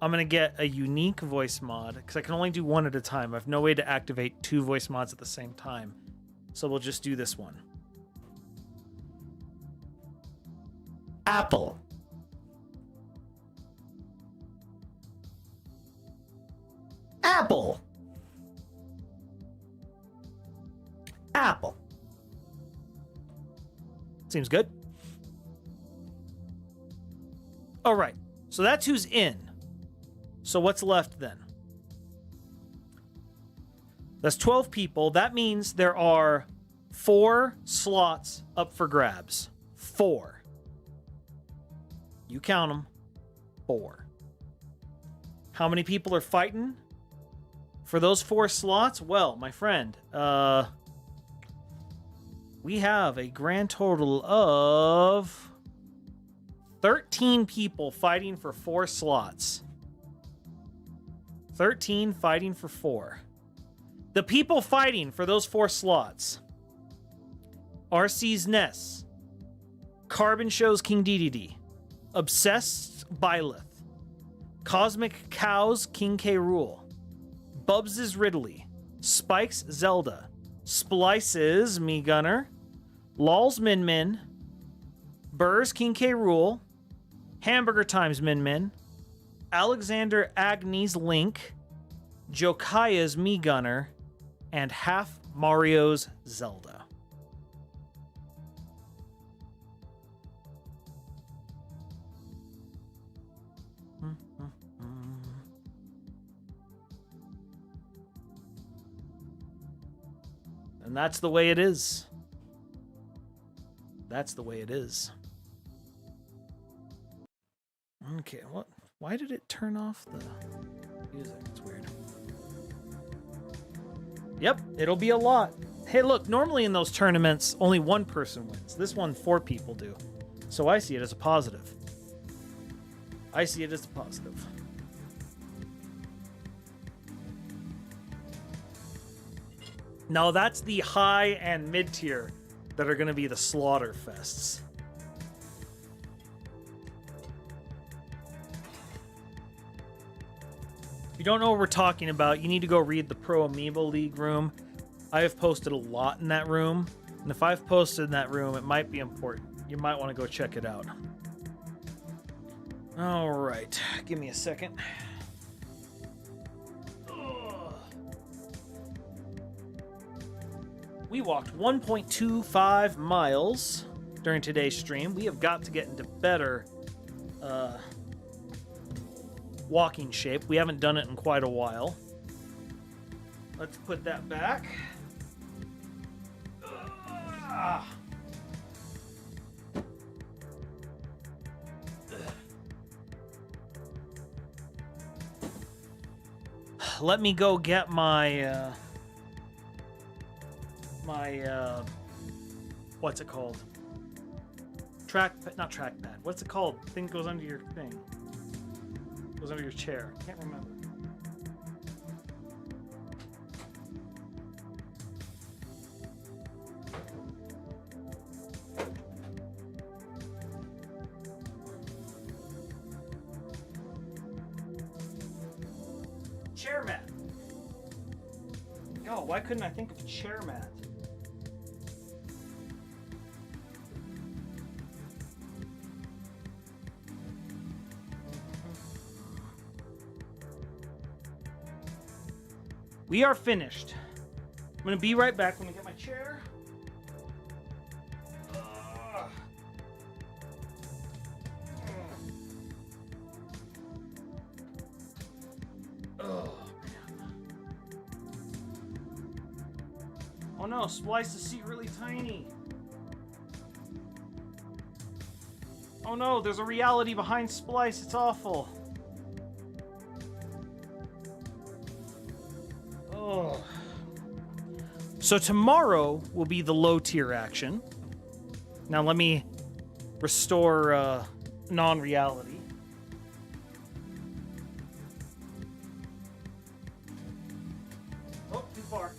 I'm going to get a unique voice mod, because I can only do one at a time. I have no way to activate two voice mods at the same time. So we'll just do this one. Apple. Apple. Apple. Seems good. All right. So that's who's in. So what's left then? That's 12 people. That means there are 4 slots up for grabs. 4. You count them. 4. How many people are fighting for those 4 slots? Well, my friend, we have a grand total of 13 people fighting for 4 slots. 13 fighting for 4. The people fighting for those 4 slots: RC's Ness, Carbon Show's King Dedede, Obsessed Byleth, Cosmic Cow's King K. Rool, Bubs' Ridley, Spike's Zelda, Splice's Me Gunner, Lol's Min Min, Burr's King K. Rool, Hamburger Time's Min Min, Alexander Agnes Link, Jokaya's Me Gunner, and half Mario's Zelda. And that's the way it is. That's the way it is. Okay, what? Why did it turn off the music? It's weird. Yep, it'll be a lot. Hey, look, normally in those tournaments, only one person wins. This one, 4 people do. So I see it as a positive. I see it as a positive. Now that's the high and mid tier that are going to be the slaughter fests. If you don't know what we're talking about, you need to go read the Pro Amiibo League room. I have posted a lot in that room, and if I've posted in that room, it might be important. You might want to go check it out. All right, give me a second. We walked 1.25 miles during today's stream. We have got to get into better walking shape. We haven't done it in quite a while. Let's put that back. Let me go get my what's it called? Not trackpad. What's it called? Thing that goes under your thing. Goes under your chair. Can't remember. Chair mat. Yo, why couldn't I think of chair mat? We are finished. I'm gonna be right back. Let me get my chair. Oh no, Splice's seat really tiny. Oh no, there's a reality behind Splice. It's awful. Oh. So tomorrow will be the low tier action. Now let me restore non-reality. Oh, too far.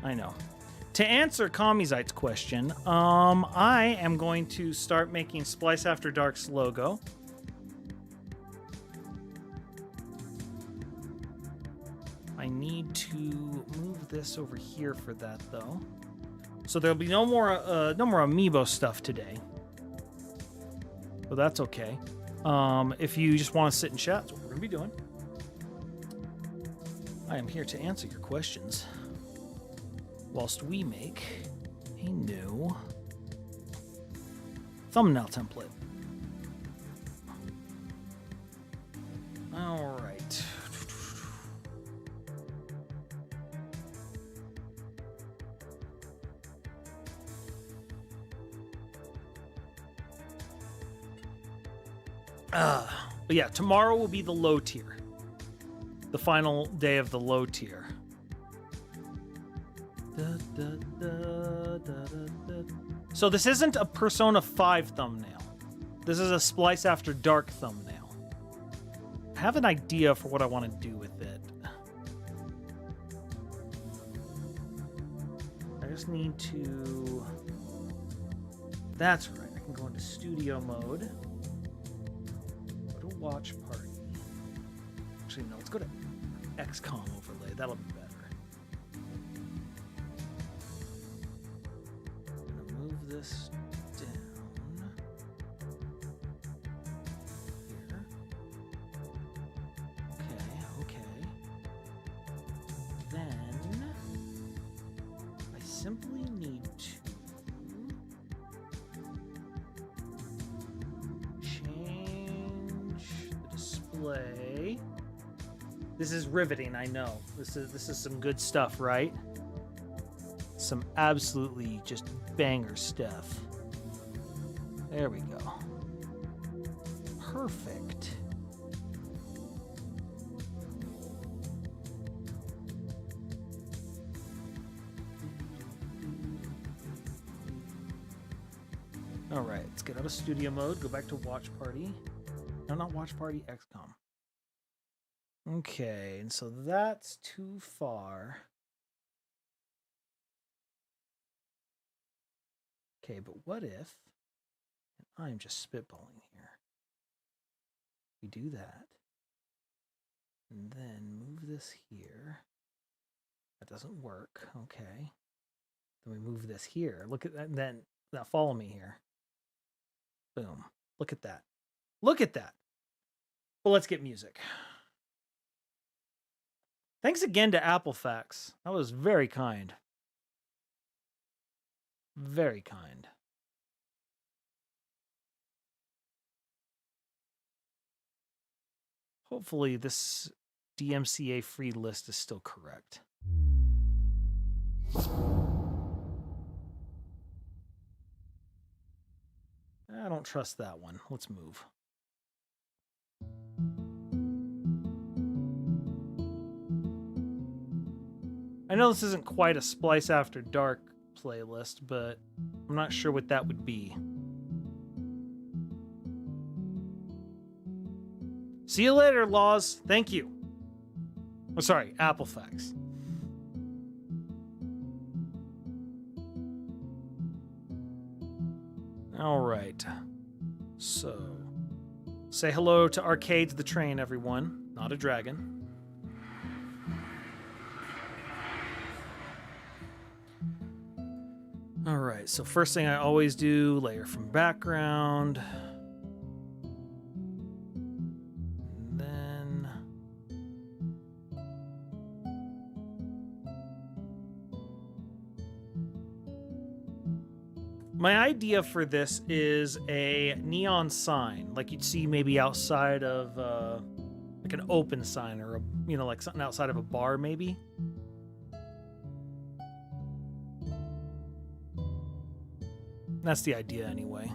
I know. To answer Kamizite's question, I am going to start making Splice After Dark's logo. I need to move this over here for that, though. So there'll be no more Amiibo stuff today. But that's okay. If you just want to sit and chat, that's what we're going to be doing. I am here to answer your questions, whilst we make a new thumbnail template. All right. But yeah, tomorrow will be the low tier. The final day of the low tier. So this isn't a Persona 5 thumbnail. This is a Splice After Dark thumbnail. I have an idea for what I want to do with it. I just need to... That's right, I can go into studio mode. watch party. Actually, no, let's go to XCOM overlay. That'll be better. I'm gonna move this down here. Okay. Then I simply need to change the display. This is riveting, I know. This is some good stuff, right? Some absolutely just banger stuff. There we go. Perfect. All right, let's get out of studio mode, go back to watch party. No, not watch party, XCOM. Okay, and so that's too far. Okay, but what if, and I'm just spitballing here, we do that, and then move this here. That doesn't work, okay. Then we move this here. Look at that, and then, now follow me here. Boom, look at that. Look at that. Well, let's get music. Thanks again to AppleFacts. That was very kind. Very kind. Hopefully this DMCA free list is still correct. I don't trust that one. Let's move. I know this isn't quite a Splice After Dark playlist, but I'm not sure what that would be. See you later, Laws. Thank you. Oh, sorry, AppleFacts. All right. So, say hello to Arcades the Train, everyone. Not a dragon. All right, so first thing I always do, layer from background. And then my idea for this is a neon sign, like you'd see maybe outside of like an open sign, or like something outside of a bar maybe. That's the idea anyway.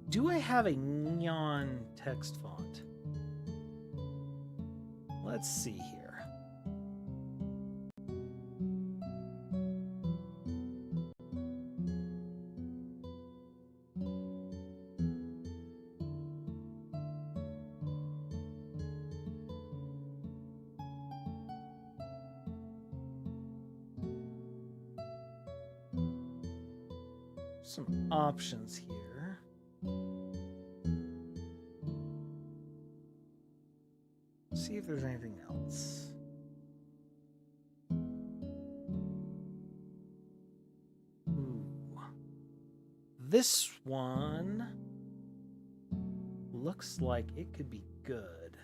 Do I have a neon text font? Let's see here. Some options here. See if there's anything else. Ooh. This one looks like it could be good.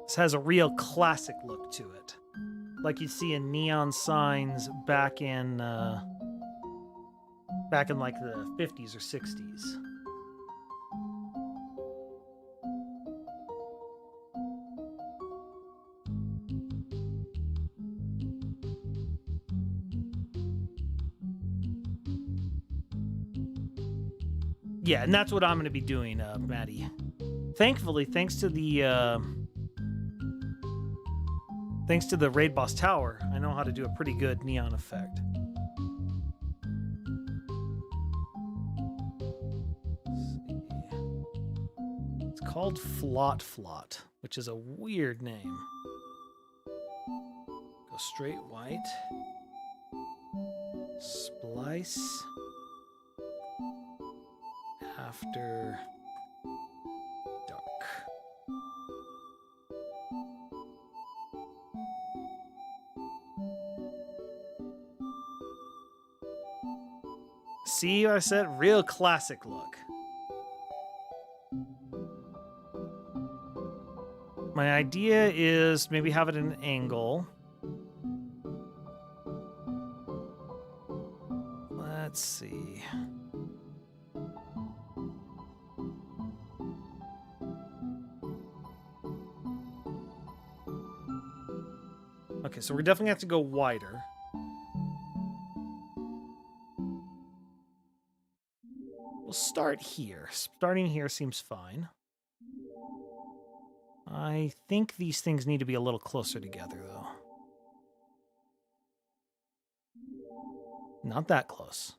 This has a real classic look to it, like you see in neon signs back in like the 50s or 60s. Yeah, and that's what I'm going to be doing, Maddie. Thankfully, thanks to the Raid Boss Tower, I know how to do a pretty good neon effect. Let's called Flot, which is a weird name. Go straight white. Splice. After dark. See what I said? Real classic look. My idea is maybe have it at an angle. Let's see. Okay, so we're definitely have to go wider. We'll start here. Starting here seems fine. I think these things need to be a little closer together, though. Not that close.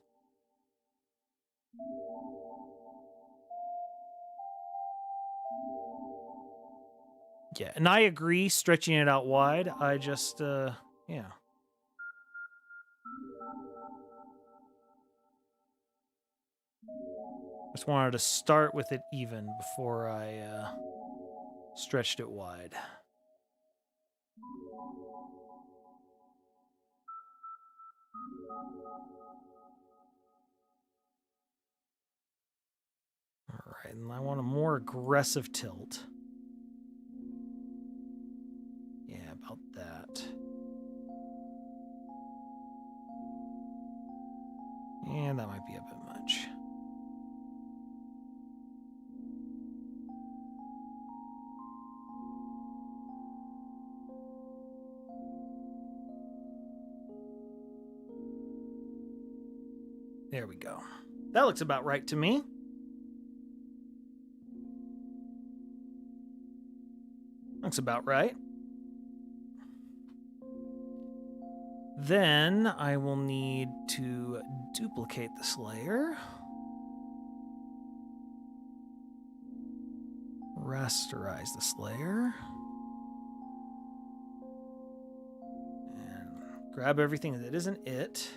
Yeah, and I agree, stretching it out wide. I just, yeah. Just wanted to start with it even before I stretched it wide. All right, and I want a more aggressive tilt. Yeah, about that. And that might be a bit much. There we go. That looks about right to me. Looks about right. Then I will need to duplicate this layer. Rasterize this layer. And grab everything that isn't it.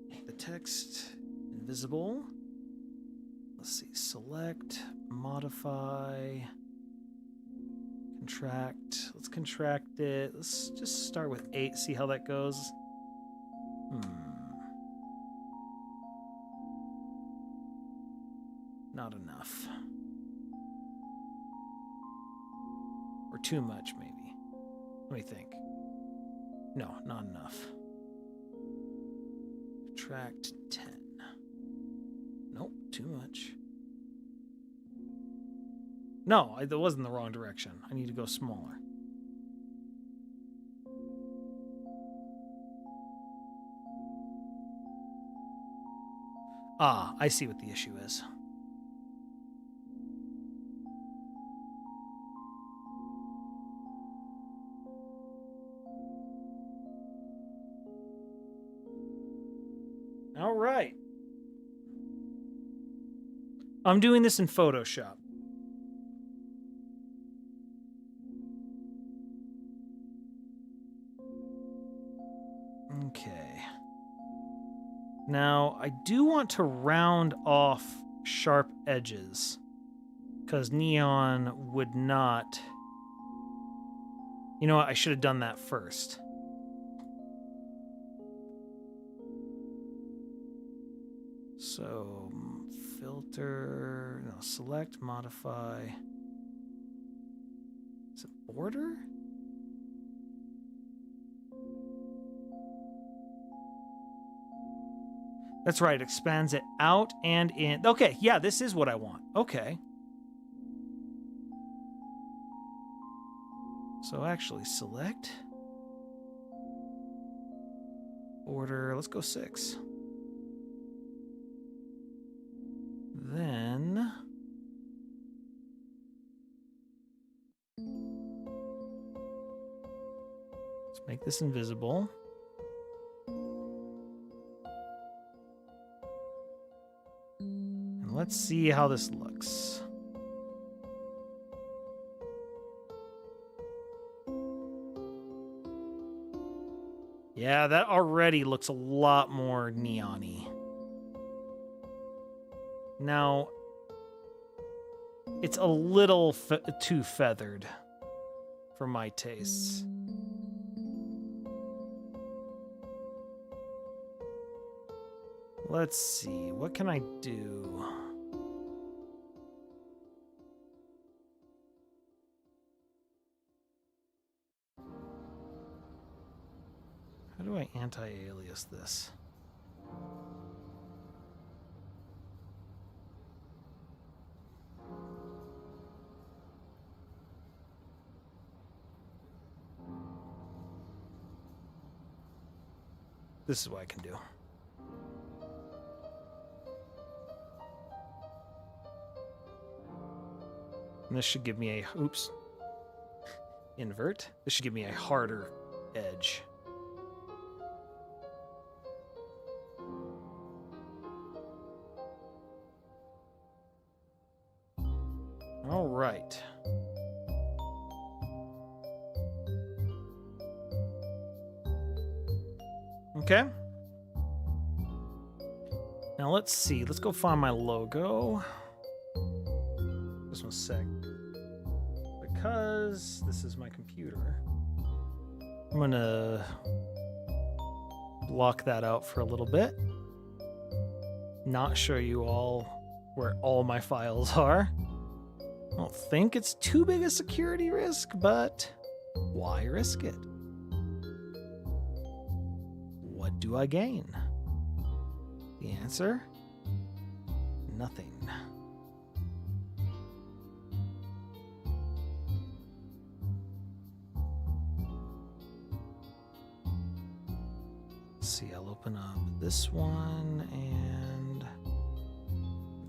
Make the text invisible. Let's see, select, modify, contract. Let's contract it. Let's just start with 8, see how that goes. Not enough. Or too much, maybe. Let me think. No, not enough. Contract 10. Nope, too much. No, that was in the wrong direction. I need to go smaller. Ah, I see what the issue is. All right. I'm doing this in Photoshop. Okay. Now, I do want to round off sharp edges, because neon would not... You know what? I should have done that first. So, filter... No, select, modify... Is it border? That's right, expands it out and in. Okay, yeah, this is what I want. Okay. So actually, select. Order, let's go 6. Then... let's make this invisible. Let's see how this looks. Yeah, that already looks a lot more neon-y. Now, it's a little too feathered for my tastes. Let's see, what can I do? How do I anti-alias this? This is what I can do. And this should give me a, oops, invert. This should give me a harder edge. All right. Okay. Now let's see. Let's go find my logo. Just one sec. Because this is my computer, I'm gonna block that out for a little bit. Not show you all where all my files are. I don't think it's too big a security risk, but why risk it? What do I gain? The answer? Nothing. Let's see, I'll open up this one and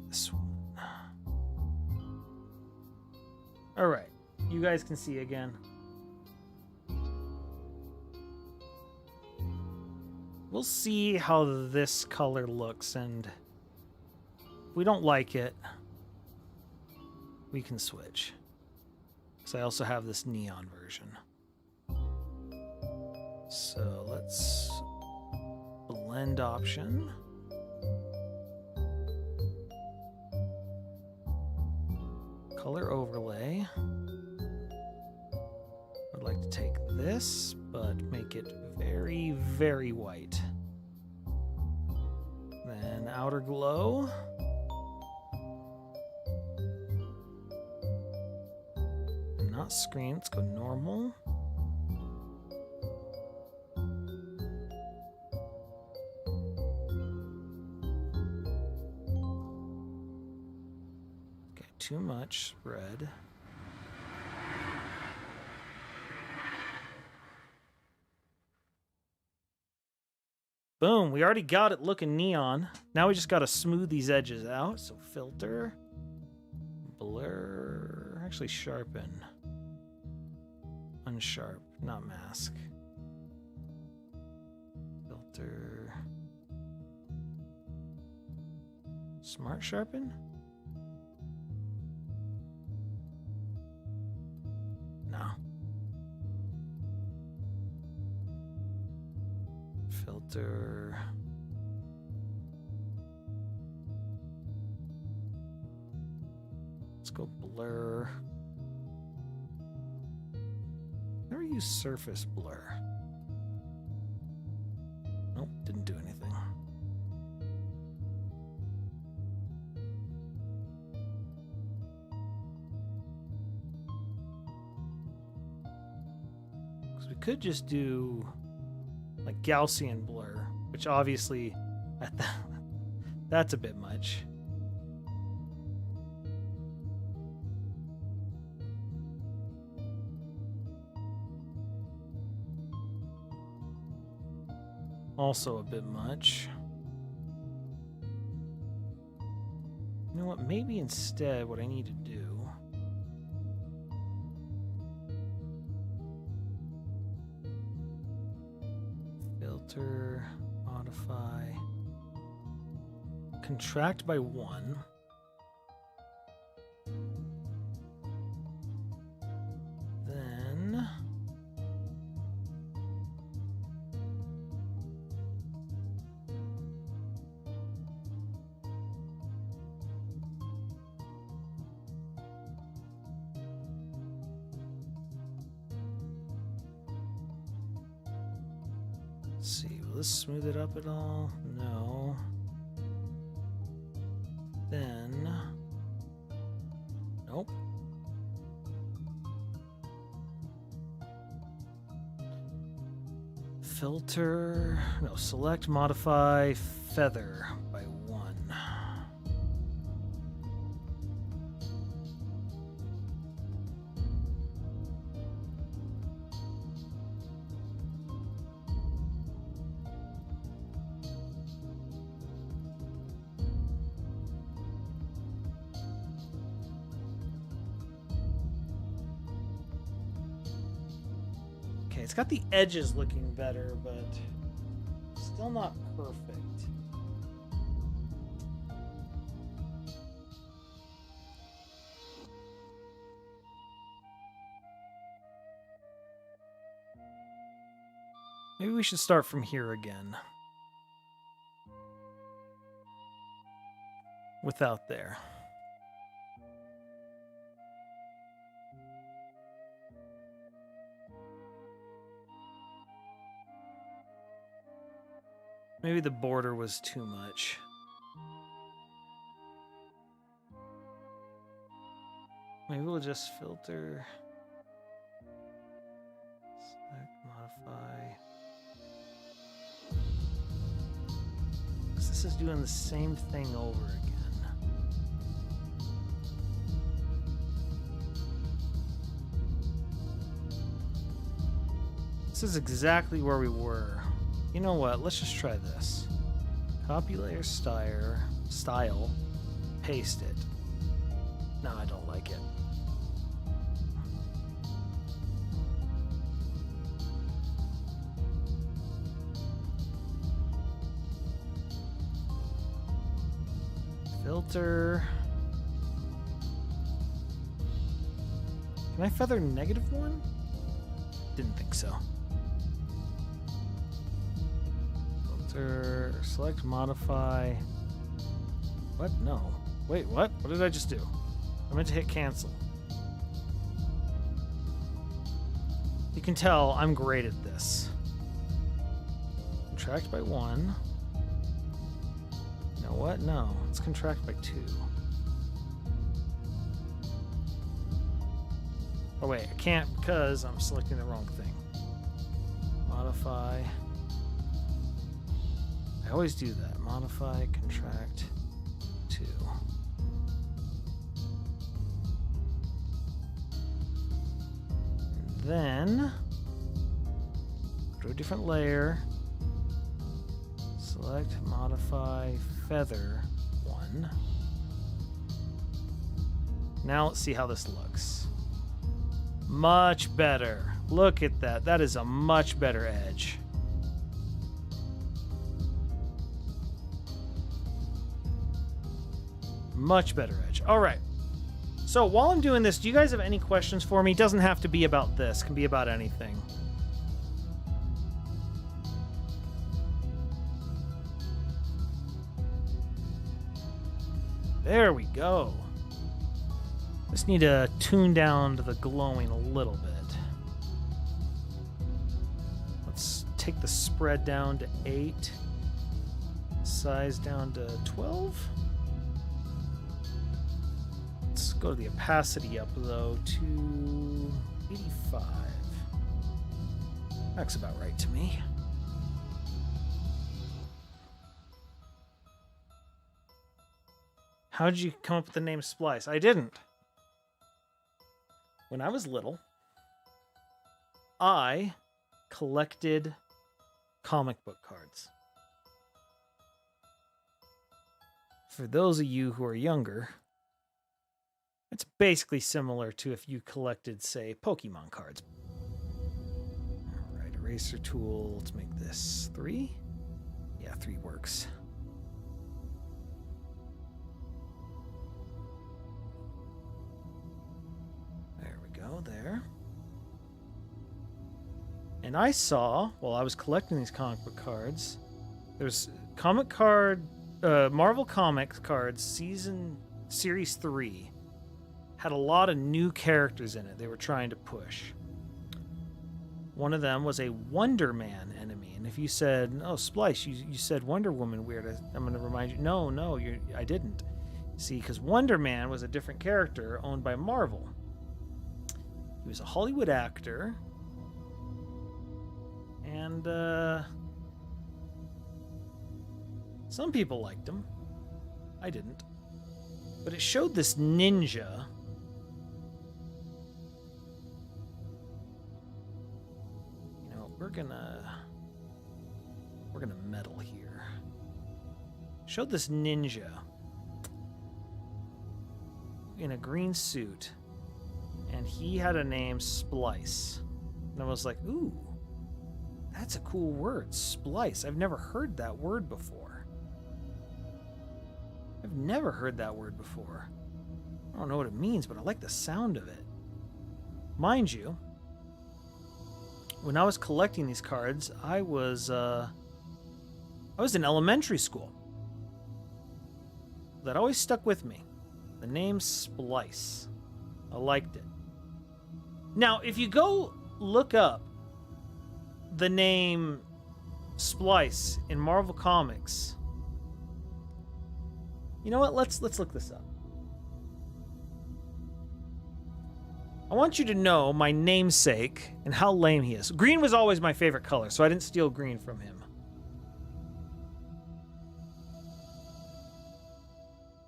this one. All right, you guys can see again. We'll see how this color looks, and if we don't like it, we can switch. Because I also have this neon version. So let's blend option. Color overlay. I'd like to take this, but make it very, very white. Then outer glow. And not screen, let's go normal. Okay, too much red. Boom, we already got it looking neon. Now we just got to smooth these edges out. So filter, blur, actually sharpen, unsharp, not mask. Filter, smart sharpen? No. Filter. Let's go blur. Never use surface blur. Nope, didn't do anything. Because we could just do like Gaussian blur, which obviously that's a bit much. Also a bit much. You know what? Maybe instead what I need to do filter, modify, contract by 1. Then Let's see, will this smooth it up at all? No. Then... Nope. Filter... No, select, modify, feather by 1. It's got the edges looking better, but still not perfect. Maybe we should start from here again. Without there. Maybe the border was too much. Maybe we'll just filter. Select, modify. 'Cause this is doing the same thing over again. This is exactly where we were. You know what? Let's just try this. Copy layer style, paste it. No, I don't like it. Filter. Can I feather -1? Didn't think so. Select, modify. What? No. Wait, what? What did I just do? I meant to hit cancel. You can tell I'm great at this. Contract by 1. You know what? No. Let's contract by 2. Oh wait, I can't because I'm selecting the wrong thing. Modify. I always do that. Modify, contract, 2. And then, go to a different layer. Select, modify, feather, 1. Now let's see how this looks. Much better. Look at that. That is a much better edge. Much better edge. All right. So while I'm doing this, do you guys have any questions for me? It doesn't have to be about this. It can be about anything. There we go. Just need to tune down to the glowing a little bit. Let's take the spread down to 8. Size down to 12. Let's go to the opacity up, though, to 85. That's about right to me. How did you come up with the name Splice? I didn't. When I was little, I collected comic book cards. For those of you who are younger, it's basically similar to if you collected, say, Pokemon cards. All right, eraser tool. Let's make this 3. Yeah, 3 works. There we go, there. And I saw, while I was collecting these comic book cards, there's Marvel Comics cards, Series 3. Had a lot of new characters in it they were trying to push. One of them was a Wonder Man enemy. And if you said, oh, Splice, you said Wonder Woman weird, I'm going to remind you, no, I didn't. See, because Wonder Man was a different character owned by Marvel. He was a Hollywood actor. And some people liked him. I didn't. But it showed this ninja. You know, we're gonna meddle here. Showed this ninja in a green suit, and he had a name, Splice. And I was like, ooh, that's a cool word, Splice. I've never heard that word before. I don't know what it means, but I like the sound of it. Mind you, when I was collecting these cards, I was in elementary school. That always stuck with me. The name Splice. I liked it. Now, if you go look up the name Splice in Marvel Comics, you know what? Let's look this up. I want you to know my namesake and how lame he is. Green was always my favorite color, so I didn't steal green from him.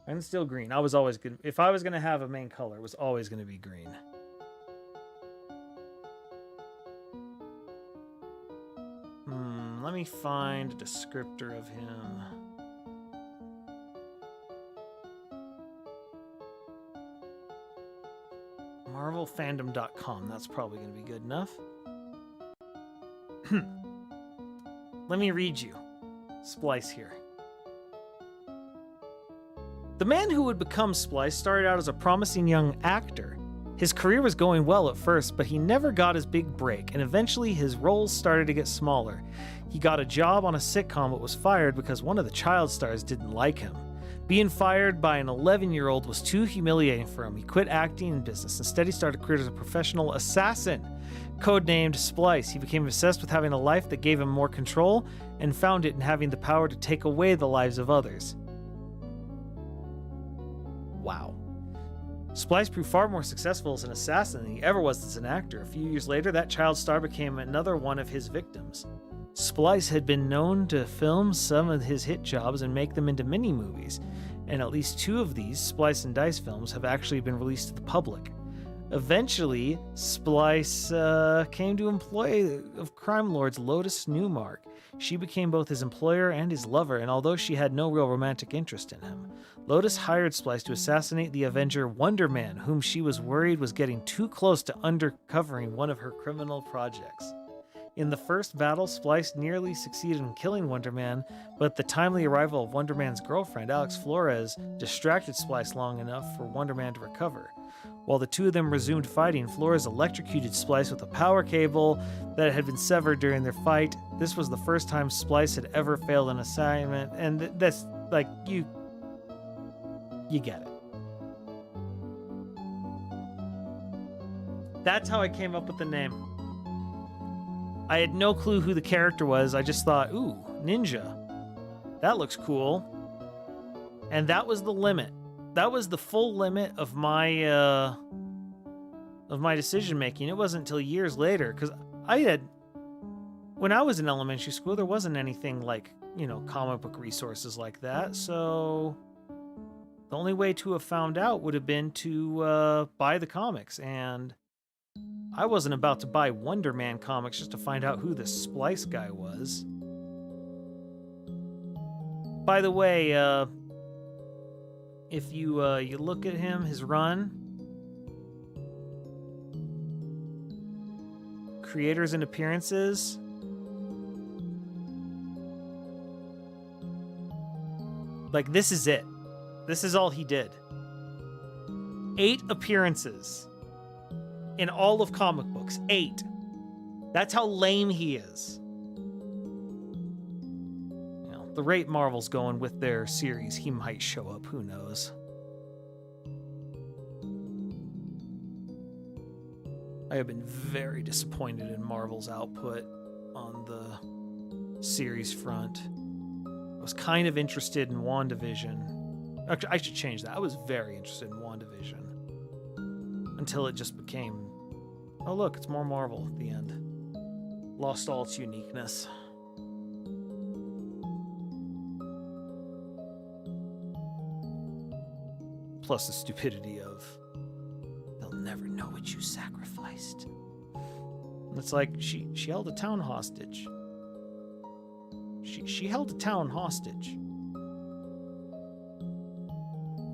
I didn't steal green. I was always good. If I was going to have a main color, it was always going to be green. Let me find a descriptor of him. MarvelFandom.com. That's probably going to be good enough. Let me read you. Splice here. The man who would become Splice started out as a promising young actor. His career was going well at first, but he never got his big break, and eventually his roles started to get smaller. He got a job on a sitcom but was fired because one of the child stars didn't like him. Being fired by an 11-year-old was too humiliating for him. He quit acting in business. Instead, he started a career as a professional assassin. Codenamed Splice, he became obsessed with having a life that gave him more control and found it in having the power to take away the lives of others. Wow. Splice proved far more successful as an assassin than he ever was as an actor. A few years later, that child star became another one of his victims. Splice had been known to film some of his hit jobs and make them into mini-movies, and at least 2 of these Splice and Dice films have actually been released to the public. Eventually, Splice came to employ of crime lords Lotus Newmark. She became both his employer and his lover, and although she had no real romantic interest in him, Lotus hired Splice to assassinate the Avenger Wonder Man, whom she was worried was getting too close to undercovering one of her criminal projects. In the first battle, Splice nearly succeeded in killing Wonder Man, but the timely arrival of Wonder Man's girlfriend, Alex Flores, distracted Splice long enough for Wonder Man to recover. While the 2 of them resumed fighting, Flores electrocuted Splice with a power cable that had been severed during their fight. This was the first time Splice had ever failed an assignment, and that's, like, you get it. That's how I came up with the name. I had no clue who the character was. I just thought, ooh, ninja. That looks cool. And that was the limit. That was the full limit of my decision making. It wasn't until years later, because when I was in elementary school, there wasn't anything like, comic book resources like that. So the only way to have found out would have been to buy the comics, and I wasn't about to buy Wonder Man comics just to find out who this Splice guy was. By the way, if you look at him, his run, creators and appearances, like, this is it. This is all he did. 8 appearances in all of comic books. 8. That's how lame he is. The rate Marvel's going with their series, he might show up. Who knows? I I have been very disappointed in Marvel's output on the series front. I was kind of interested in WandaVision. Actually, I should change that. I was very interested in WandaVision until it just became, oh look, it's more Marvel at the end. Lost all its uniqueness. Plus the stupidity of, they'll never know what you sacrificed. And it's like, she held a town hostage. She held a town hostage.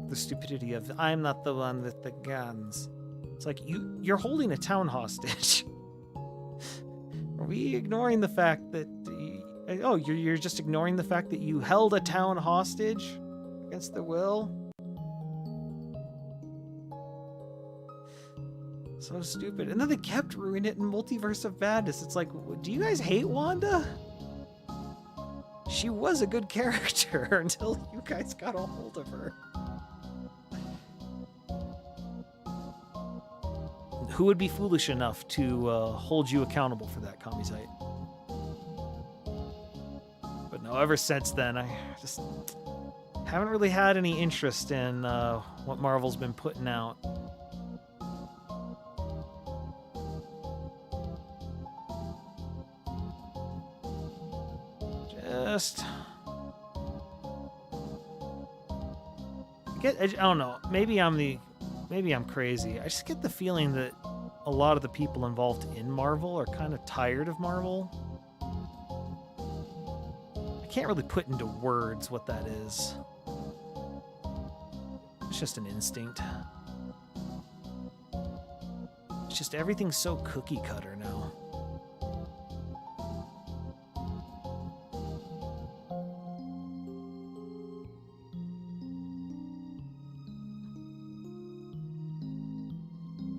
The stupidity of, I'm not the one with the guns. It's like, you're holding a town hostage. Are we ignoring the fact that, you're just ignoring the fact that you held a town hostage against their will? So stupid. And then they kept ruining it in Multiverse of Madness. It's like, do you guys hate Wanda? She was a good character until you guys got a hold of her. Who would be foolish enough to hold you accountable for that, Kamisite? But no, ever since then, I just haven't really had any interest in what Marvel's been putting out. I don't know. Maybe I'm crazy. I just get the feeling that a lot of the people involved in Marvel are kind of tired of Marvel. I can't really put into words what that is. It's just an instinct. It's just everything's so cookie cutter now.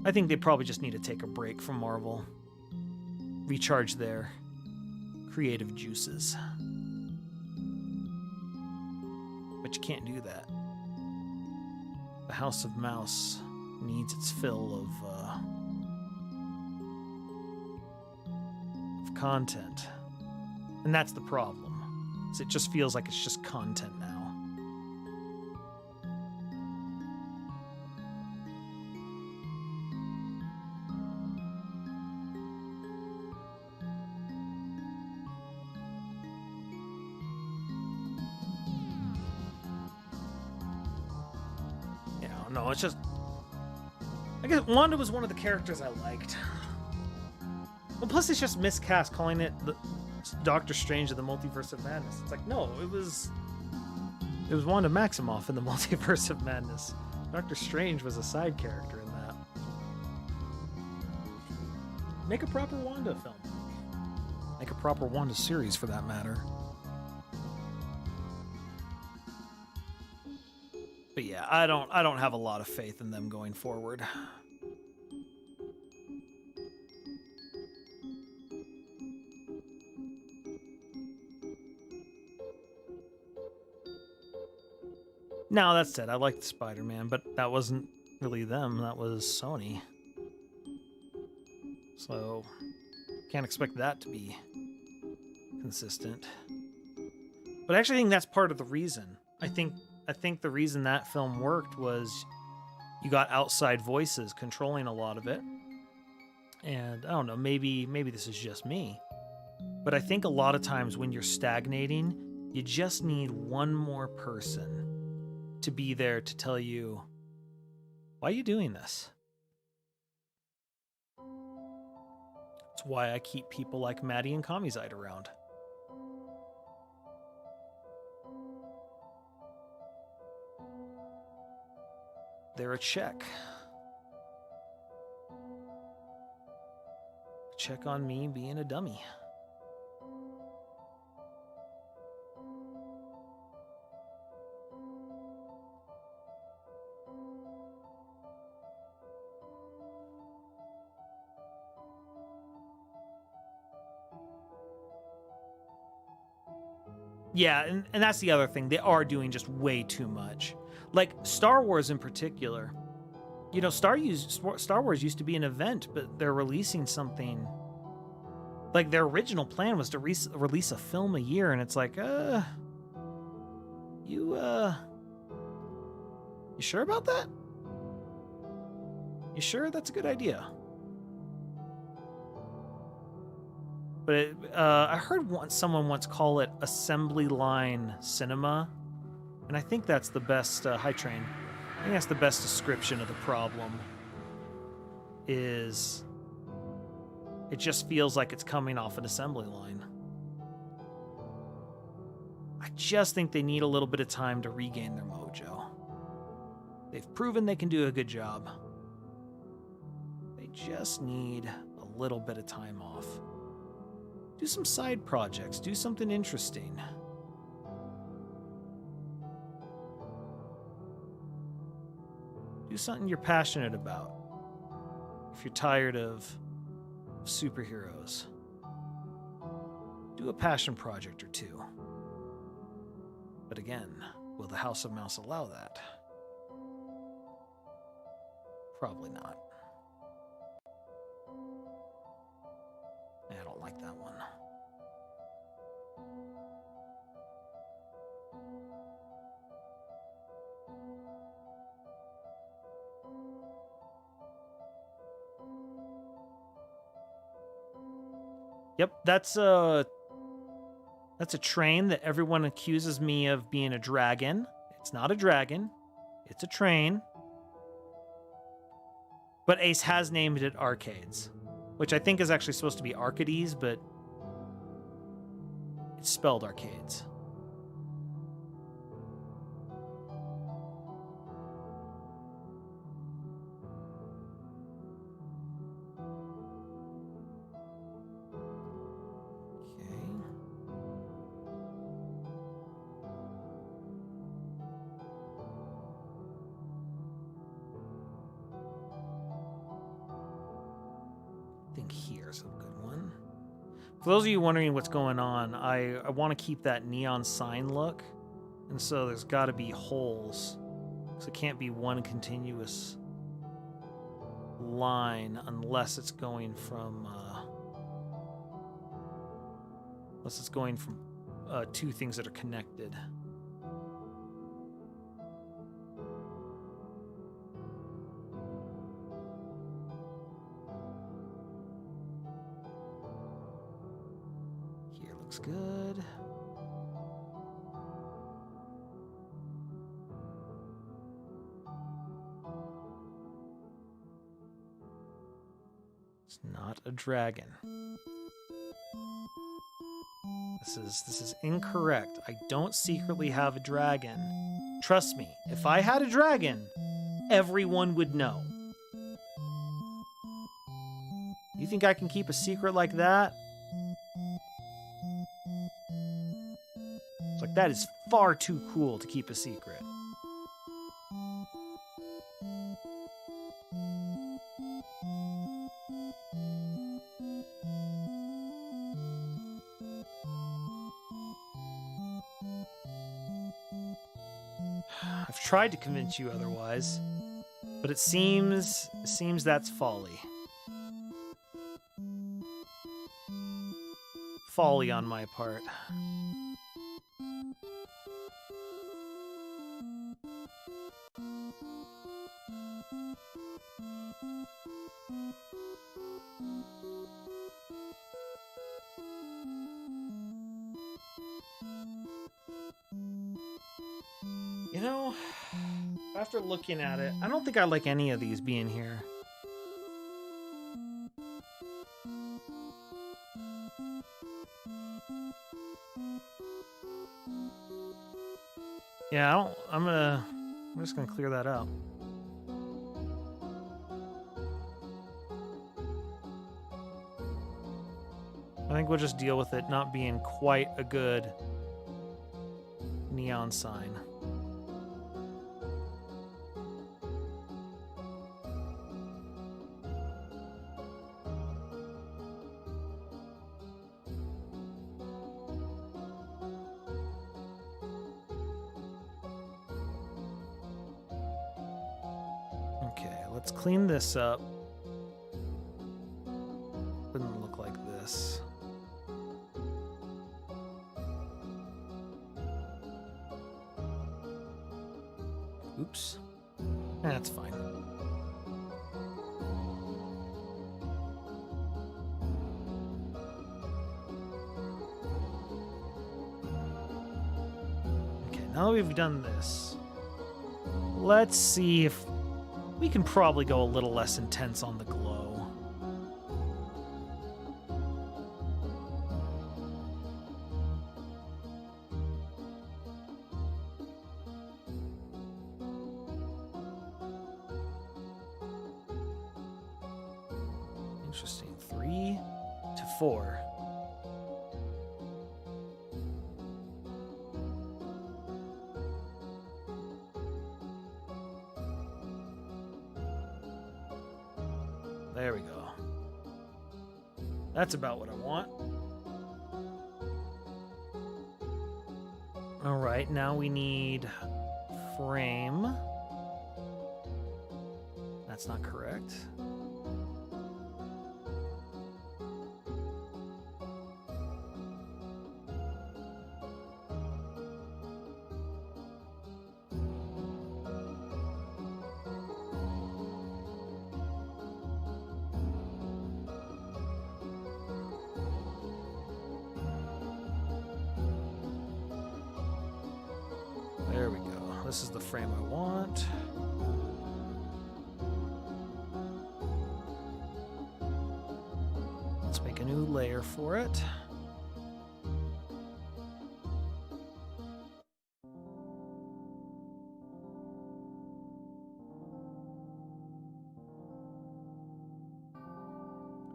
I think they probably just need to take a break from Marvel. Recharge their creative juices. But you can't do that. The House of Mouse needs its fill of content. And that's the problem. Is it just feels like it's just content now. No, it's just, I guess Wanda was one of the characters I liked. Well, plus it's just miscast calling it the Doctor Strange of the Multiverse of Madness. It's like, no, it was Wanda Maximoff in the Multiverse of Madness. Doctor Strange was a side character in that. Make a proper Wanda film. Make a proper Wanda series, for that matter. But yeah, I don't have a lot of faith in them going forward. Now, that said, I liked Spider-Man, but that wasn't really them. That was Sony. So, can't expect that to be consistent. But I actually think that's part of the reason. I think the reason that film worked was you got outside voices controlling a lot of it. And I don't know, maybe this is just me, but I think a lot of times when you're stagnating, you just need one more person to be there to tell you, why are you doing this? That's why I keep people like Maddie and Kamisite around. They're a check. Check on me being a dummy. Yeah, and that's the other thing. They are doing just way too much. Like Star Wars in particular, You know, Star Wars used to be an event, but they're releasing something. Like, their original plan was to release a film a year, and it's like, you sure about that? You sure that's a good idea? But I heard someone once call it assembly line cinema, and I think that's the best, High Train. I think that's the best description of the problem. Is it just feels like it's coming off an assembly line. I just think they need a little bit of time to regain their mojo. They've proven they can do a good job. They just need a little bit of time off. Do some side projects. Do something interesting. Do something you're passionate about. If you're tired of superheroes, do a passion project or two. But again, will the House of Mouse allow that? Probably not. I don't like that one. Yep, that's a train that everyone accuses me of being a dragon. It's not a dragon. It's a train. But Ace has named it Arcades, which I think is actually supposed to be Arcades, but it's spelled Arcades. For those of you wondering what's going on, I want to keep that neon sign look, and so there's got to be holes, so it can't be one continuous line unless it's going from two things that are connected. Looks good. It's not a dragon. This is incorrect. I don't secretly have a dragon. Trust me, if I had a dragon, everyone would know. You think I can keep a secret like that? It's like, that is far too cool to keep a secret. I've tried to convince you otherwise, but it seems that's folly. Folly on my part. You know, after looking at it, I don't think I like any of these being here. Yeah, I'm just gonna clear that out. I think we'll just deal with it not being quite a good neon sign. Okay, let's clean this up. Wouldn't look like this. Oops. That's fine. Okay, now that we've done this, let's see if we can probably go a little less intense on the glow. Interesting. 3 to 4. There we go. That's about what I want. All right, now we need frame. That's not correct. There we go. This is the frame I want. Let's make a new layer for it.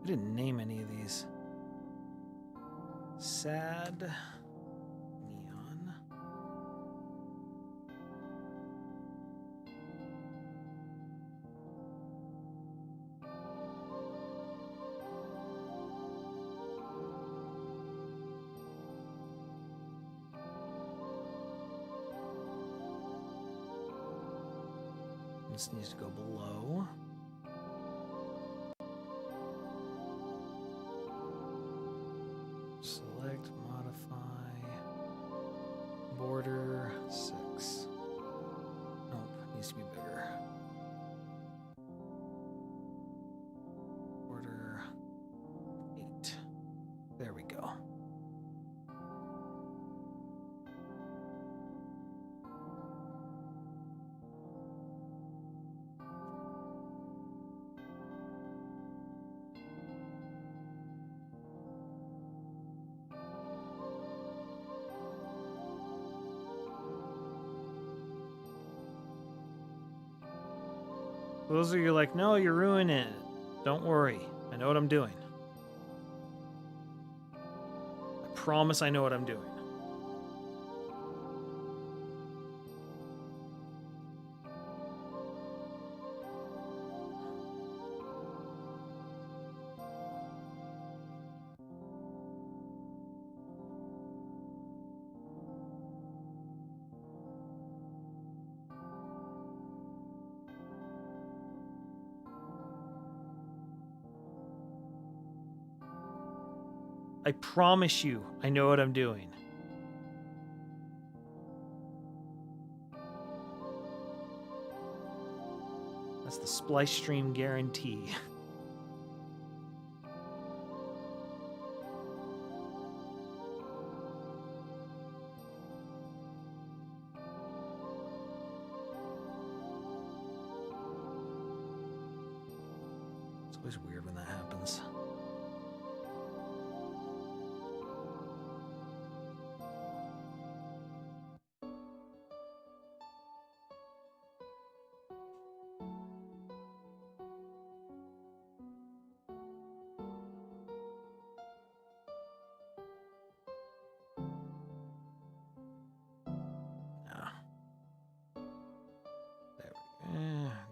I didn't name any of these. Sad. Neon. This needs to go below. Select, modify, border 6. Nope, needs to be bigger. Border 8. There we go. Those of you like, no, you're ruining it. Don't worry. I know what I'm doing. I promise I know what I'm doing. I promise you, I know what I'm doing. That's the Splice stream guarantee. It's always weird when that happens.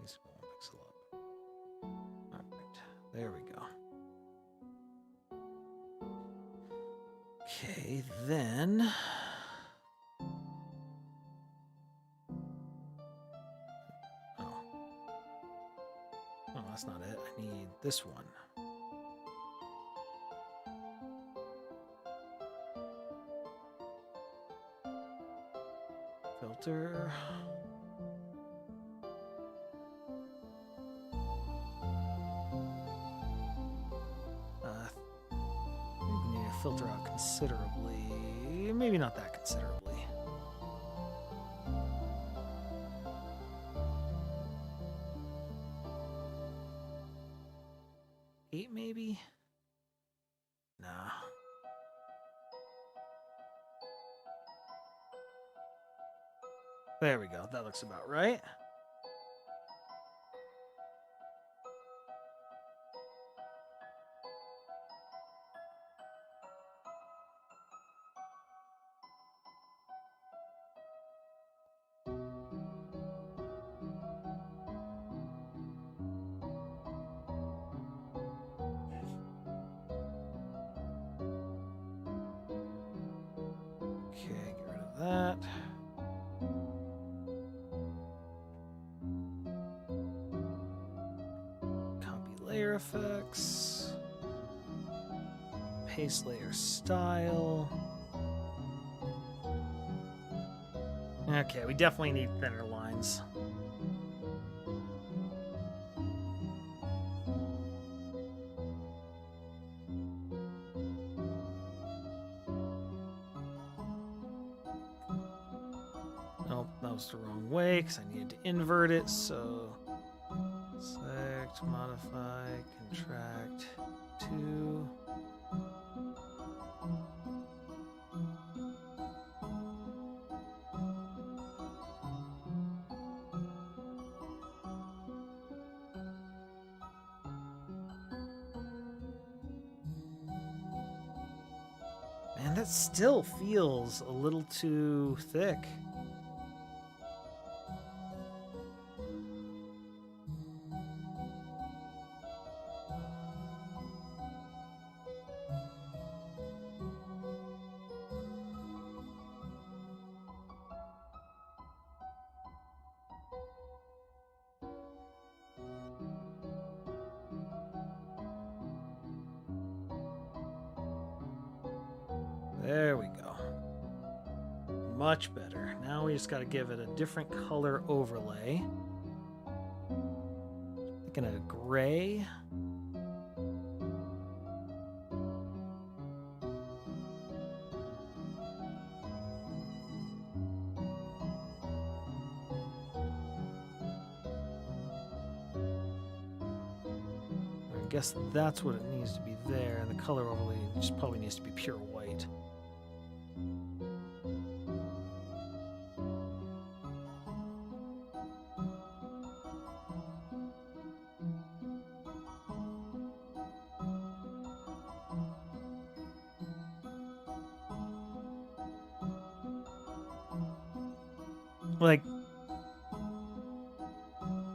These won't pixel up. All right, there we go. Okay, then. Oh. that's not it. I need this one. Filter. We need to filter out considerably. Maybe not that considerably. Eight, maybe? Nah. There we go. That looks about right. Okay, get rid of that. Copy layer effects. Paste layer style. Okay, we definitely need thinner lines. Nope, that was the wrong way because I needed to invert it, so select, modify, contract, 2. Man, that still feels a little too thick. There we go. Much better. Now we just got to give it a different color overlay. Thinking a gray. I guess that's what it needs to be there, and the color overlay just probably needs to be pure white. Like,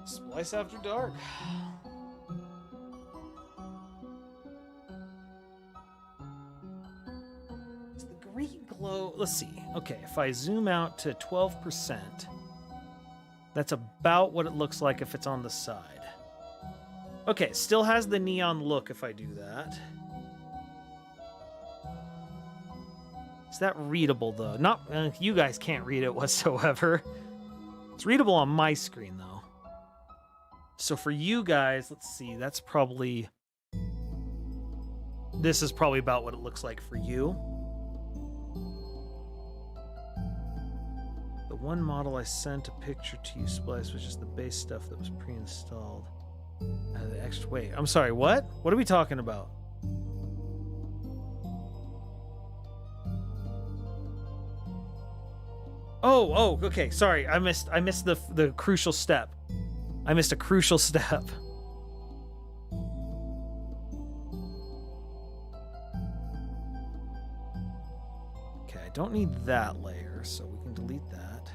Splice After Dark. Is the green glow? Let's see. Okay, if I zoom out to 12%, that's about what it looks like if it's on the side. Okay, it still has the neon look if I do that. Is that readable, though? Not, you guys can't read it whatsoever. It's readable on my screen, though. So for you guys, let's see, that's probably... This is probably about what it looks like for you. The one model I sent a picture to you, Splice, was just the base stuff that was pre-installed. The extra... Wait, I'm sorry, what? What are we talking about? Oh, okay. Sorry, I missed the crucial step. I missed a crucial step. Okay, I don't need that layer, so we can delete that.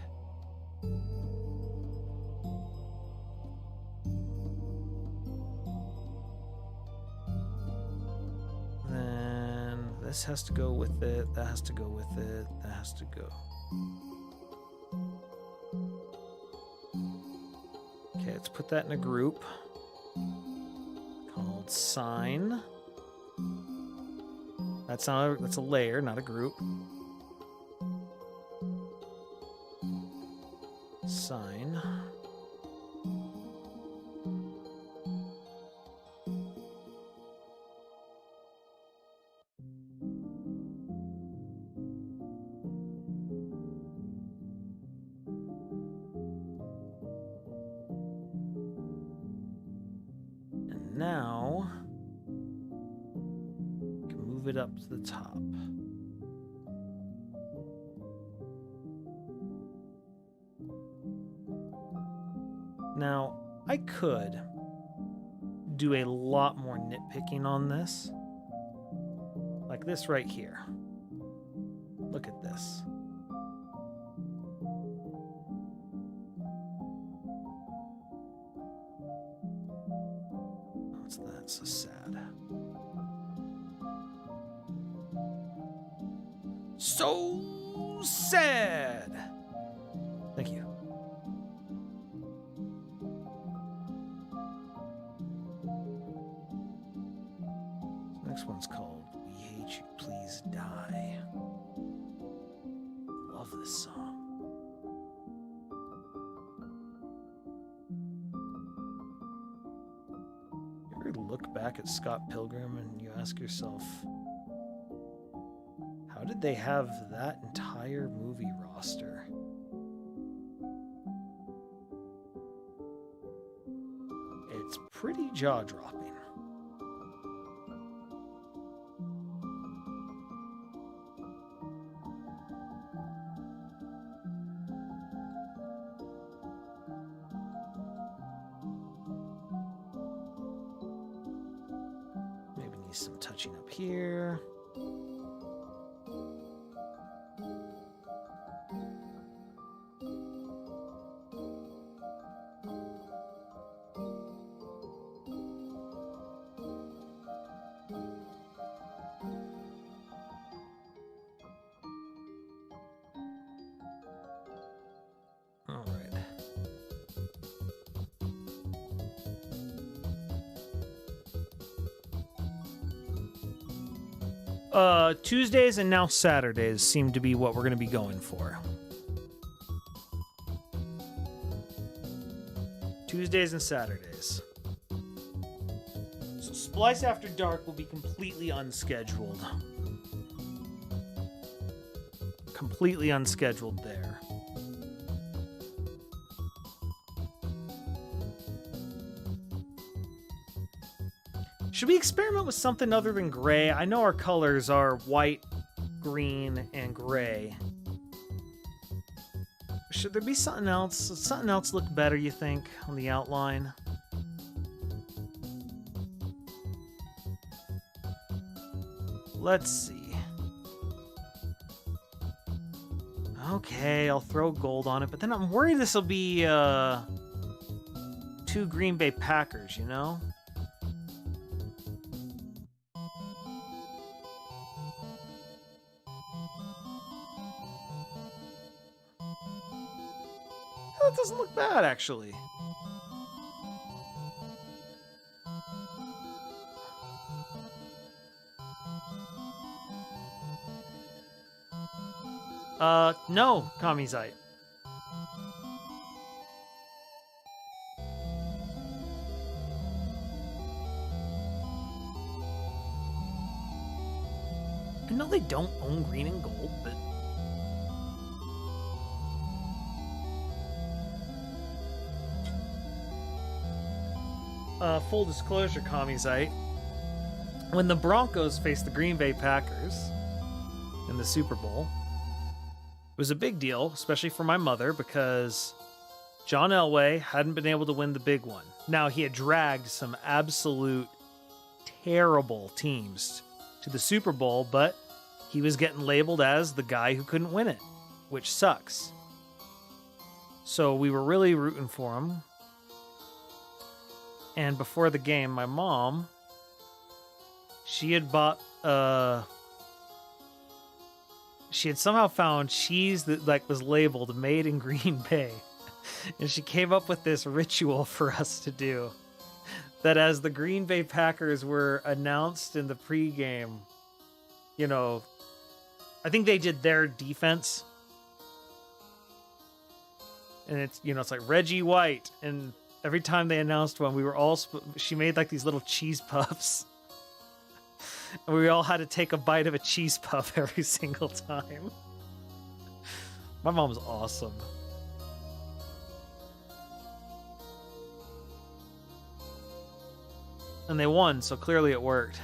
Then this has to go with it. That has to go with it. That has to go. Okay, let's put that in a group. called sign. That's a layer, not a group. Sign. And now we can move it up to the top. Now, I could do a lot more nitpicking on this. Like this right here. Look at this. What's that? So sad. So sad! Thank you. Next one's called We Hate You, Please Die. Love this song. You ever look back at Scott Pilgrim and you ask yourself, how did they have that entire movie roster? It's pretty jaw-dropping. Some touching up here. All right. Tuesdays and now Saturdays seem to be what we're going to be going for. Tuesdays and Saturdays. So Splice After Dark will be completely unscheduled. Completely unscheduled there. Should we experiment with something other than gray? I know our colors are white, green, and gray. Should there be something else? Does something else look better, you think, on the outline? Let's see. Okay, I'll throw gold on it, but then I'm worried this will be, 2 Green Bay Packers, you know? That doesn't look bad, actually. No, Kamizite. I know they don't own green and gold, but... full disclosure, Kamizite. When the Broncos faced the Green Bay Packers in the Super Bowl, it was a big deal, especially for my mother, because John Elway hadn't been able to win the big one. Now, he had dragged some absolute terrible teams to the Super Bowl, but he was getting labeled as the guy who couldn't win it, which sucks. So we were really rooting for him. And before the game, my mom, she had bought, she had somehow found cheese that was labeled made in Green Bay. And she came up with this ritual for us to do that as the Green Bay Packers were announced in the pregame, you know, I think they did their defense. And it's, you know, it's like Reggie White. And every time they announced one, we were all, she made like these little cheese puffs. And we all had to take a bite of a cheese puff every single time. My mom was awesome. And they won, so clearly it worked.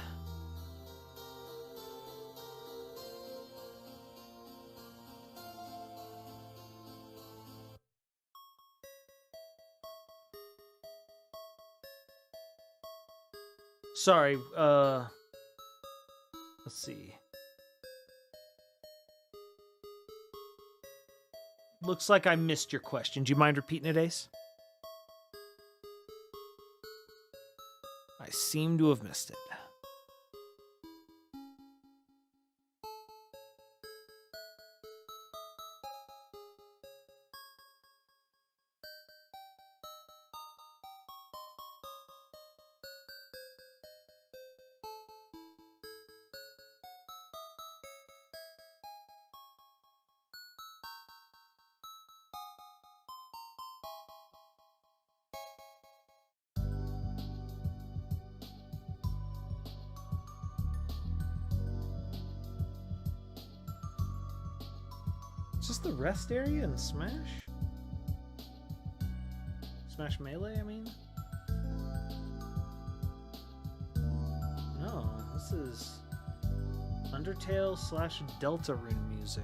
Sorry, let's see. Looks like I missed your question. Do you mind repeating it, Ace? I seem to have missed it. Is this the rest area in Smash? Smash Melee, I mean? No, this is Undertale / Deltarune music.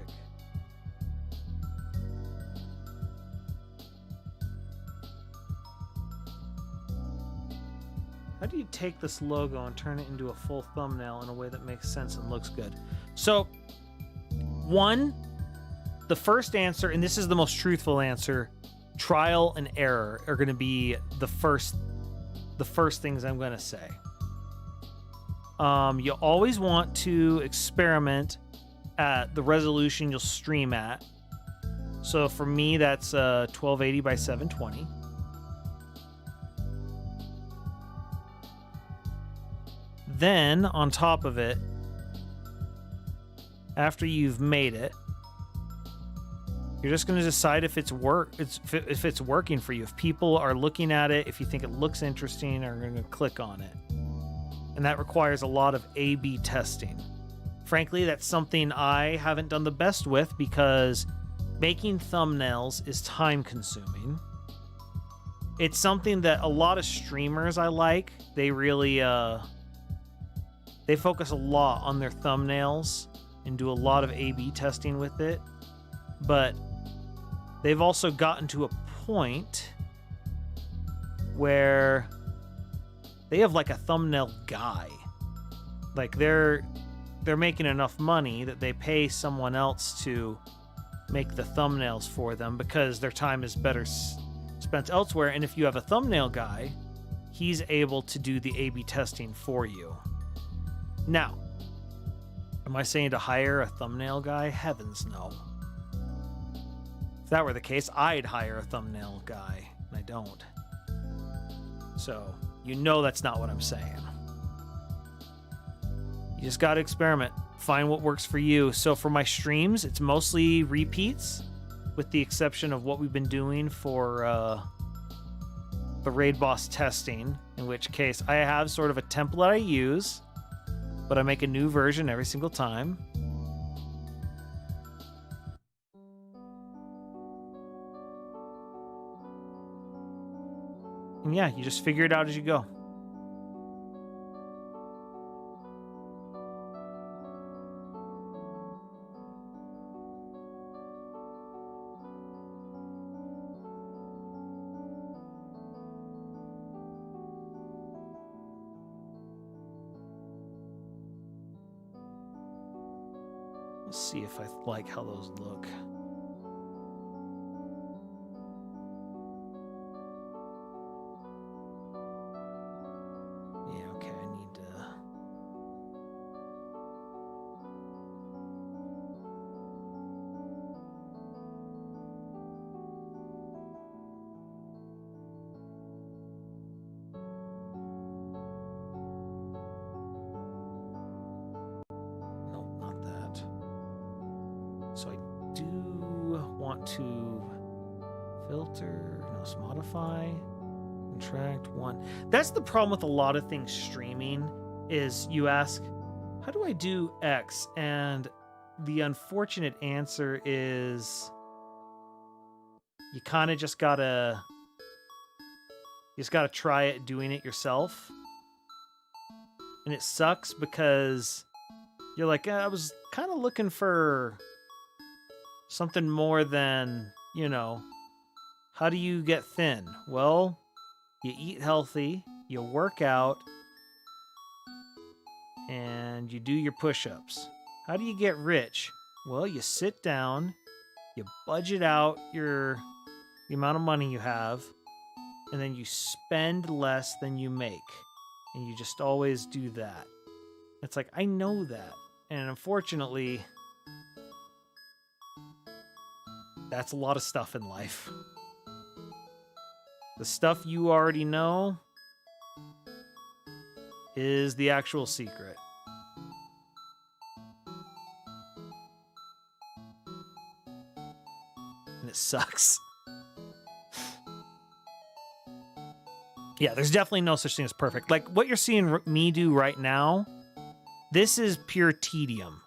How do you take this logo and turn it into a full thumbnail in a way that makes sense and looks good? So, one, the first answer, and this is the most truthful answer, trial and error are going to be the first things I'm going to say. You always want to experiment at the resolution you'll stream at. So for me, that's 1280 by 720. Then on top of it, after you've made it, you're just going to decide if it's working for you. If people are looking at it, if you think it looks interesting, are going to click on it. And that requires a lot of A/B testing. Frankly, that's something I haven't done the best with because making thumbnails is time consuming. It's something that a lot of streamers I like, they really they focus a lot on their thumbnails and do a lot of A/B testing with it. But they've also gotten to a point where they have like a thumbnail guy. Like they're making enough money that they pay someone else to make the thumbnails for them because their time is better spent elsewhere. And if you have a thumbnail guy, he's able to do the A/B testing for you. Now, am I saying to hire a thumbnail guy? Heavens no. If that were the case, I'd hire a thumbnail guy, and I don't. So, you know that's not what I'm saying. You just gotta experiment. Find what works for you. So for my streams, it's mostly repeats, with the exception of what we've been doing for the raid boss testing, in which case I have sort of a template I use, but I make a new version every single time. And yeah, you just figure it out as you go. Let's see if I like how those look. want to filter, no, modify, contract one. That's the problem with a lot of things streaming is you ask, how do I do X? And the unfortunate answer is you kind of just gotta try it doing it yourself. And it sucks because you're like, I was kind of looking for something more than, you know, how do you get thin? Well, you eat healthy, you work out, and you do your push-ups. How do you get rich? Well, you sit down, you budget out the amount of money you have, and then you spend less than you make. And you just always do that. It's like, I know that. And unfortunately, that's a lot of stuff in life. The stuff you already know is the actual secret. And it sucks. Yeah, there's definitely no such thing as perfect. Like what you're seeing me do right now, this is pure tedium.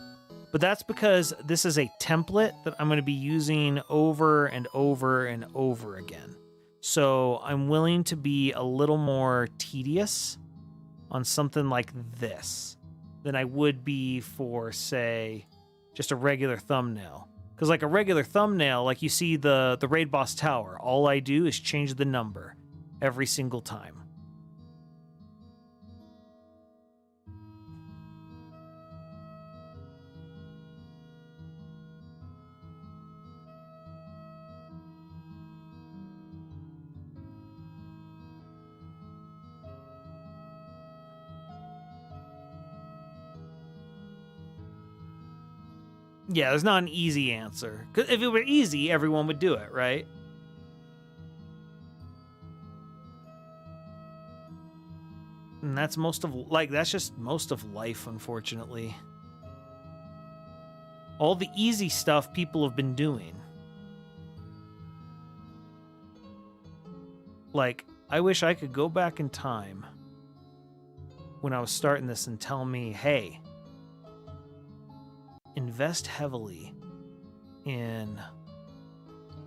But that's because this is a template that I'm going to be using over and over and over again. So I'm willing to be a little more tedious on something like this than I would be for, say, just a regular thumbnail. Because like a regular thumbnail, like you see the Raid Boss Tower, all I do is change the number every single time. Yeah, there's not an easy answer. 'Cause if it were easy, everyone would do it, right? And that's just most of life, unfortunately. All the easy stuff people have been doing. Like, I wish I could go back in time when I was starting this and tell me, hey, invest heavily in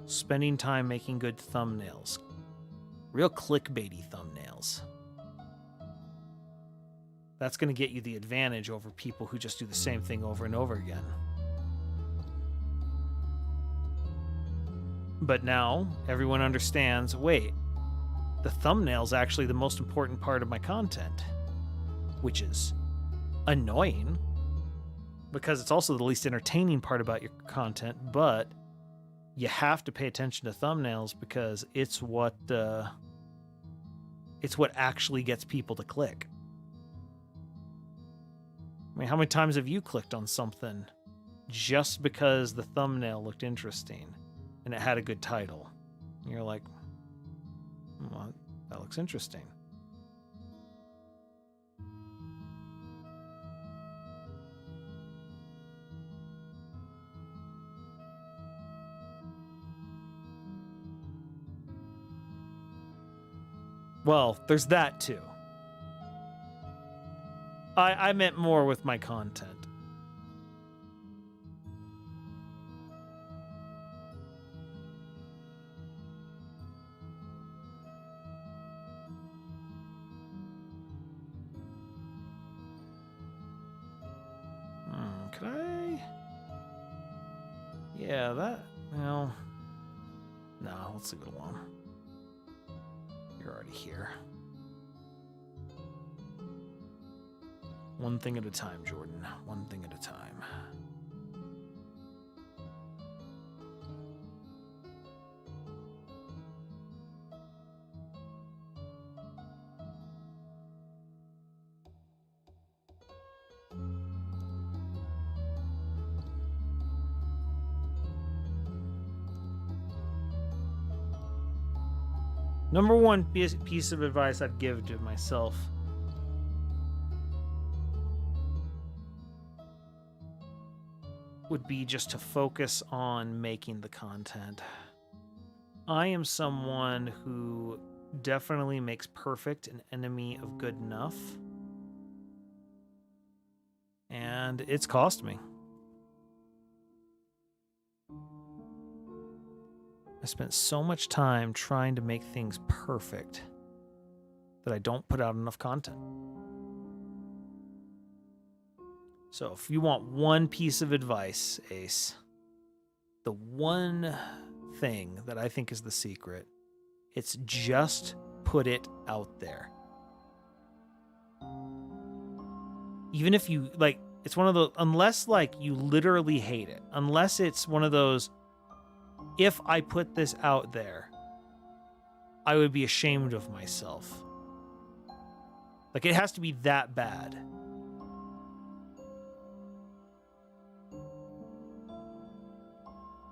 spending time making good thumbnails. Real clickbaity thumbnails. That's going to get you the advantage over people who just do the same thing over and over again. But now, everyone understands, wait, the thumbnail's actually the most important part of my content. Which is annoying, because it's also the least entertaining part about your content, but you have to pay attention to thumbnails because it's what actually gets people to click. I mean, how many times have you clicked on something just because the thumbnail looked interesting and it had a good title? And you're like, well, that looks interesting. Well, there's that too. I meant more with my content. Could I? Yeah, that, well, no, let's leave it alone. You're already here. One thing at a time, Jordan. One thing at a time. Number one piece of advice I'd give to myself. would be just to focus on making the content. I am someone who definitely makes perfect an enemy of good enough. And it's cost me. I spent so much time trying to make things perfect that I don't put out enough content. So if you want one piece of advice, Ace, the one thing that I think is the secret, it's just put it out there. Even if you, like, it's one of those, unless, like, you literally hate it, unless it's one of those, if I put this out there, I would be ashamed of myself. Like, it has to be that bad.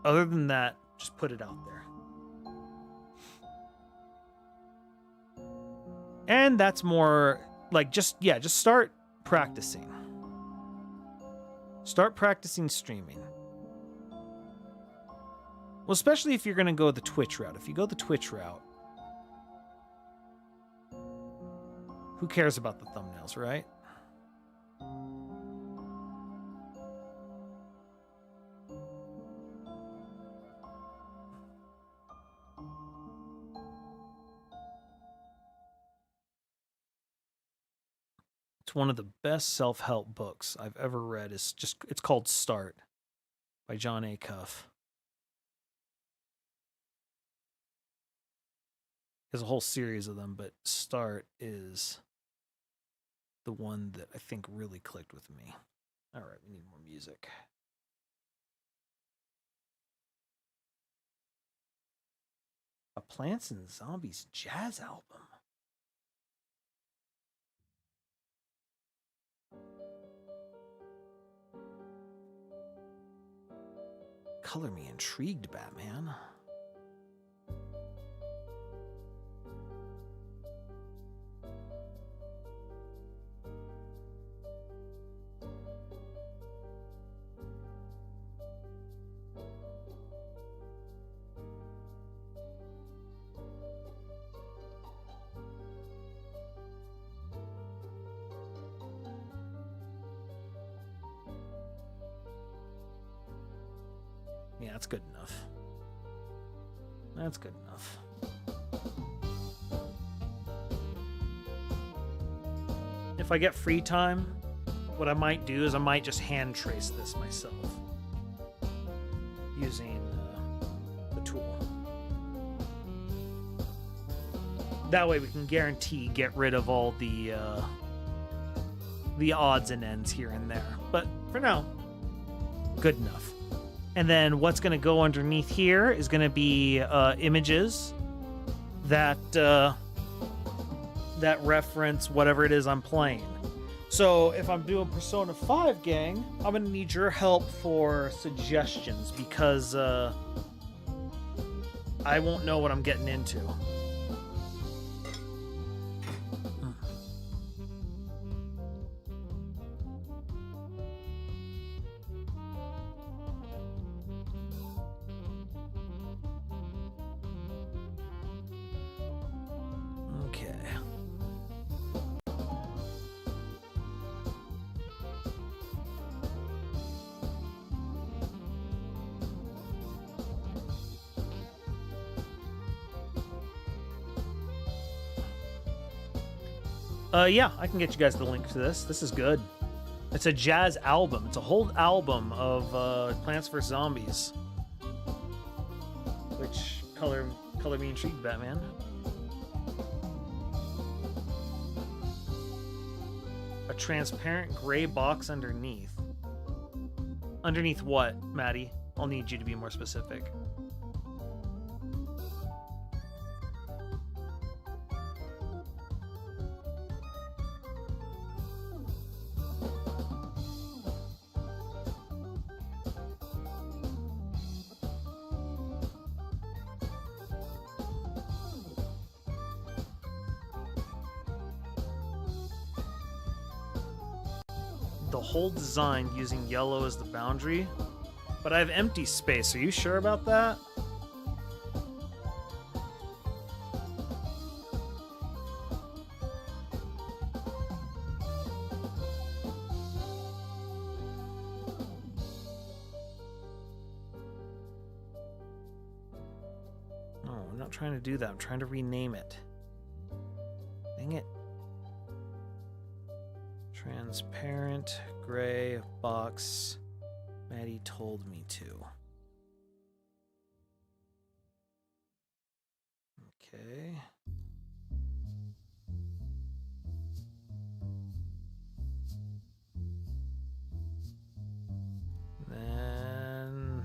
Other than that, just put it out there. And that's more like just start practicing. Start practicing streaming. Well, especially if you're going to go the Twitch route. If you go the Twitch route, who cares about the thumbnails, right? It's one of the best self-help books I've ever read. It's called Start by John A. Cuff. There's a whole series of them, but Start is the one that I think really clicked with me. All right, we need more music. A Plants and Zombies jazz album. Color me intrigued, Batman. Yeah, that's good enough. That's good enough. If I get free time, what I might do is I might just hand trace this myself using the tool. That way we can guarantee get rid of all the odds and ends here and there. But for now, good enough. And then what's going to go underneath here is going to be images that that reference whatever it is I'm playing. So if I'm doing Persona 5, gang, I'm going to need your help for suggestions because I won't know what I'm getting into. Yeah, I can get you guys the link to this. This is good. It's a jazz album. It's a whole album of Plants vs. Zombies. Which, color me intrigued, Batman. A transparent gray box underneath. Underneath what, Maddie? I'll need you to be more specific. The whole design using yellow as the boundary But I have empty space. Are you sure about that? No, I'm not trying to do that. I'm trying to rename it. Dang it. Transparent gray box. Maddie told me to. Okay. Then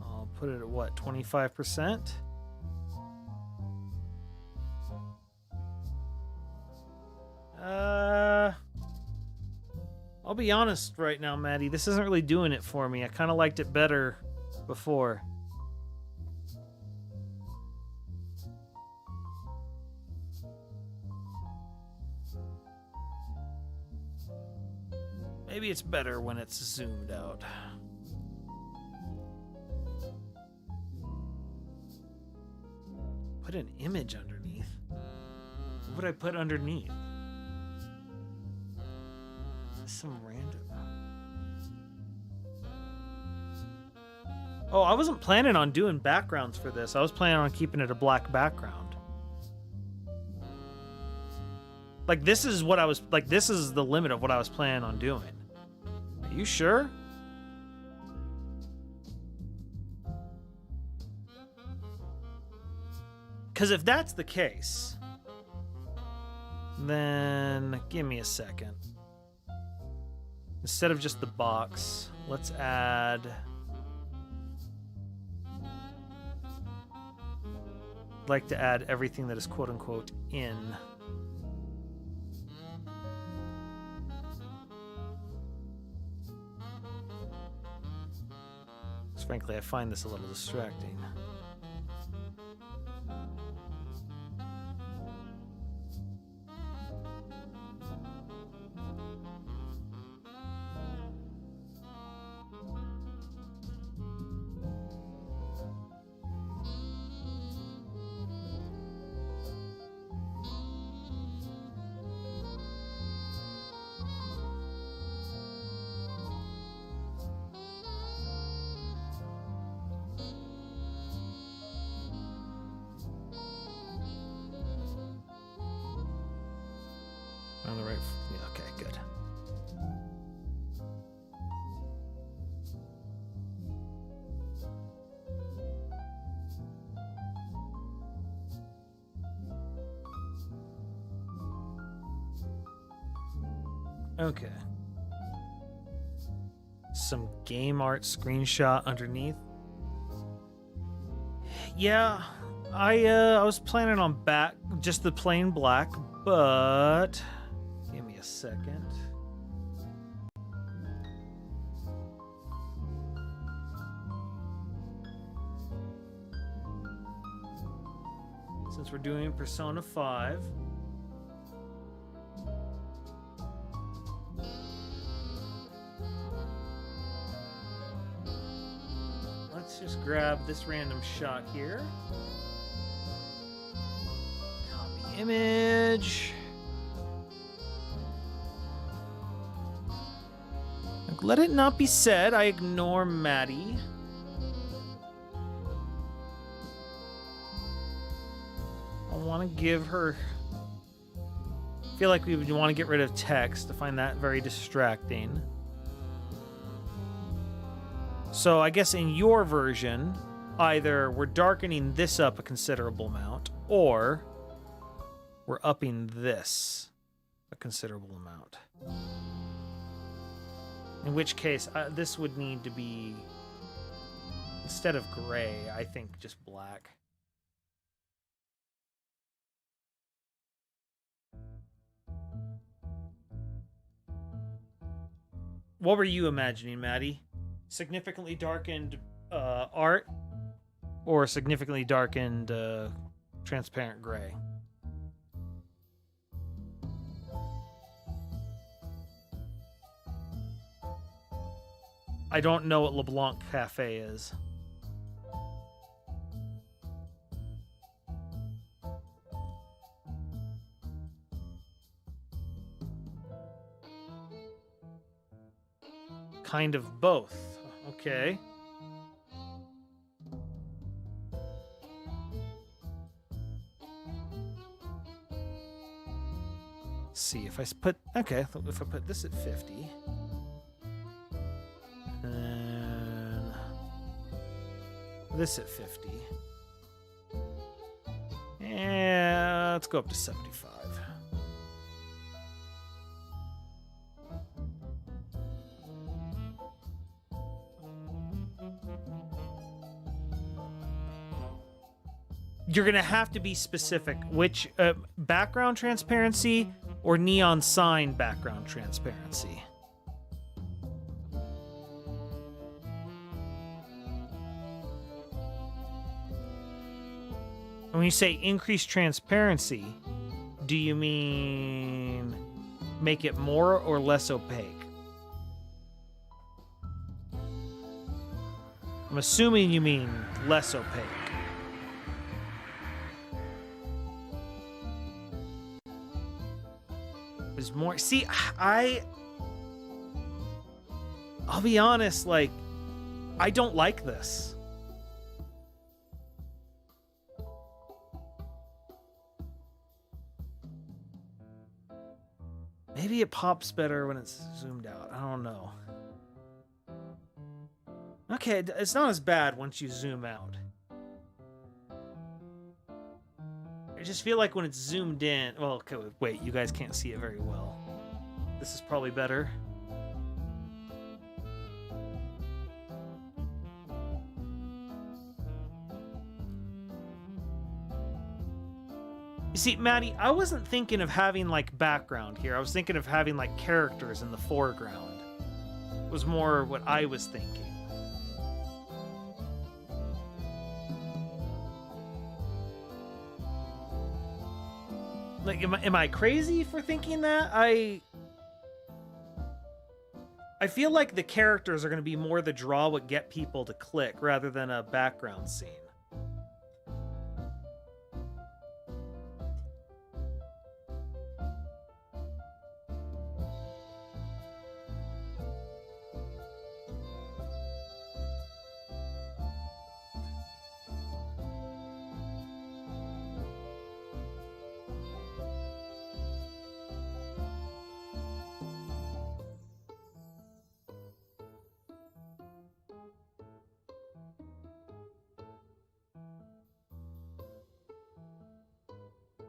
I'll put it at what, 25%? I'll be honest right now, Maddie. This isn't really doing it for me. I kind of liked it better before. Maybe it's better when it's zoomed out. Put an image underneath. What would I put underneath? Some random. Oh, I wasn't planning on doing backgrounds for this. I was planning on keeping it a black background. Like, this is what I was, like, this is the limit of what I was planning on doing. Are you sure? Because if that's the case, then give me a second. Instead of just the box, let's add... I'd like to add everything that is quote-unquote in. Because frankly, I find this a little distracting. On the right. Yeah, okay, good. Okay. Some game art screenshot underneath. Yeah, I was planning on just the plain black, but give me a second. Since we're doing Persona 5, let's just grab this random shot here. Copy image. Let it not be said, I ignore Maddie. I want to give her... I feel like we would want to get rid of text. I find that very distracting. So I guess in your version, either we're darkening this up a considerable amount, or we're upping this a considerable amount. In which case, this would need to be, instead of gray, I think just black. What were you imagining, Maddie? Significantly darkened art, or significantly darkened transparent gray? I don't know what LeBlanc Cafe is. Kind of both. Okay. Let's see if I put... Okay, if I put this at 50... And this at 50. And let's go up to 75. You're going to have to be specific. Which background transparency or neon sign background transparency? When you say increase transparency, do you mean make it more or less opaque? I'm assuming you mean less opaque. There's more. See, I'll be honest, like, I don't like this. Maybe it pops better when it's zoomed out. I don't know. Okay, it's not as bad once you zoom out. I just feel like when it's zoomed in... Well, okay, wait, you guys can't see it very well. This is probably better. You see, Maddie, I wasn't thinking of having, like, background here. I was thinking of having, like, characters in the foreground. It was more what I was thinking. Like, am I crazy for thinking that? I feel like the characters are going to be more the draw what get people to click rather than a background scene.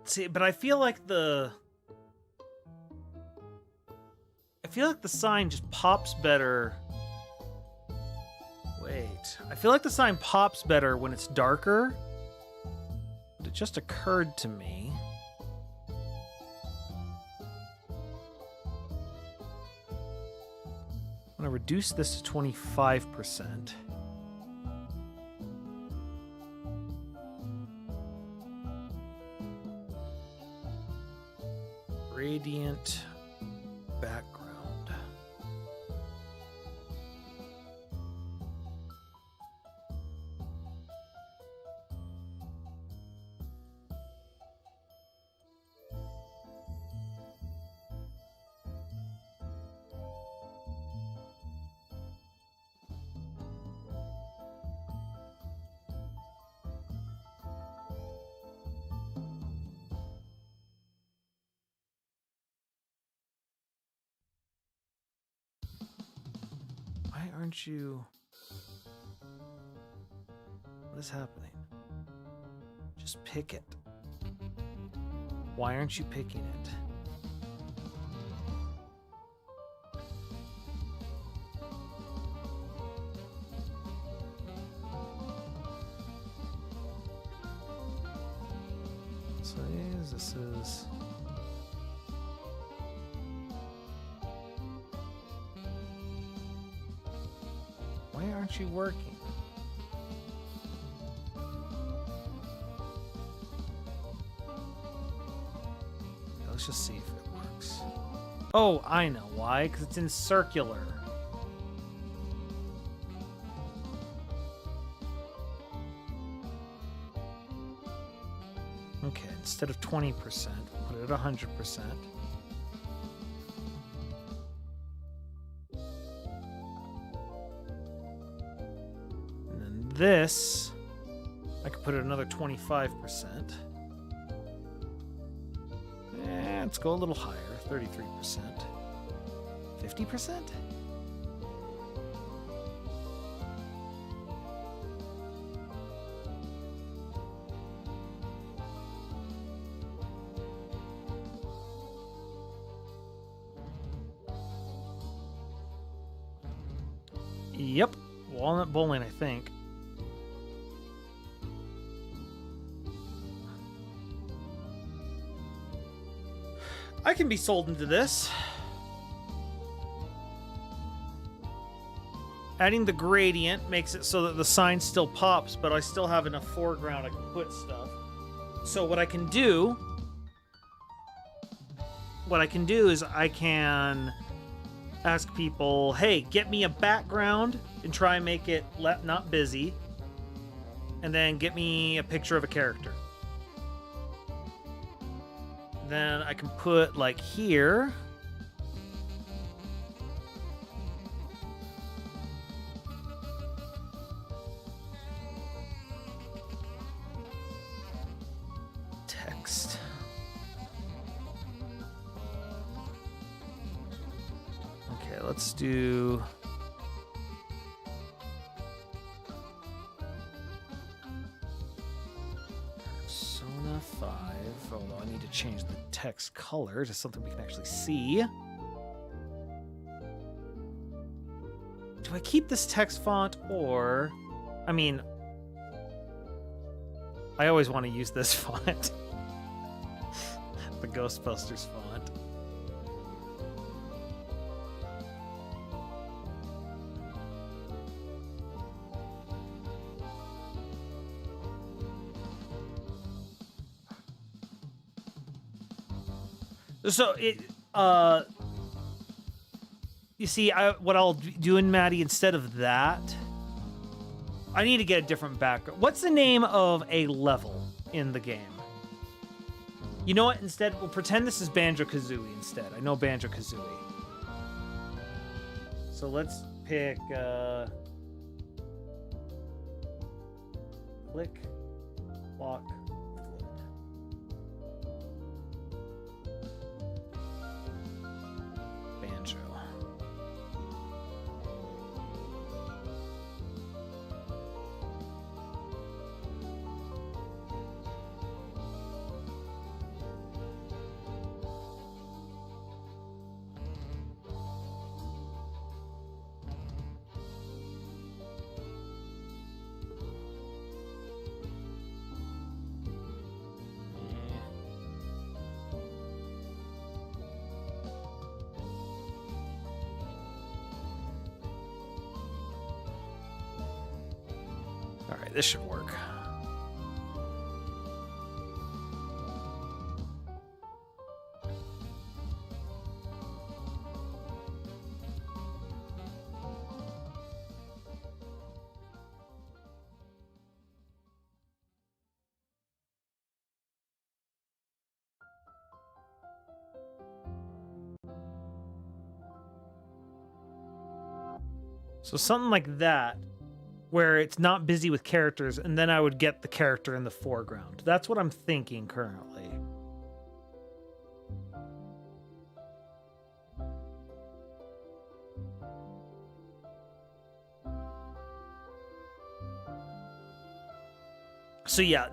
See, but I feel like the sign just pops better. Wait, I feel like the sign pops better when it's darker. But it just occurred to me. I'm gonna reduce this to 25%. Gradient background. Why aren't you... What is happening? Just pick it. Why aren't you picking it? So this is... Why aren't you working? Let's just see if it works. Oh, I know why. Because it's in circular. Okay, instead of 20%, put it at 100%. And then this, I could put it another 25%. Let's go a little higher, 33%. 50%? Yep, walnut bowling, I think. I can be sold into this. Adding the gradient makes it so that the sign still pops, but I still have enough foreground I can put stuff. So what I can do is I can ask people, hey, get me a background and try and make it not busy, and then get me a picture of a character. Then I can put, like, here, text. Okay, let's do Persona 5, although I need to change the text color to something we can actually see. Do I keep this text font, or... I mean, I always want to use this font. The Ghostbusters font. So you see, what I'll be doing, Maddie, instead of that, I need to get a different background. What's the name of a level in the game? You know what? Instead, we'll pretend this is Banjo-Kazooie instead. I know Banjo-Kazooie. So let's pick click, lock, Banjo. All right, this should work. So something like that, where it's not busy with characters, and then I would get the character in the foreground. That's what I'm thinking currently. So yeah,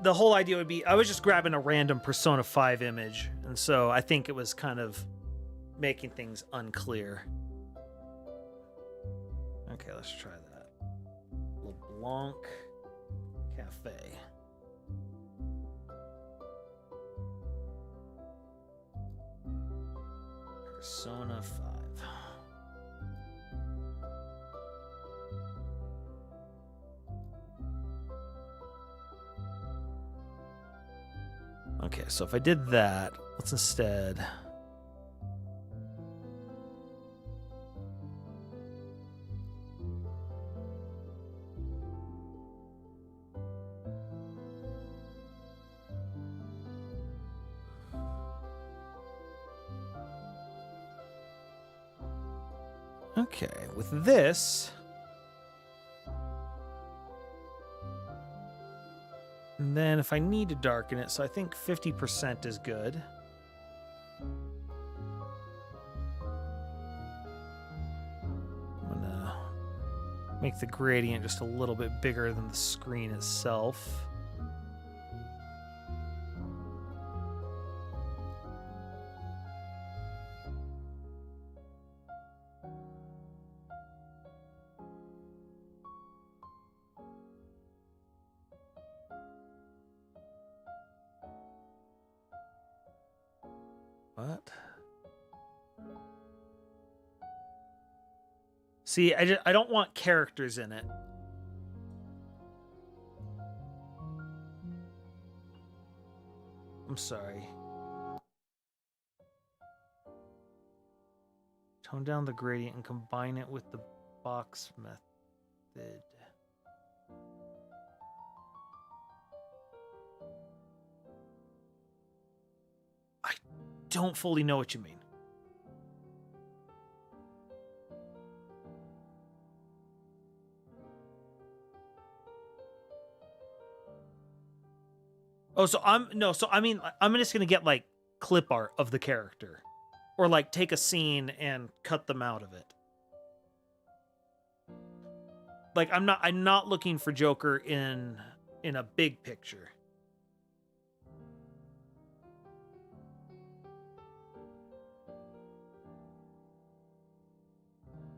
the whole idea would be, I was just grabbing a random Persona 5 image, and so I think it was kind of making things unclear. Okay, let's try that. LeBlanc Cafe. Persona 5. Okay, so if I did that, let's instead... Okay, with this... And then if I need to darken it, so I think 50% is good. I'm gonna make the gradient just a little bit bigger than the screen itself. What? See, I don't want characters in it. I'm sorry. Tone down the gradient and combine it with the box method. I don't fully know what you mean. Oh, so I'm just gonna get like clip art of the character, or like take a scene and cut them out of it. Like I'm not looking for Joker in a big picture.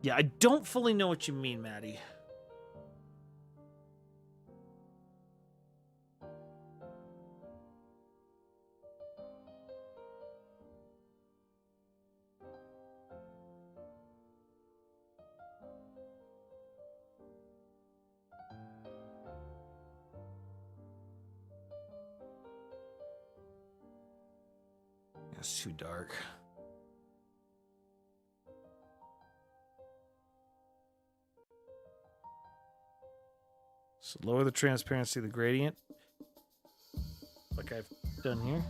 Yeah, I don't fully know what you mean, Maddie. It's too dark. So lower the transparency of the gradient, like I've done here.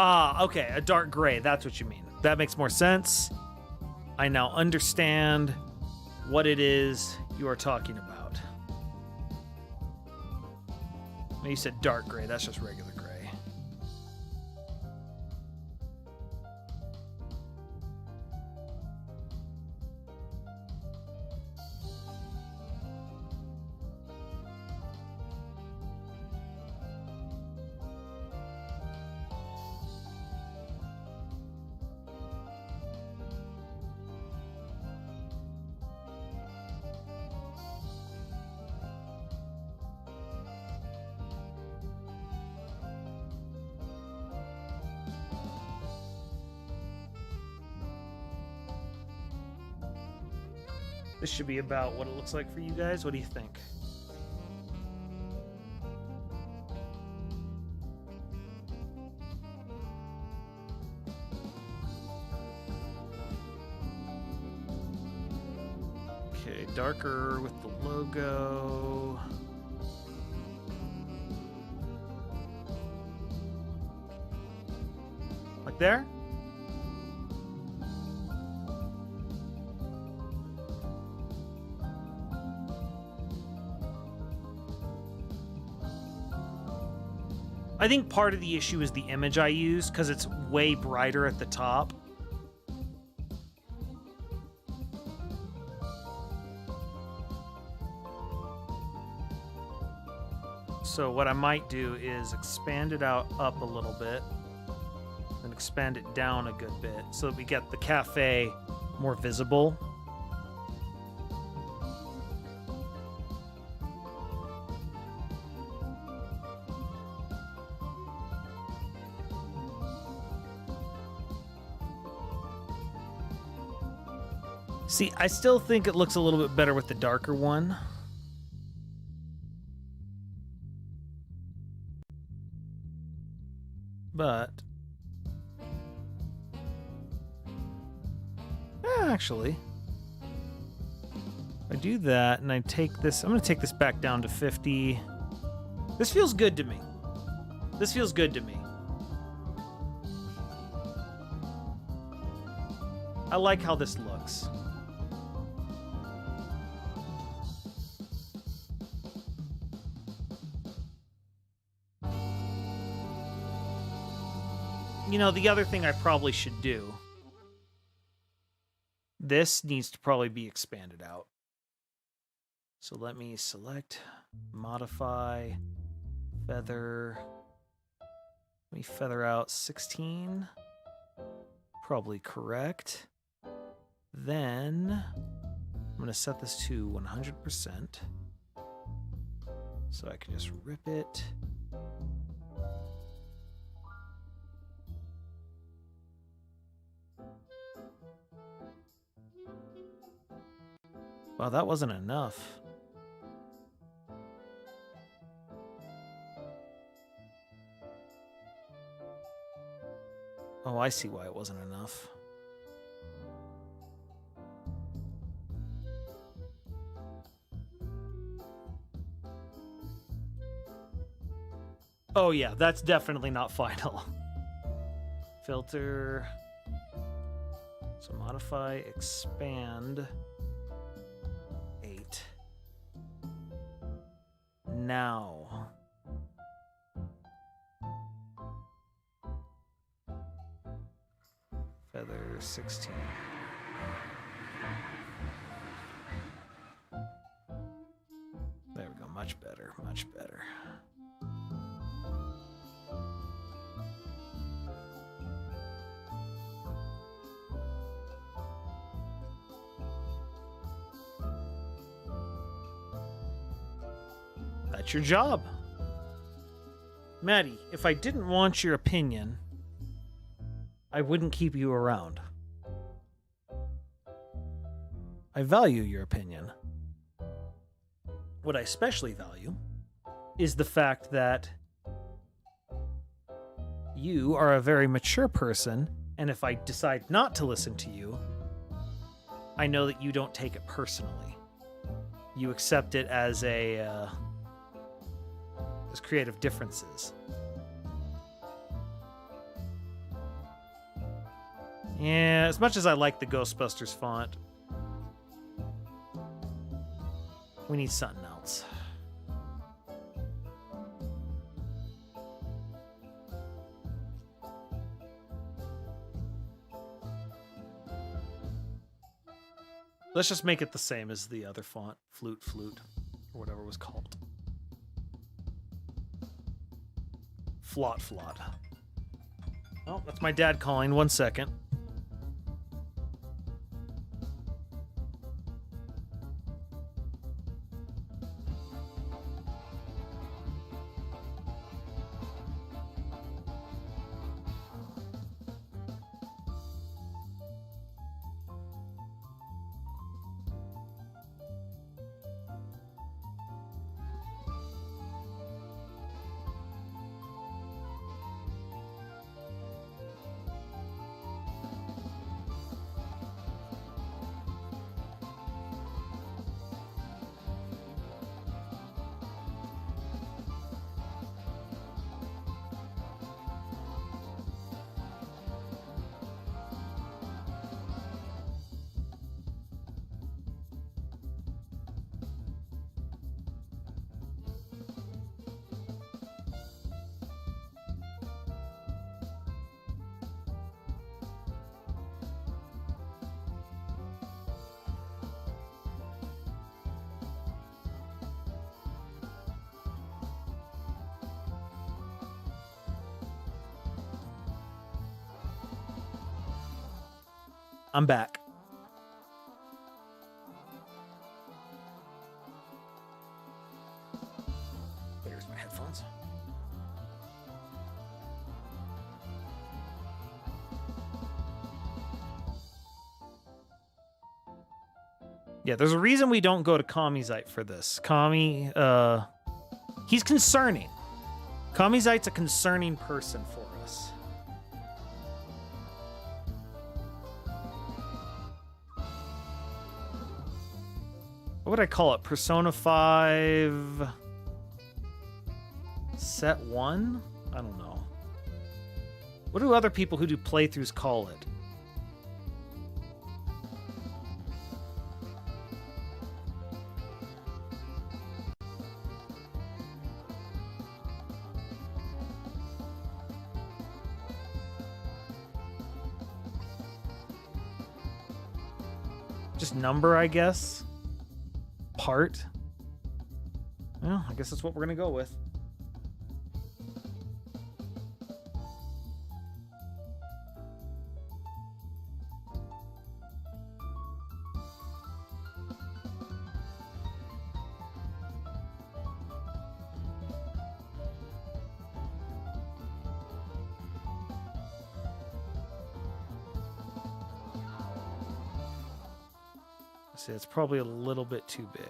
Ah, okay, a dark gray. That's what you mean. That makes more sense. I now understand what it is you are talking about. You said dark gray. That's just regular gray. This should be about what it looks like for you guys. What do you think? Okay, darker with the logo. Like there? I think part of the issue is the image I use, because it's way brighter at the top. So what I might do is expand it out up a little bit, then expand it down a good bit, so that we get the cafe more visible. See, I still think it looks a little bit better with the darker one. But actually, I do that and I take this. I'm going to take this back down to 50. This feels good to me. This feels good to me. I like how this looks. You know, the other thing I probably should do, this needs to probably be expanded out. So let me select, modify, feather. Let me feather out 16. Probably correct. Then I'm going to set this to 100%. So I can just rip it. Wow, that wasn't enough. Oh, I see why it wasn't enough. Oh yeah, that's definitely not final. Filter. So modify, expand. 8. Now. Feather 16. There we go, much better, much better. That's your job. Maddie, if I didn't want your opinion, I wouldn't keep you around. I value your opinion. What I especially value is the fact that you are a very mature person, and if I decide not to listen to you, I know that you don't take it personally. You accept it as as creative differences. Yeah, as much as I like the Ghostbusters font, we need something else. Let's just make it the same as the other font, Flute, or whatever it was called. Flot. Oh, that's my dad calling. 1 second. I'm back. There's my headphones. Yeah, there's a reason we don't go to Kamizite for this. Kami, he's concerning. Kamizite's a concerning person for us. What would I call it? Persona 5 Set 1? I don't know. What do other people who do playthroughs call it? Just number, I guess. Part. Well, I guess that's what we're gonna go with. See, it's probably a little bit too big.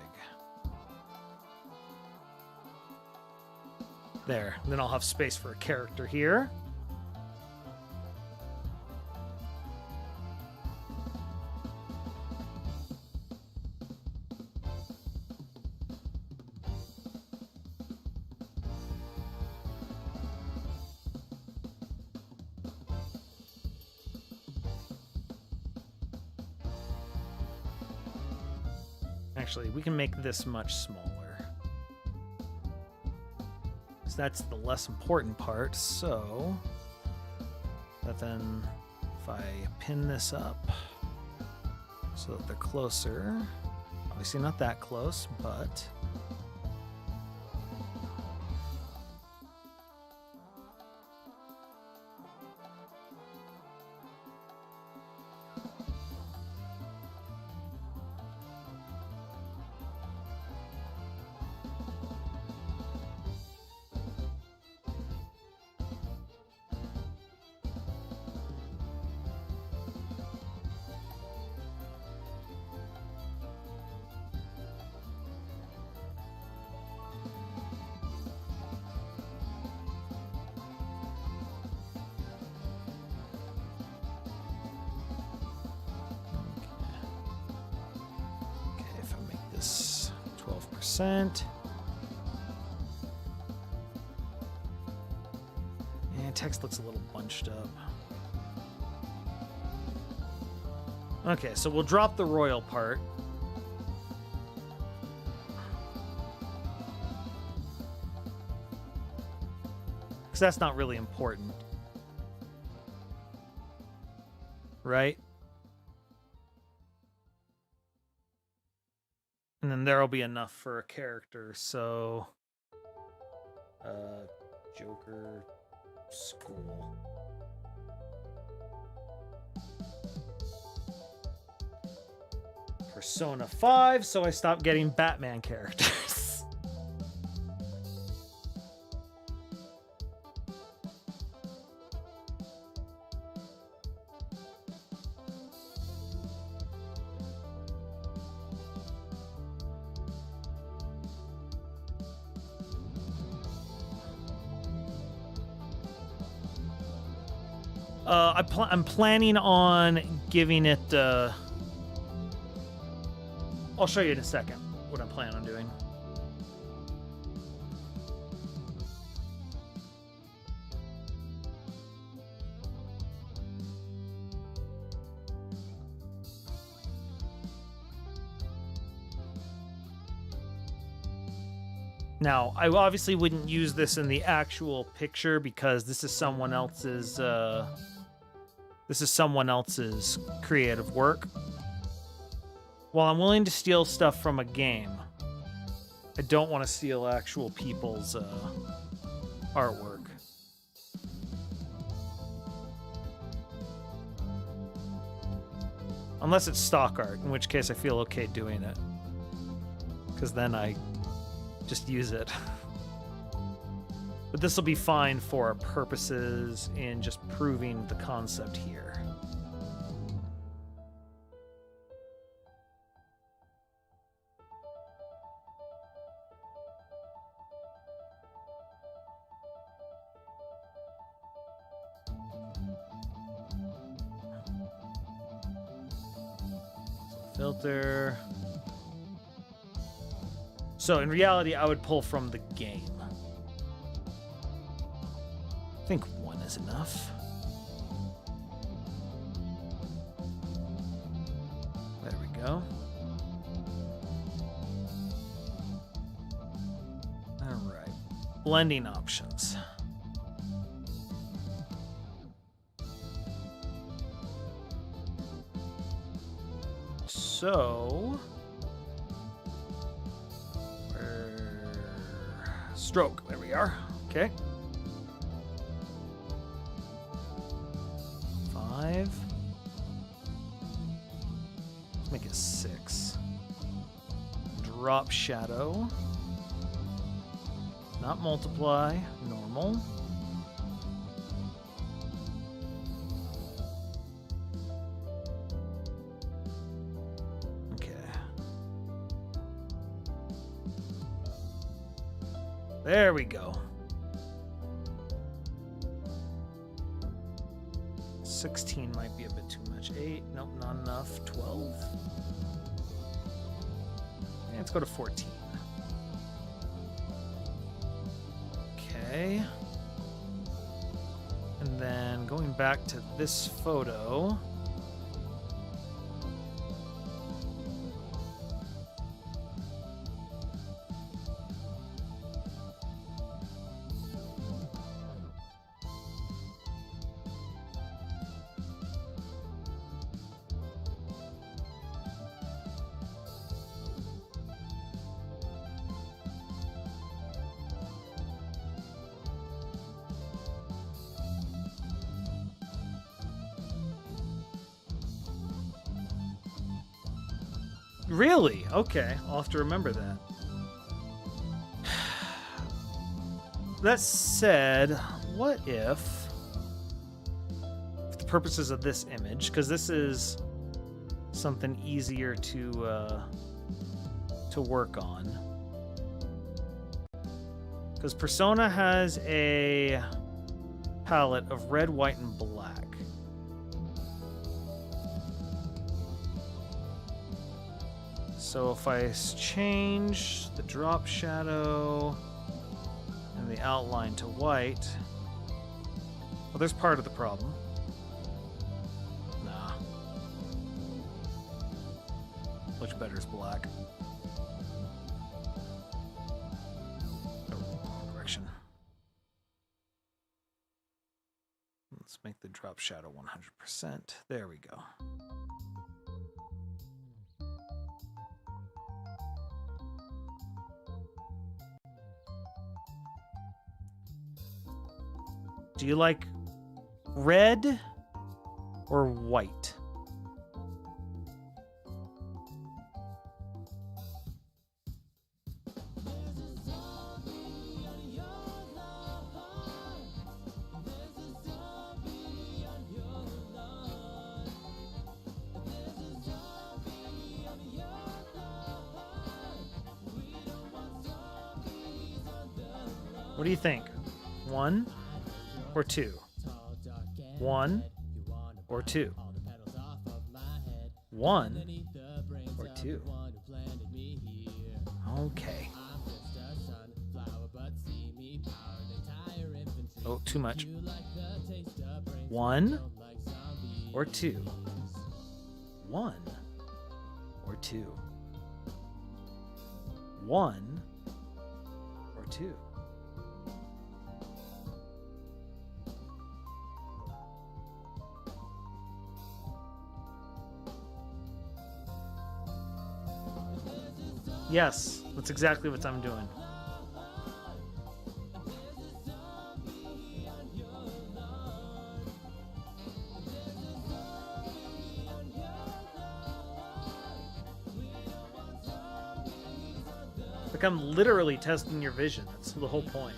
There. Then I'll have space for a character here. Actually, we can make this much smaller. So that's the less important part, so... But then, if I pin this up so that they're closer... Obviously not that close, but... This 12%. And text looks a little bunched up. Okay, so we'll drop the royal part. Because that's not really important. Right? And then there'll be enough for a character, so... Joker... School. Persona 5, so I stopped getting Batman characters. I'm planning on giving it... I'll show you in a second what I'm planning on doing. Now, I obviously wouldn't use this in the actual picture because this is someone else's creative work. While I'm willing to steal stuff from a game, I don't want to steal actual people's artwork. Unless it's stock art, in which case I feel okay doing it. Because then I just use it. But this will be fine for our purposes in just proving the concept here. Filter. So in reality, I would pull from the game. I think one is enough. There we go. All right. Blending options. So, stroke, there we are. Okay. 5. Let's make it 6. Drop shadow. Not multiply, normal. There we go. 16 might be a bit too much. 8, nope, not enough. 12. Yeah, let's go to 14. Okay. And then going back to this photo. Really? Okay, I'll have to remember that. That said, what if, for the purposes of this image, because this is something easier to work on, because Persona has a palette of red, white, and black. So if I change the drop shadow and the outline to white, well, there's part of the problem. Nah. Much better is black. Oh, wrong direction. Let's make the drop shadow 100%. There we go. Do you like red or white? What do you think? 1 or 2? 1 or 2? 1 or 2? Okay. Oh, too much. 1 or 2? 1 or 2? 1 or 2? Yes, that's exactly what I'm doing. Like I'm literally testing your vision. That's the whole point.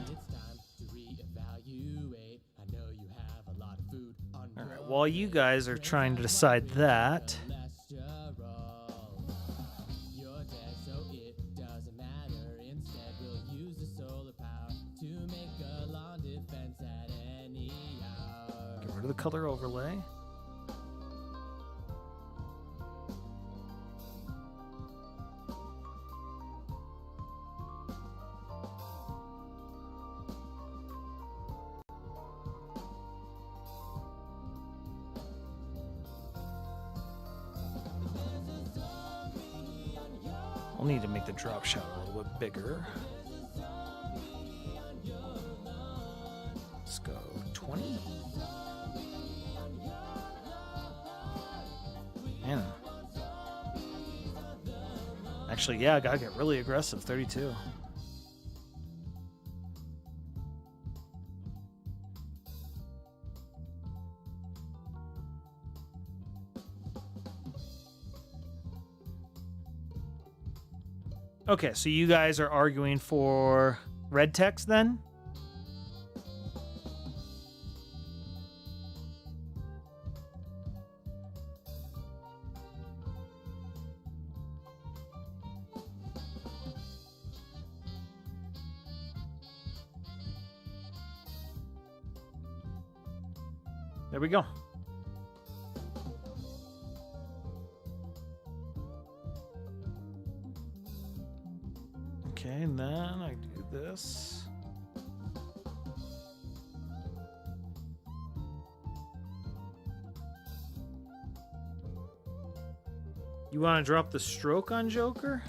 All right, while you guys are trying to decide that, get rid of the color overlay. We'll need to make the drop shadow a little bit bigger. Let's go 20. Man. Actually, yeah, I gotta get really aggressive. 32. Okay, so you guys are arguing for red text then? There we go. Okay, and then I do this. You want to drop the stroke on Joker?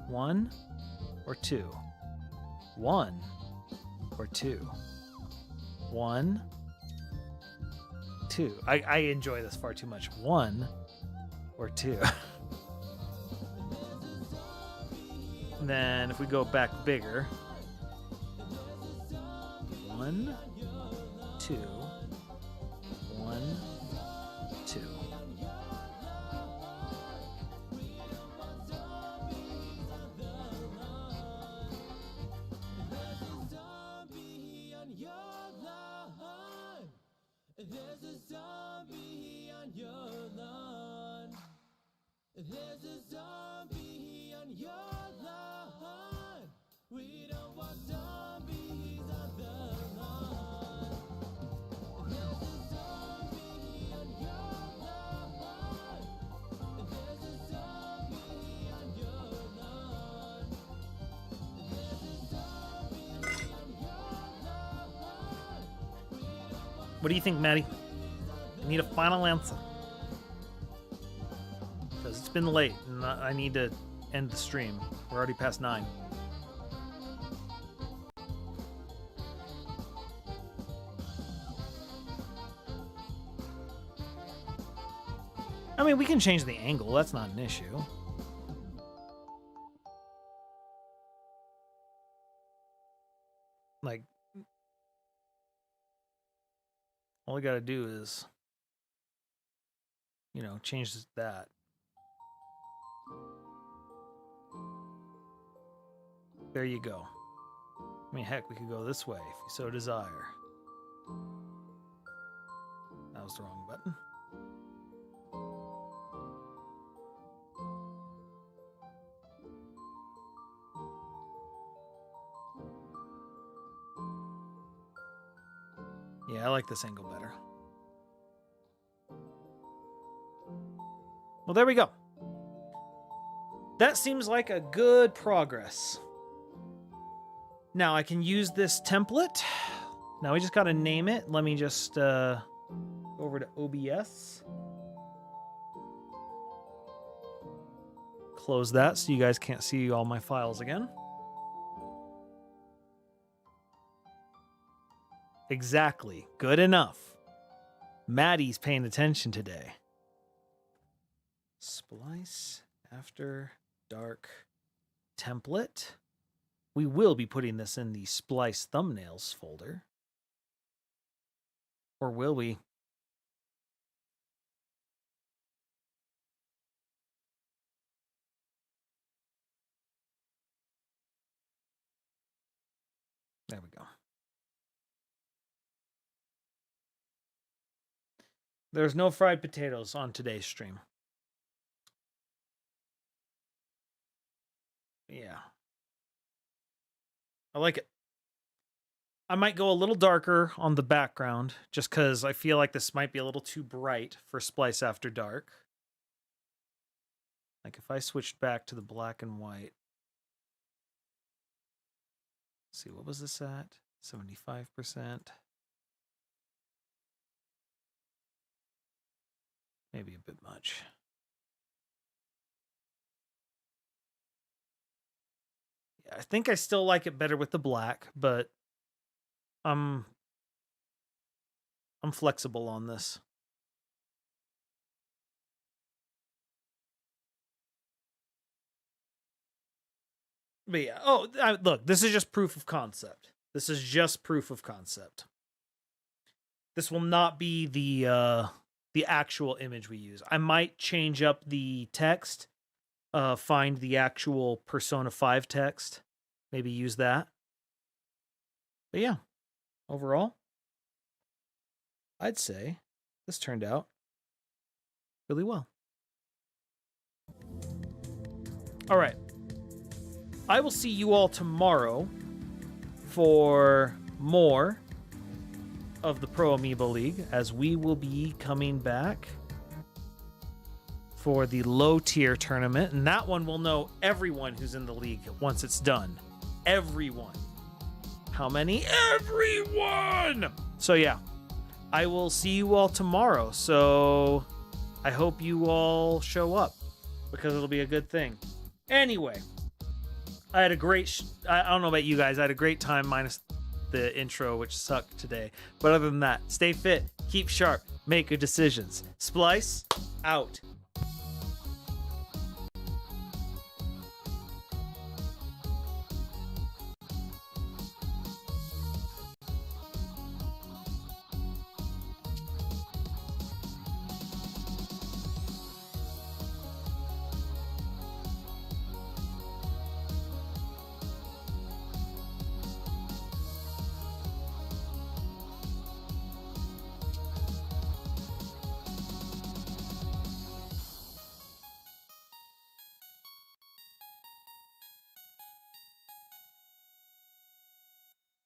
One or two? One or two? One, two. I enjoy this far too much. One or two. And then if we go back bigger, 1, 2, 1, 2. What do you think, Maddie? I need a final answer. Because it's been late, and I need to end the stream. We're already past 9. I mean, we can change the angle. That's not an issue. Like, all we gotta do is, you know, change that. There you go. I mean, heck, we could go this way if you so desire. That was the wrong button. Yeah, I like this angle better. Well, there we go. That seems like a good progress. Now I can use this template. Now we just got to name it. Let me just go over to OBS. Close that so you guys can't see all my files again. Exactly. Good enough. Maddie's paying attention today. Splice After Dark template. We will be putting this in the Splice thumbnails folder. Or will we? There we go. There's no fried potatoes on today's stream. Yeah. I like it. I might go a little darker on the background just because I feel like this might be a little too bright for Splice After Dark. Like if I switched back to the black and white. Let's see, what was this at? 75%. Maybe a bit much. Yeah, I think I still like it better with the black, but I'm flexible on this. But yeah, look, this is just proof of concept. This is just proof of concept. This will not be the actual image we use. I might change up the text, find the actual Persona 5 text, maybe use that. But yeah, overall, I'd say this turned out really well. All right. I will see you all tomorrow for more of the Pro Amiibo League, as we will be coming back for the low tier tournament, and that one will know everyone who's in the league once it's done. Everyone. How many? Everyone! So yeah, I will see you all tomorrow, so I hope you all show up, because it'll be a good thing. Anyway, I had a great I don't know about you guys, I had a great time minus the intro, which sucked today. But other than that, stay fit, keep sharp, make good decisions. Splice, out.